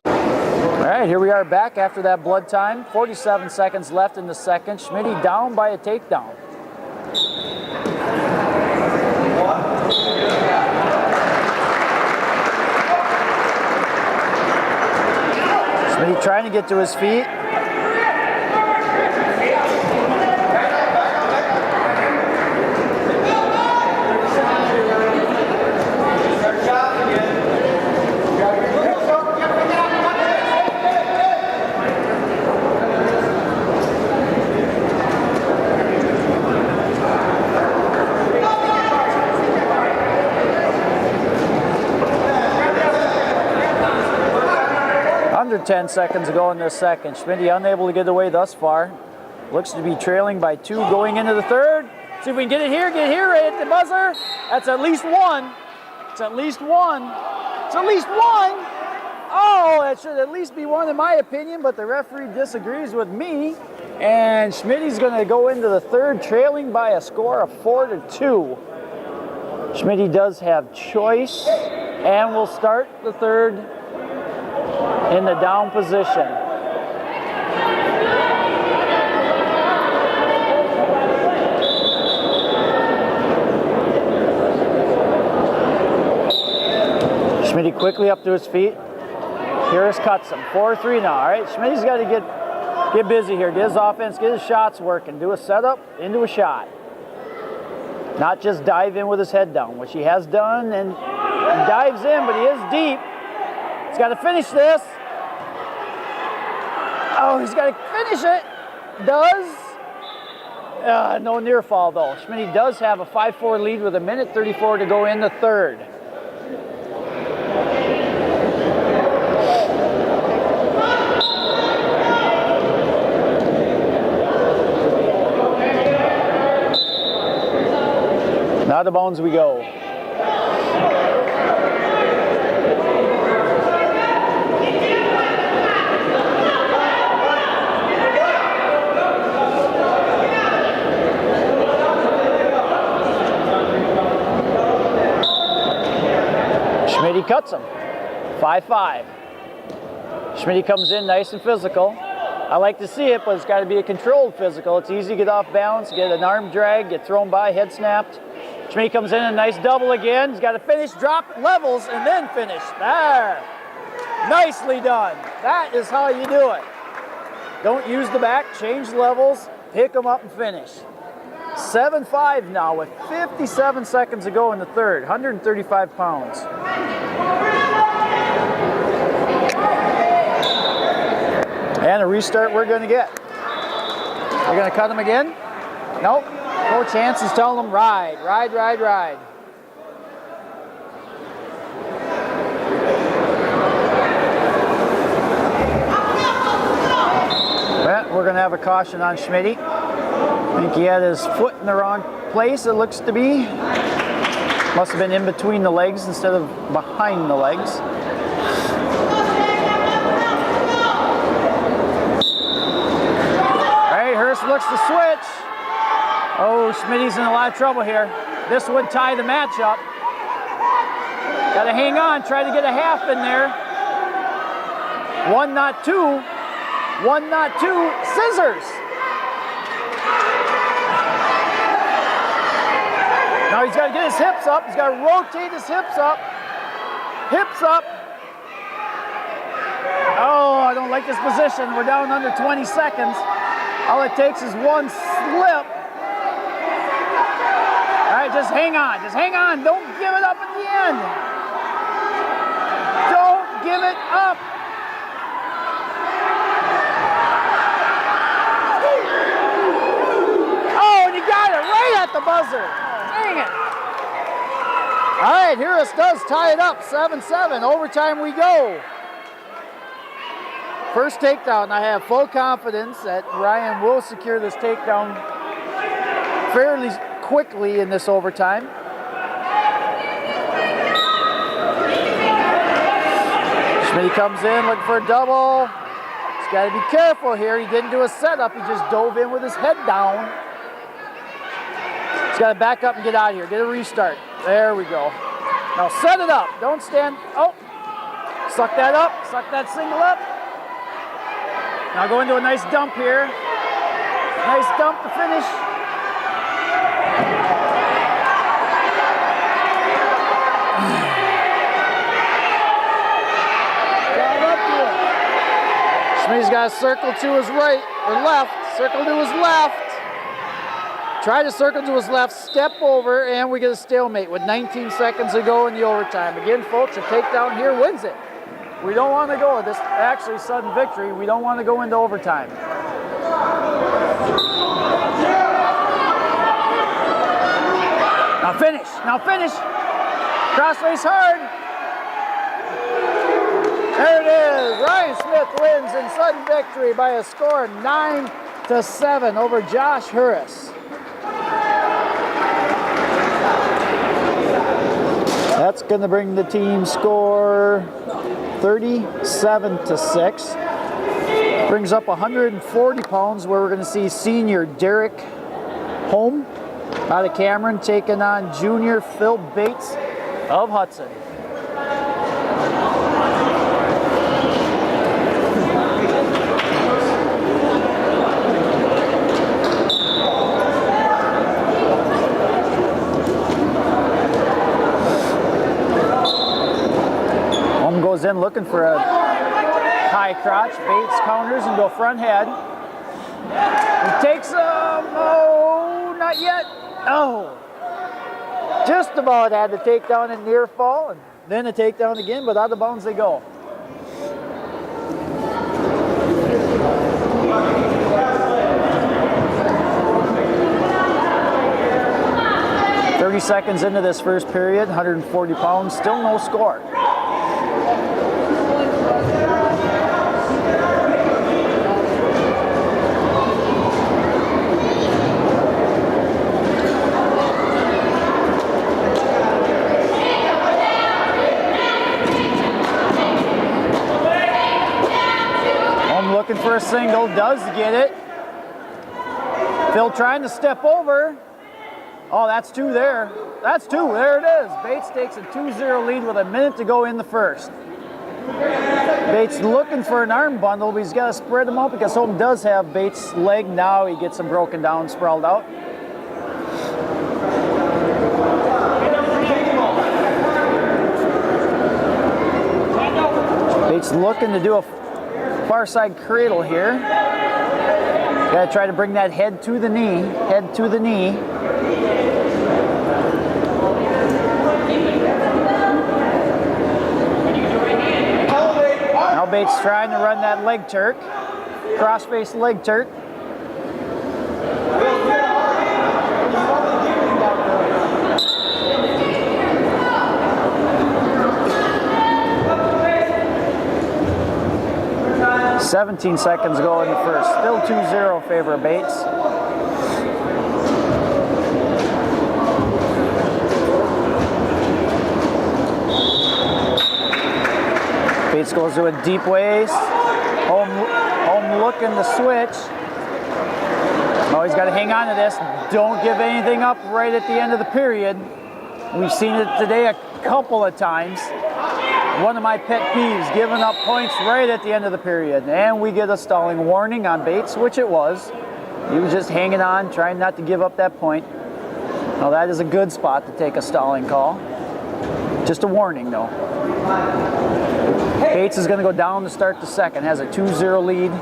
All right, here we are back after that blood time. 47 seconds left in the second. Schmitty down by a takedown. Schmitty trying to get to his feet. 10 seconds to go in this second. Schmitty unable to get away thus far. Looks to be trailing by 2 going into the third. See if we can get it here right at the buzzer. That's at least 1. It's at least 1. It's at least 1. Oh, that should at least be 1 in my opinion, but the referee disagrees with me. And Schmitty's going to go into the third trailing by a score of 4-2. Schmitty does have choice and will start the third in the down position. Schmitty quickly up to his feet. Here's Hudson, 4-3 now. All right, Schmitty's got to get busy here, get his offense, get his shots working, do a setup into a shot. Not just dive in with his head down, which he has done, and he dives in, but he is deep. He's got to finish this. Oh, he's got to finish it. Does. No near fall though. Schmitty does have a 5-4 lead with 1:34 to go in the third. Out of bounds we go. Schmitty cuts him. 5-5. Schmitty comes in nice and physical. I like to see it, but it's got to be a controlled physical. It's easy to get off balance, get an arm drag, get thrown by, head snapped. Schmitty comes in a nice double again. He's got to finish, drop levels, and then finish. There. Nicely done. That is how you do it. Don't use the back, change levels, pick them up and finish. 7-5 now with 57 seconds to go in the third, 135 pounds. And a restart we're going to get. We're going to cut him again? Nope. Coach Hanson's telling them ride, ride, ride, ride. Well, we're going to have a caution on Schmitty. I think he had his foot in the wrong place, it looks to be. Must have been in between the legs instead of behind the legs. Looks to switch. Oh, Schmitty's in a lot of trouble here. This would tie the match up. Got to hang on, try to get a half in there. 1, not 2. 1, not 2. Scissors. Now he's got to get his hips up. He's got to rotate his hips up. Hips up. Oh, I don't like this position. We're down under 20 seconds. All it takes is one slip. All right, just hang on. Just hang on. Don't give it up at the end. Don't give it up. Oh, and you got it right at the buzzer. Dang it. All right, Harris does tie it up. 7-7. Overtime we go. First takedown. I have full confidence that Ryan will secure this takedown fairly quickly in this overtime. Schmitty comes in looking for a double. He's got to be careful here. He didn't do a setup. He just dove in with his head down. He's got to back up and get out of here. Get a restart. There we go. Now set it up. Don't stand. Oh, suck that up. Suck that single up. Now go into a nice dump here. Nice dump to finish. Schmitty's got to circle to his right or left. Circle to his left. Try to circle to his left. Step over, and we get a stalemate with 19 seconds to go in the overtime. Again, folks, a takedown here wins it. We don't want to go with this, actually sudden victory. We don't want to go into overtime. Now finish, now finish. Crossface hard. There it is. Ryan Smith wins in sudden victory by a score of 9-7 over Josh Harris. That's going to bring the team score 37-6. Brings up 140 pounds, where we're going to see senior Derek Holm out of Cameron taking on junior Phil Bates of Hudson. Holm goes in looking for a high crotch. Bates counters and go front head. He takes oh, not yet. Oh, just about had the takedown and near fall, and then a takedown again, but out of bounds they go. Seconds into this first period, 140 pounds, still no score. Looking for a single, does get it. Phil trying to step over. Oh, that's two there. That's two, there it is. Bates takes a 2-0 lead with a minute to go in the first. Bates looking for an arm bundle, but he's got to spread them out because Holm does have Bates' leg. Now he gets him broken down, sprawled out. Bates looking to do a far side cradle here. Got to try to bring that head to the knee. Head to the knee. Now Bates trying to run that leg Turk. Cross-face leg Turk. "17 seconds go in the first. Still 2-0 favor of Bates. Bates goes to a deep waist. Holm looking to switch. Oh, he's got to hang on to this. Don't give anything up right at the end of the period. We've seen it today a couple of times. One of my pet peeves, giving up points right at the end of the period. And we get a stalling warning on Bates, which it was. He was just hanging on, trying not to give up that point. Now that is a good spot to take a stalling call. Just a warning though. Bates is going to go down to start the second, has a 2-0 lead.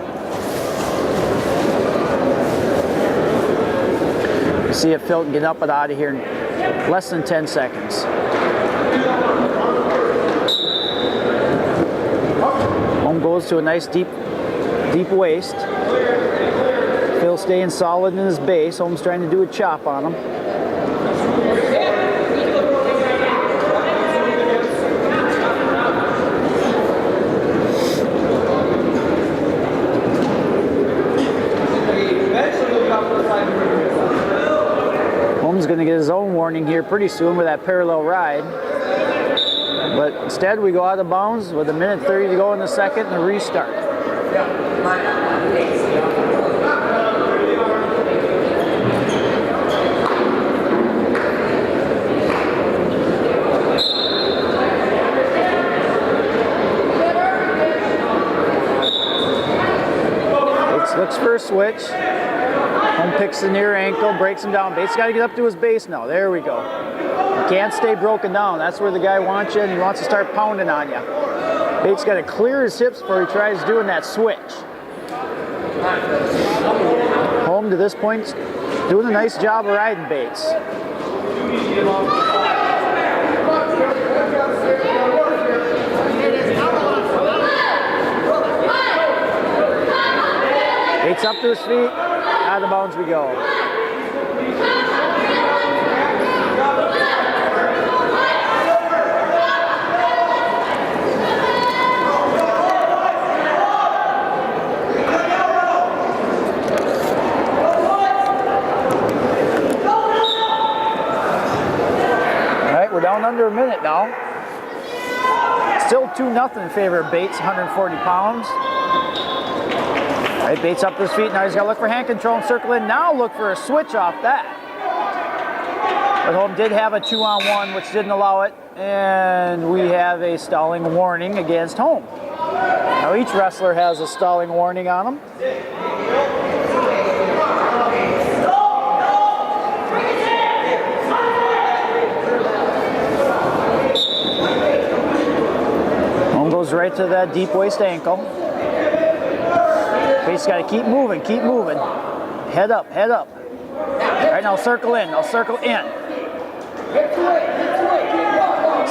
See if Phil can get up and out of here in less than 10 seconds. Holm goes to a nice deep waist. Phil staying solid in his base. Holm's trying to do a chop on him. Holm's going to get his own warning here pretty soon with that parallel ride. But instead we go out of bounds with 1:30 to go in the second and a restart. Bates looks for a switch. Holm picks the near ankle, breaks him down. Bates got to get up to his base now. There we go. You can't stay broken down. That's where the guy wants you, and he wants to start pounding on you. Bates got to clear his hips before he tries doing that switch. Holm to this point doing a nice job of riding Bates. Bates up to his feet. Out of bounds we go. under a minute now. Still 2-0 in favor of Bates, 140 pounds. All right, Bates up to his feet. Now he's got to look for hand control and circle in. Now look for a switch off that. But Home did have a 2-on-1, which didn't allow it. And we have a stalling warning against Home. Now each wrestler has a stalling warning on them. Home goes right to that deep waist ankle. Bates got to keep moving, keep moving. Head up, head up. All right, now circle in, now circle in.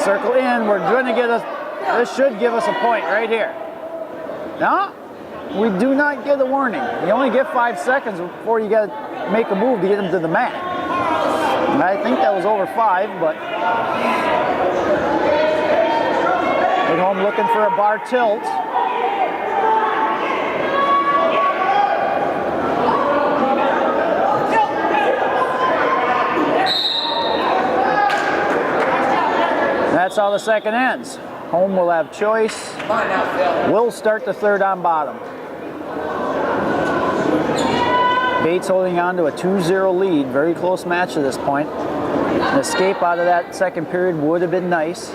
Circle in, we're going to get us, this should give us a point right here. No, we do not get a warning. You only get 5 seconds before you got to make a move to get them to the mat. And I think that was over 5, but at Home looking for a bar tilt. That's how the second ends. Home will have choice. We'll start the third on bottom. Bates holding on to a 2-0 lead. Very close match at this point. An escape out of that second period would have been nice.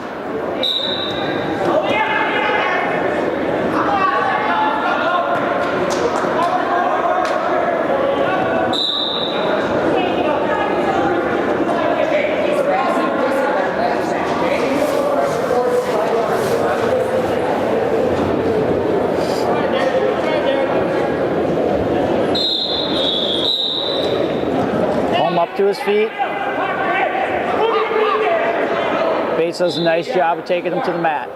To his feet. Bates does a nice job of taking him to the mat.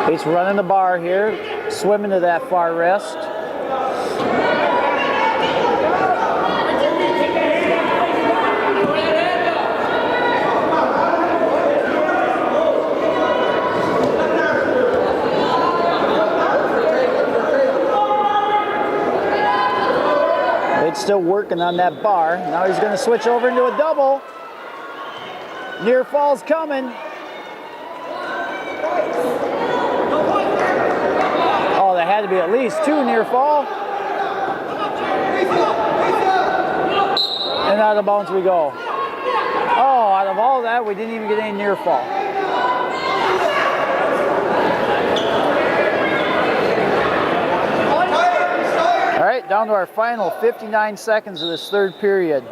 Bates running the bar here, swimming to that far wrist. Still working on that bar. Now he's going to switch over into a double. Near fall's coming. Oh, there had to be at least 2 near fall. And out of bounds we go. Oh, out of all that, we didn't even get any near fall. All right, down to our final 59 seconds of this third period.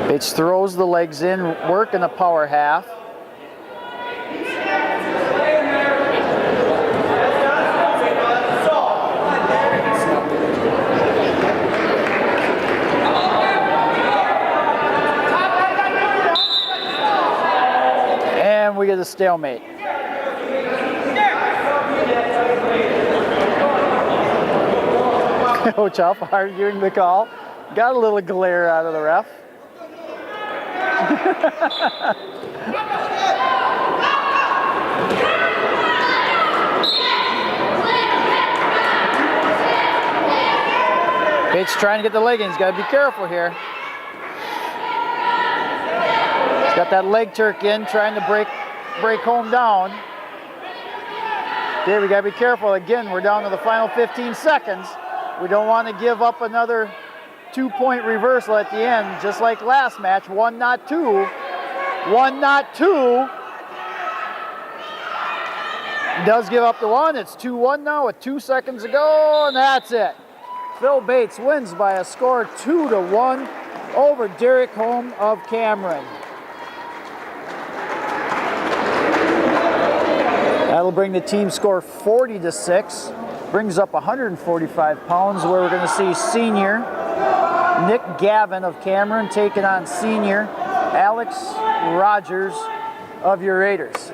Bates throws the legs in, working a power half. And we get a stalemate. Coach up arguing the call. Got a little glare out of the ref. Bates trying to get the leg in. He's got to be careful here. He's got that leg turk in, trying to break Home down. Okay, we got to be careful. Again, we're down to the final 15 seconds. We don't want to give up another 2-point reversal at the end, just like last match. 1, not 2. 1, not 2. Does give up the 1. It's 2-1 now with 2 seconds to go, and that's it. Phil Bates wins by a score 2-1 over Derek Home of Cameron. That'll bring the team score 40-6. Brings up 145 pounds, where we're going to see senior Nick Gavin of Cameron taking on senior Alex Rogers of your Raiders.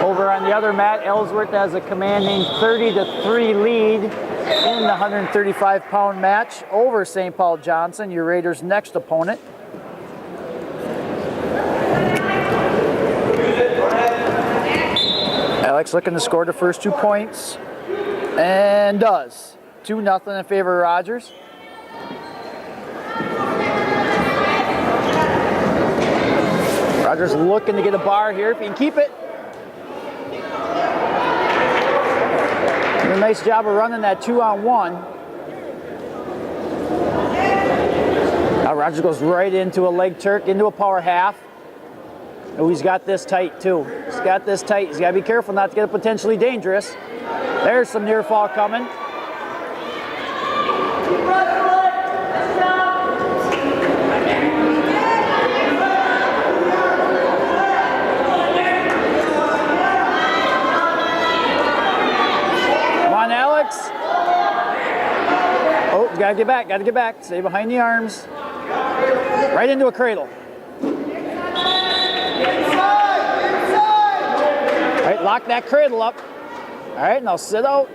Over on the other mat, Ellsworth has a commanding 30-3 lead in the 135-pound match over St. Paul Johnson, your Raiders' next opponent. Alex looking to score the first 2 points, and does. 2-0 in favor of Rogers. Rogers looking to get a bar here if he can keep it. Did a nice job of running that 2-on-1. Now Rogers goes right into a leg Turk, into a power half. Oh, he's got this tight too. He's got this tight. He's got to be careful not to get it potentially dangerous. There's some near fall coming. Come on, Alex. Oh, gotta get back. Stay behind the arms. Right into a cradle. All right, lock that cradle up. All right, now sit out.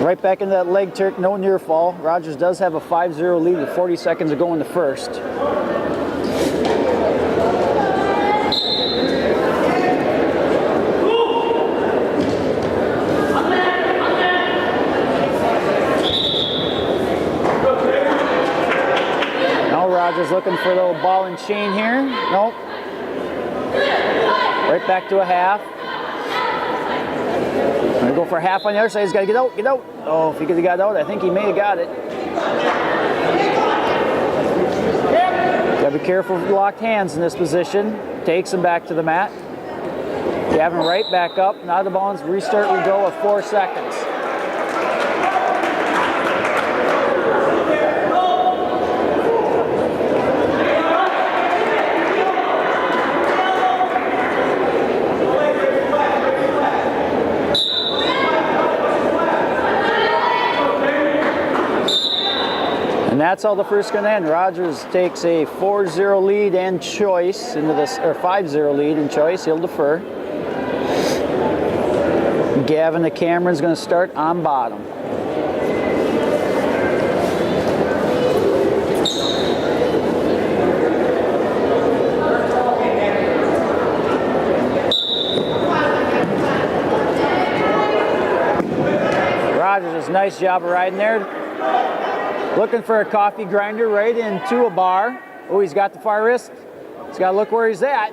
Right back into that leg Turk, no near fall. Rogers does have a 5-0 lead with 40 seconds to go in the first. Now Rogers looking for a little ball and chain here. Nope. Right back to a half. Gonna go for a half on the other side. He's got to get out. Oh, if he could have got out, I think he may have got it. Gotta be careful with locked hands in this position. Takes him back to the mat. Gavin right back up, out of bounds. Restart we go with 4 seconds. And that's how the first going to end. Rogers takes a 4-0 lead and choice into this, or 5-0 lead and choice. He'll defer. Gavin the Cameron's going to start on bottom. Rogers does a nice job of riding there. Looking for a coffee grinder right into a bar. Oh, he's got the far wrist. He's got to look where he's at.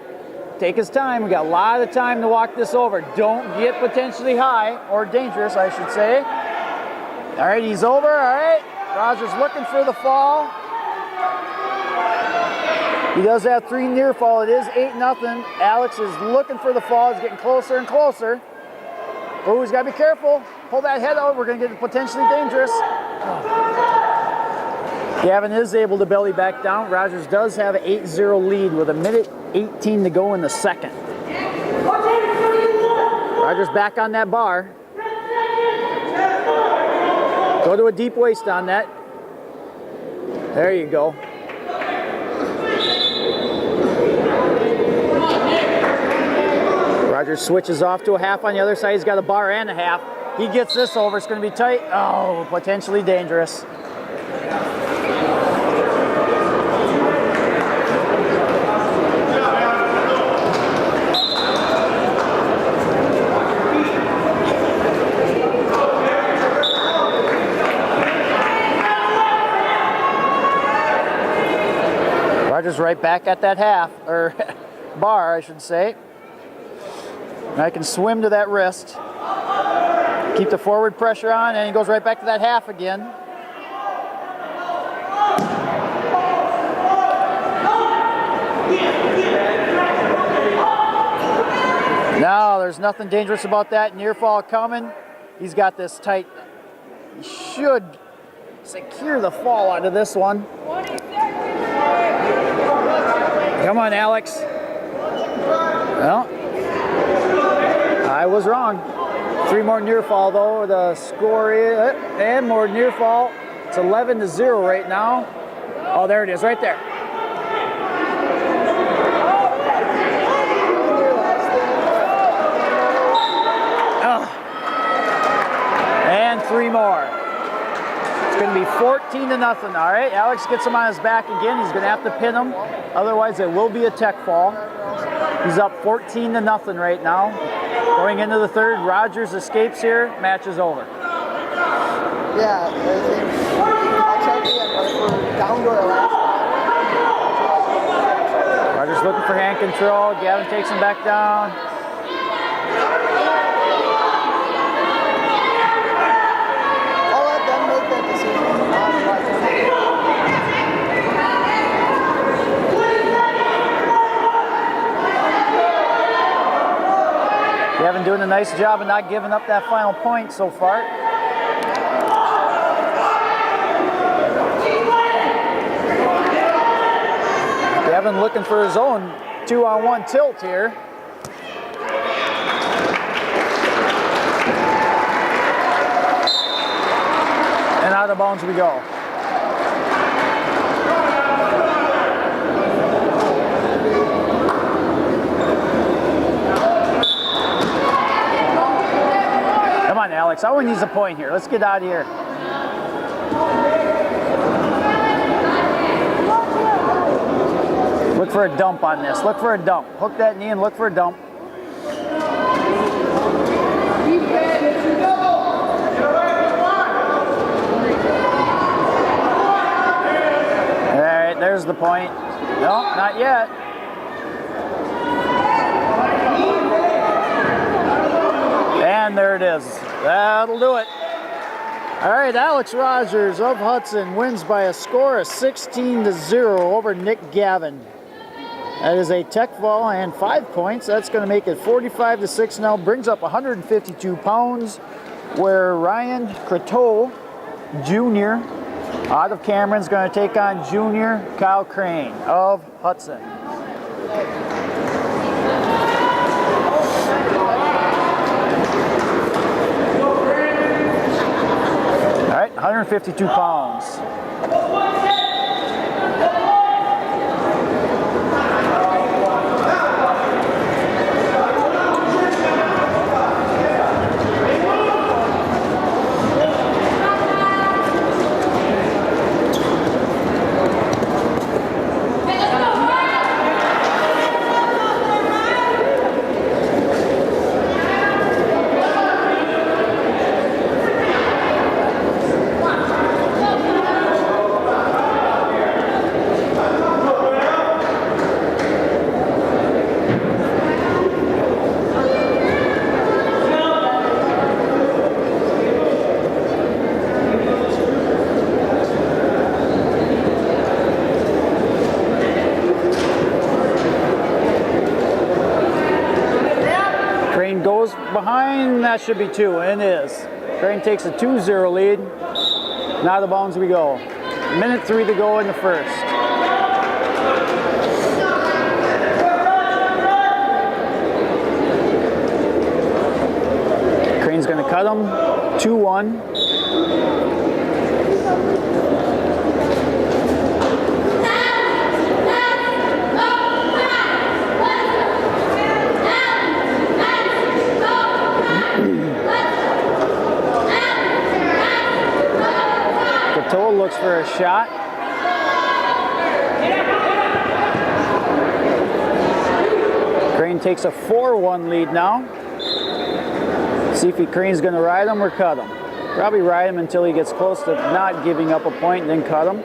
Take his time. We got a lot of time to walk this over. Don't get potentially high, or dangerous, I should say. All right, he's over. All right. Rogers looking for the fall. He does have 3 near fall. It is 8-0. Alex is looking for the fall. He's getting closer and closer. Oh, he's got to be careful. Pull that head out. We're going to get potentially dangerous. Gavin is able to belly back down. Rogers does have an 8-0 lead with 1:18 to go in the second. Rogers back on that bar. Go to a deep waist on that. There you go. Rogers switches off to a half on the other side. He's got a bar and a half. He gets this over. It's going to be tight. Oh, potentially dangerous. Rogers right back at that half, or bar, I should say. And I can swim to that wrist. Keep the forward pressure on, and he goes right back to that half again. No, there's nothing dangerous about that. Near fall coming. He's got this tight. He should secure the fall out of this one. Come on, Alex. Well, I was wrong. 3 more near fall though. The score is, and more near fall. It's 11-0 right now. Oh, there it is, right there. 0. All right, Alex gets him on his back again. He's going to have to pin him. Otherwise, it will be a tech fall. He's up 14 to nothing right now. Going into the third, Rogers escapes here. Match is over. Yeah, I think I'll check again, but if we're down to our last spot. Rogers looking for hand control. Gavin takes him back down. I'll let them make that decision. Gavin doing a nice job of not giving up that final point so far. Gavin looking for his own 2-on-1 tilt here. And out of bounds we go. Come on, Alex. Owen needs a point here. Let's get out of here. Look for a dump on this. Look for a dump. Hook that knee and look for a dump. All right, there's the point. No, not yet. And there it is. That'll do it. All right, Alex Rogers of Hudson wins by a score of 16-0 over Nick Gavin. That is a tech fall and 5 points. That's going to make it 45-6 now. Brings up 152 pounds. Where Ryan Croteau Jr. out of Cameron's going to take on Junior Kyle Crane of Hudson. All right, 152 pounds. Goes behind, that should be 2, and it is. Crane takes a 2-0 lead. Now the bounds we go. 1:03 to go in the first. Crane's going to cut him. 2-1. Toll looks for a shot. Crane takes a 4-1 lead now. See if Crane's going to ride him or cut him. Probably ride him until he gets close to not giving up a point and then cut him.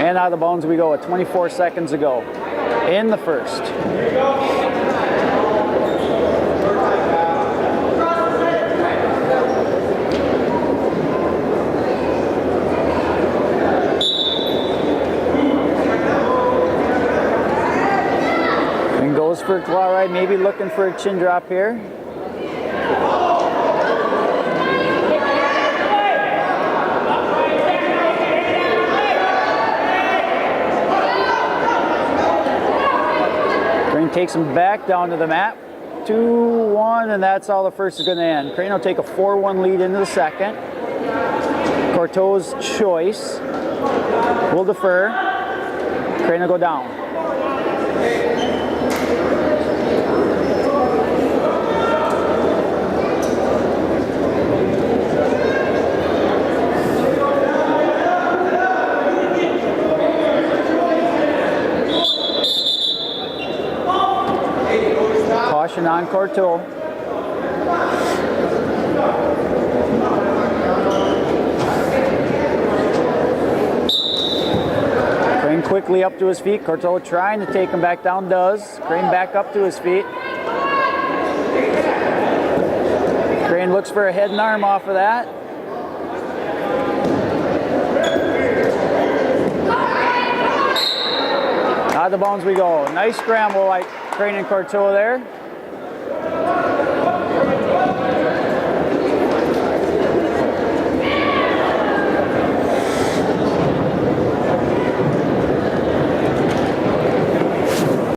And out of bounds we go at 24 seconds ago in the first. Goes for a claw ride, maybe looking for a chin drop here. Crane takes him back down to the mat. 2-1, and that's all the first is going to end. Crane will take a 4-1 lead into the second. Corto's choice. Will defer. Crane will go down. on Corto. Crane quickly up to his feet. Corto trying to take him back down, does. Crane back up to his feet. Crane looks for a head and arm off of that. Out of the bounds we go. Nice scramble by Crane and Corto there.